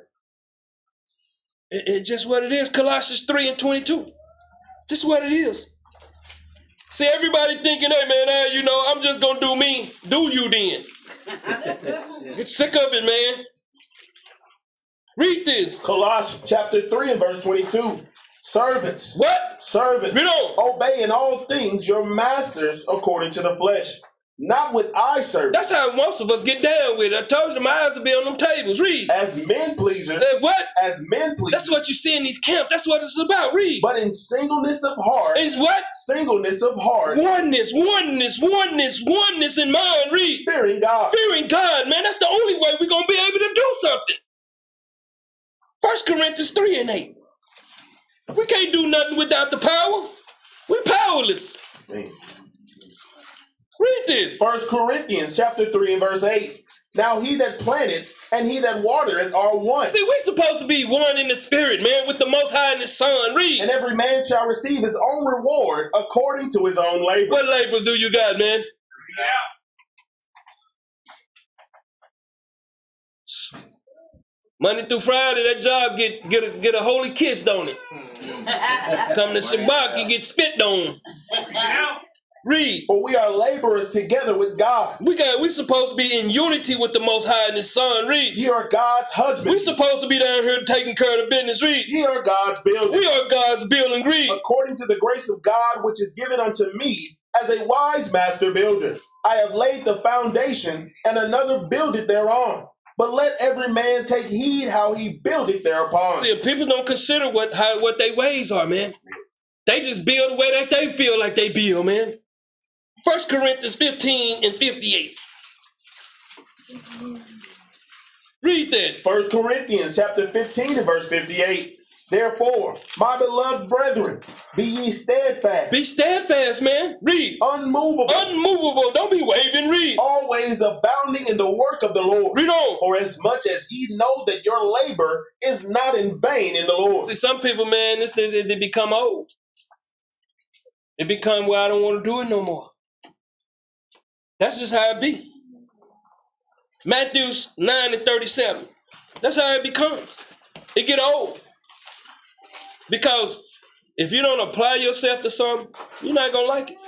It's just what it is. Colossians 3 and 22. Just what it is. See, everybody thinking, hey, man, I'm just going to do me. Do you then? Get sick of it, man. Read this. Colossians chapter 3 and verse 22. Servants. What? Servants. Read on. Obey in all things your masters according to the flesh, not with eye service. That's how most of us get down with it. I told you my eyes will be on them tables. Read. As men pleasers. What? As men pleasers. That's what you see in these camps. That's what it's about. Read. But in singleness of heart. Is what? Singleness of heart. Oneness in mind. Read. Fearing God. Fearing God, man. That's the only way we're going to be able to do something. 1 Corinthians 3 and 8. We can't do nothing without the power. We're powerless. Man. Read this. 1 Corinthians chapter 3 and verse 8. Now he that planteth and he that watereth are one. See, we're supposed to be one in the spirit, man, with the Most High and His Son. Read. And every man shall receive his own reward according to his own labor. What labor do you got, man? Yeah. Monday through Friday, that job get a holy kiss, don't it? Come to Shabbat, you get spit on. Read. For we are laborers together with God. We supposed to be in unity with the Most High and His Son. Read. Ye are God's husband. We supposed to be down here taking care of the business. Read. Ye are God's building. We are God's building. Read. According to the grace of God which is given unto me as a wise master builder. I have laid the foundation, and another buildeth thereon. But let every man take heed how he buildeth thereupon. See, if people don't consider what their ways are, man. They just build the way that they feel like they build, man. 1 Corinthians 15 and 58. Read that. 1 Corinthians chapter 15 and verse 58. Therefore, my beloved brethren, be ye steadfast. Be steadfast, man. Read. Unmovable. Unmovable. Don't be waving. Read. Always abounding in the work of the Lord. Read on. For as much as ye know that your labor is not in vain in the Lord. See, some people, man, they become old. It become, well, I don't want to do it no more. That's just how it be. Matthew 9 and 37. That's how it becomes. It get old. Because if you don't apply yourself to something, you're not going to like it.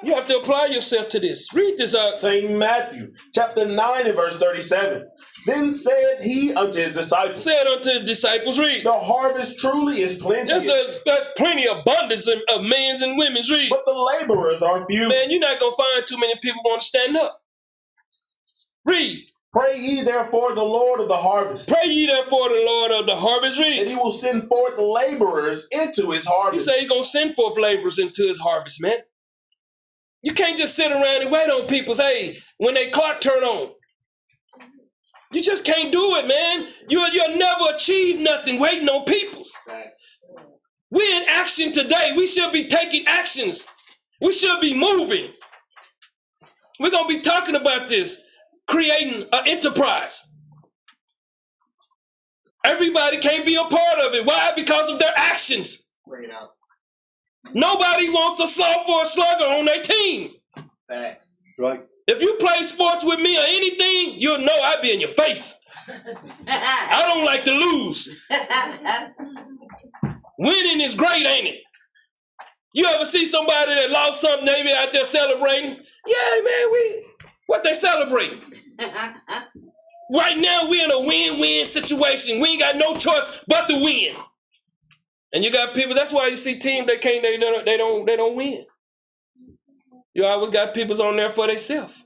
You have to apply yourself to this. Read this out. St. Matthew chapter 9 and verse 37. Then said he unto his disciples. Said unto his disciples, read. The harvest truly is plenteous. That's plenty abundance of men's and women's, read. But the laborers are few. Man, you're not going to find too many people want to stand up. Read. Pray ye therefore the Lord of the harvest. Pray ye therefore the Lord of the harvest, read. And he will send forth laborers into his harvest. He said he's going to send forth laborers into his harvest, man. You can't just sit around and wait on people's, hey, when they clock turn on. You just can't do it, man. You'll never achieve nothing waiting on people's. We're in action today. We should be taking actions. We should be moving. We're going to be talking about this, creating an enterprise. Everybody can't be a part of it. Why? Because of their actions. Bring it out. Nobody wants a sloth or a slugger on their team. Facts. Right. If you play sports with me or anything, you'll know I be in your face. I don't like to lose. Winning is great, ain't it? You ever see somebody that lost something, they be out there celebrating? Yeah, man, what they celebrating? Right now, we're in a win-win situation. We ain't got no choice but to win. And you got people, that's why you see teams they don't win. You always got people on there for themselves.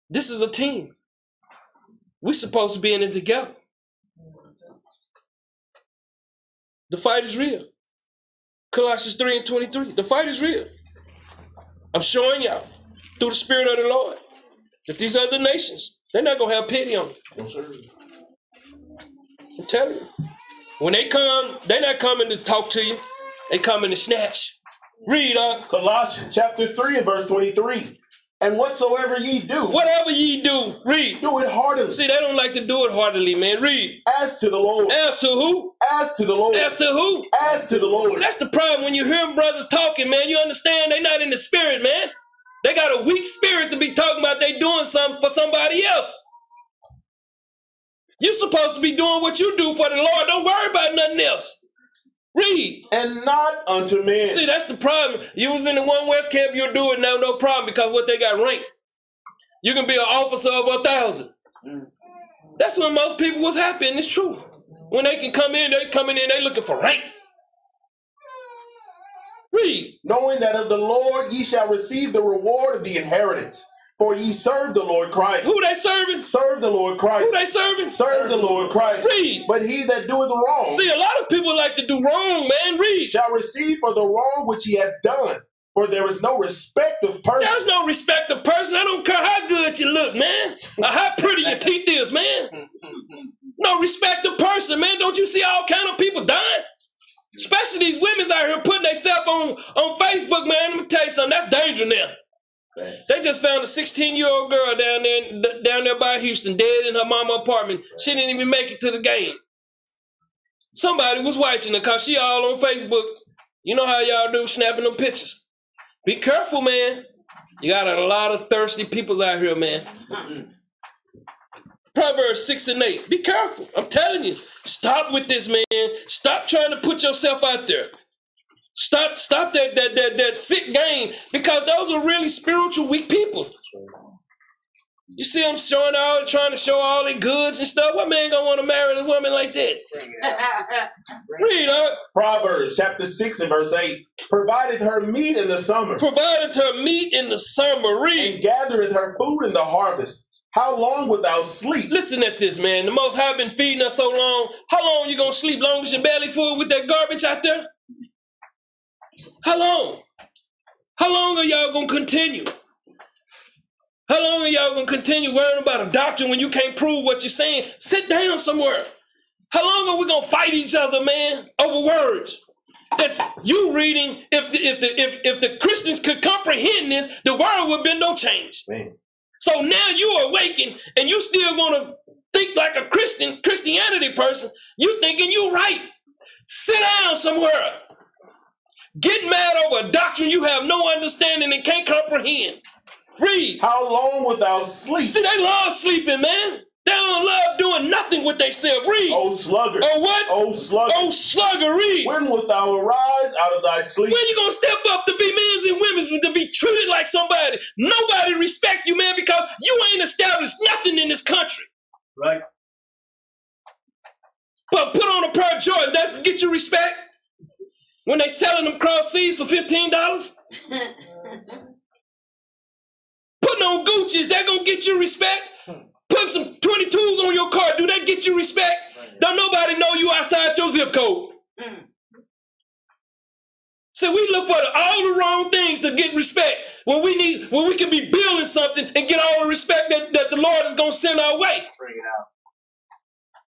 This is a team. We're supposed to be in it together. The fight is real. Colossians 3:23. The fight is real. I'm showing y'all through the Spirit of the Lord that these other nations, they're not going to have pity on them. No, sir. I'm telling you. When they come, they're not coming to talk to you. They coming to snatch. Read up. Colossians chapter 3 and verse 23. And whatsoever ye do, Whatever ye do, read. do it heartily. See, they don't like to do it heartily, man. Read. As to the Lord. As to who? As to the Lord. As to who? As to the Lord. See, that's the problem when you hear brothers talking, man. You understand they're not in the spirit, man. They got a weak spirit to be talking about they doing something for somebody else. You're supposed to be doing what you do for the Lord. Don't worry about nothing else. Read. And not unto men. See, that's the problem. You was in the One West camp, you'll do it now, no problem, because what they got ranked. You can be an officer of 1,000. That's when most people was happy, and it's true. When they can come in, they looking for rank. Read. Knowing that of the Lord ye shall receive the reward of the inheritance. For ye serve the Lord Christ. Who they serving? Serve the Lord Christ. Who they serving? Serve the Lord Christ. Read. But he that doeth wrong See, a lot of people like to do wrong, man. Read. shall receive for the wrong which he hath done. For there is no respect of person. There's no respect of person. I don't care how good you look, man. Or how pretty your teeth is, man. No respect of person, man. Don't you see all kind of people dying? Especially these women's out here putting themselves on Facebook, man. Let me tell you something. That's danger now. They just found a 16-year-old girl down there by Houston, dead in her mama apartment. She didn't even make it to the game. Somebody was watching her because she all on Facebook. You know how y'all do, snapping them pictures. Be careful, man. You got a lot of thirsty peoples out here, man. Proverbs 6 and 8. Be careful. I'm telling you. Stop with this, man. Stop trying to put yourself out there. Stop that sick game, because those are really spiritual weak people. You see them trying to show all their goods and stuff. What man gonna want to marry a woman like that? Read up. Proverbs chapter 6 and verse 8. Provided her meat in the summer. Provided her meat in the summer. Read. And gathereth her food in the harvest. How long wilt thou sleep? Listen at this, man. The Most High been feeding us so long. How long you gonna sleep? Long as your belly full with that garbage out there? How long? How long are y'all gonna continue? How long are y'all gonna continue worrying about a doctrine when you can't prove what you're saying? Sit down somewhere. How long are we gonna fight each other, man, over words? That you reading, if the Christians could comprehend this, the world would be no change. Man. So now you are awakened and you still gonna think like a Christianity person. You thinking you right. Sit down somewhere. Get mad over a doctrine you have no understanding and can't comprehend. Read. How long wilt thou sleep? See, they love sleeping, man. They don't love doing nothing with themselves. Read. O sluggard. Oh, what? O sluggard. Oh, slugger, read. When wilt thou arise out of thy sleep? When you gonna step up to be men and women, to be treated like somebody? Nobody respect you, man, because you ain't established nothing in this country. Right. But put on a pair of Jordans, that's to get you respect? When they selling them cross seas for $15? Putting on Gucci's, that gonna get you respect? Put some 22s on your car, do that get you respect? Don't nobody know you outside your zip code. So we look for all the wrong things to get respect when we can be building something and get all the respect that the Lord is gonna send our way. Bring it out.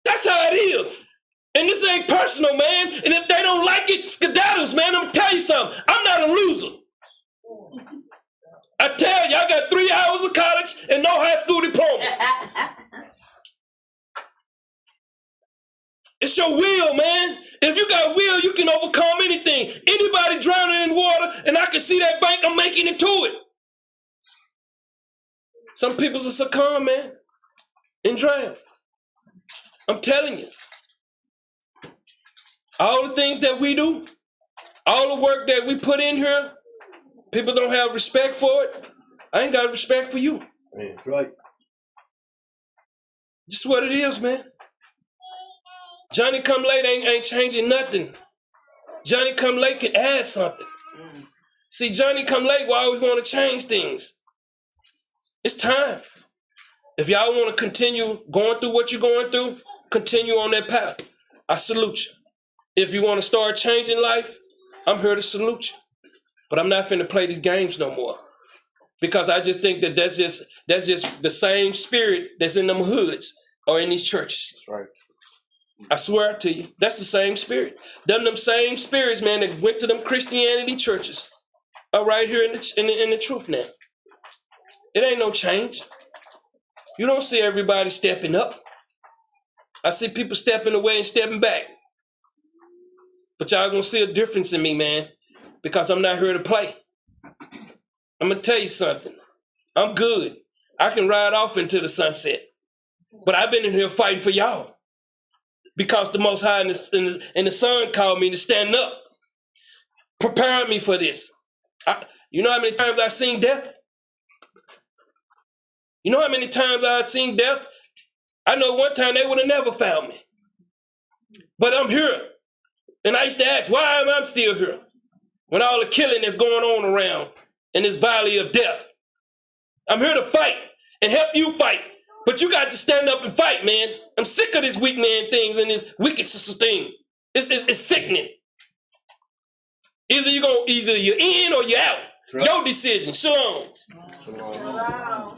That's how it is. And this ain't personal, man. And if they don't like it, skedaddles, man. I'm gonna tell you something. I'm not a loser. I tell you, I got 3 hours of college and no high school diploma. It's your will, man. If you got will, you can overcome anything. Anybody drowning in water, and I can see that bank, I'm making it to it. Some people's a succumb, man, and drown. I'm telling you. All the things that we do, all the work that we put in here, people don't have respect for it. I ain't got respect for you. Man, right. Just what it is, man. Johnny come late ain't changing nothing. Johnny come late can add something. See, Johnny come late will always want to change things. It's time. If y'all want to continue going through what you're going through, continue on that path. I salute you. If you want to start changing life, I'm here to salute you. But I'm not finna play these games no more. Because I just think that that's just the same spirit that's in them hoods or in these churches. That's right. I swear to you, that's the same spirit. Them same spirits, man, that went to them Christianity churches are right here in the truth now. It ain't no change. You don't see everybody stepping up. I see people stepping away and stepping back. But y'all gonna see a difference in me, man, because I'm not here to play. I'm gonna tell you something. I'm good. I can ride off into the sunset. But I've been in here fighting for y'all. Because the Most High and the Son called me to stand up. Prepared me for this. You know how many times I've seen death? You know how many times I've seen death? I know one time they would have never found me. But I'm here. And I used to ask, why am I still here? When all the killing is going on around in this valley of death. I'm here to fight and help you fight. But you got to stand up and fight, man. I'm sick of this weak man things and this wicked thing. It's sickening. Either you're in or you're out. Right. Your decision. Shalom. Shalom.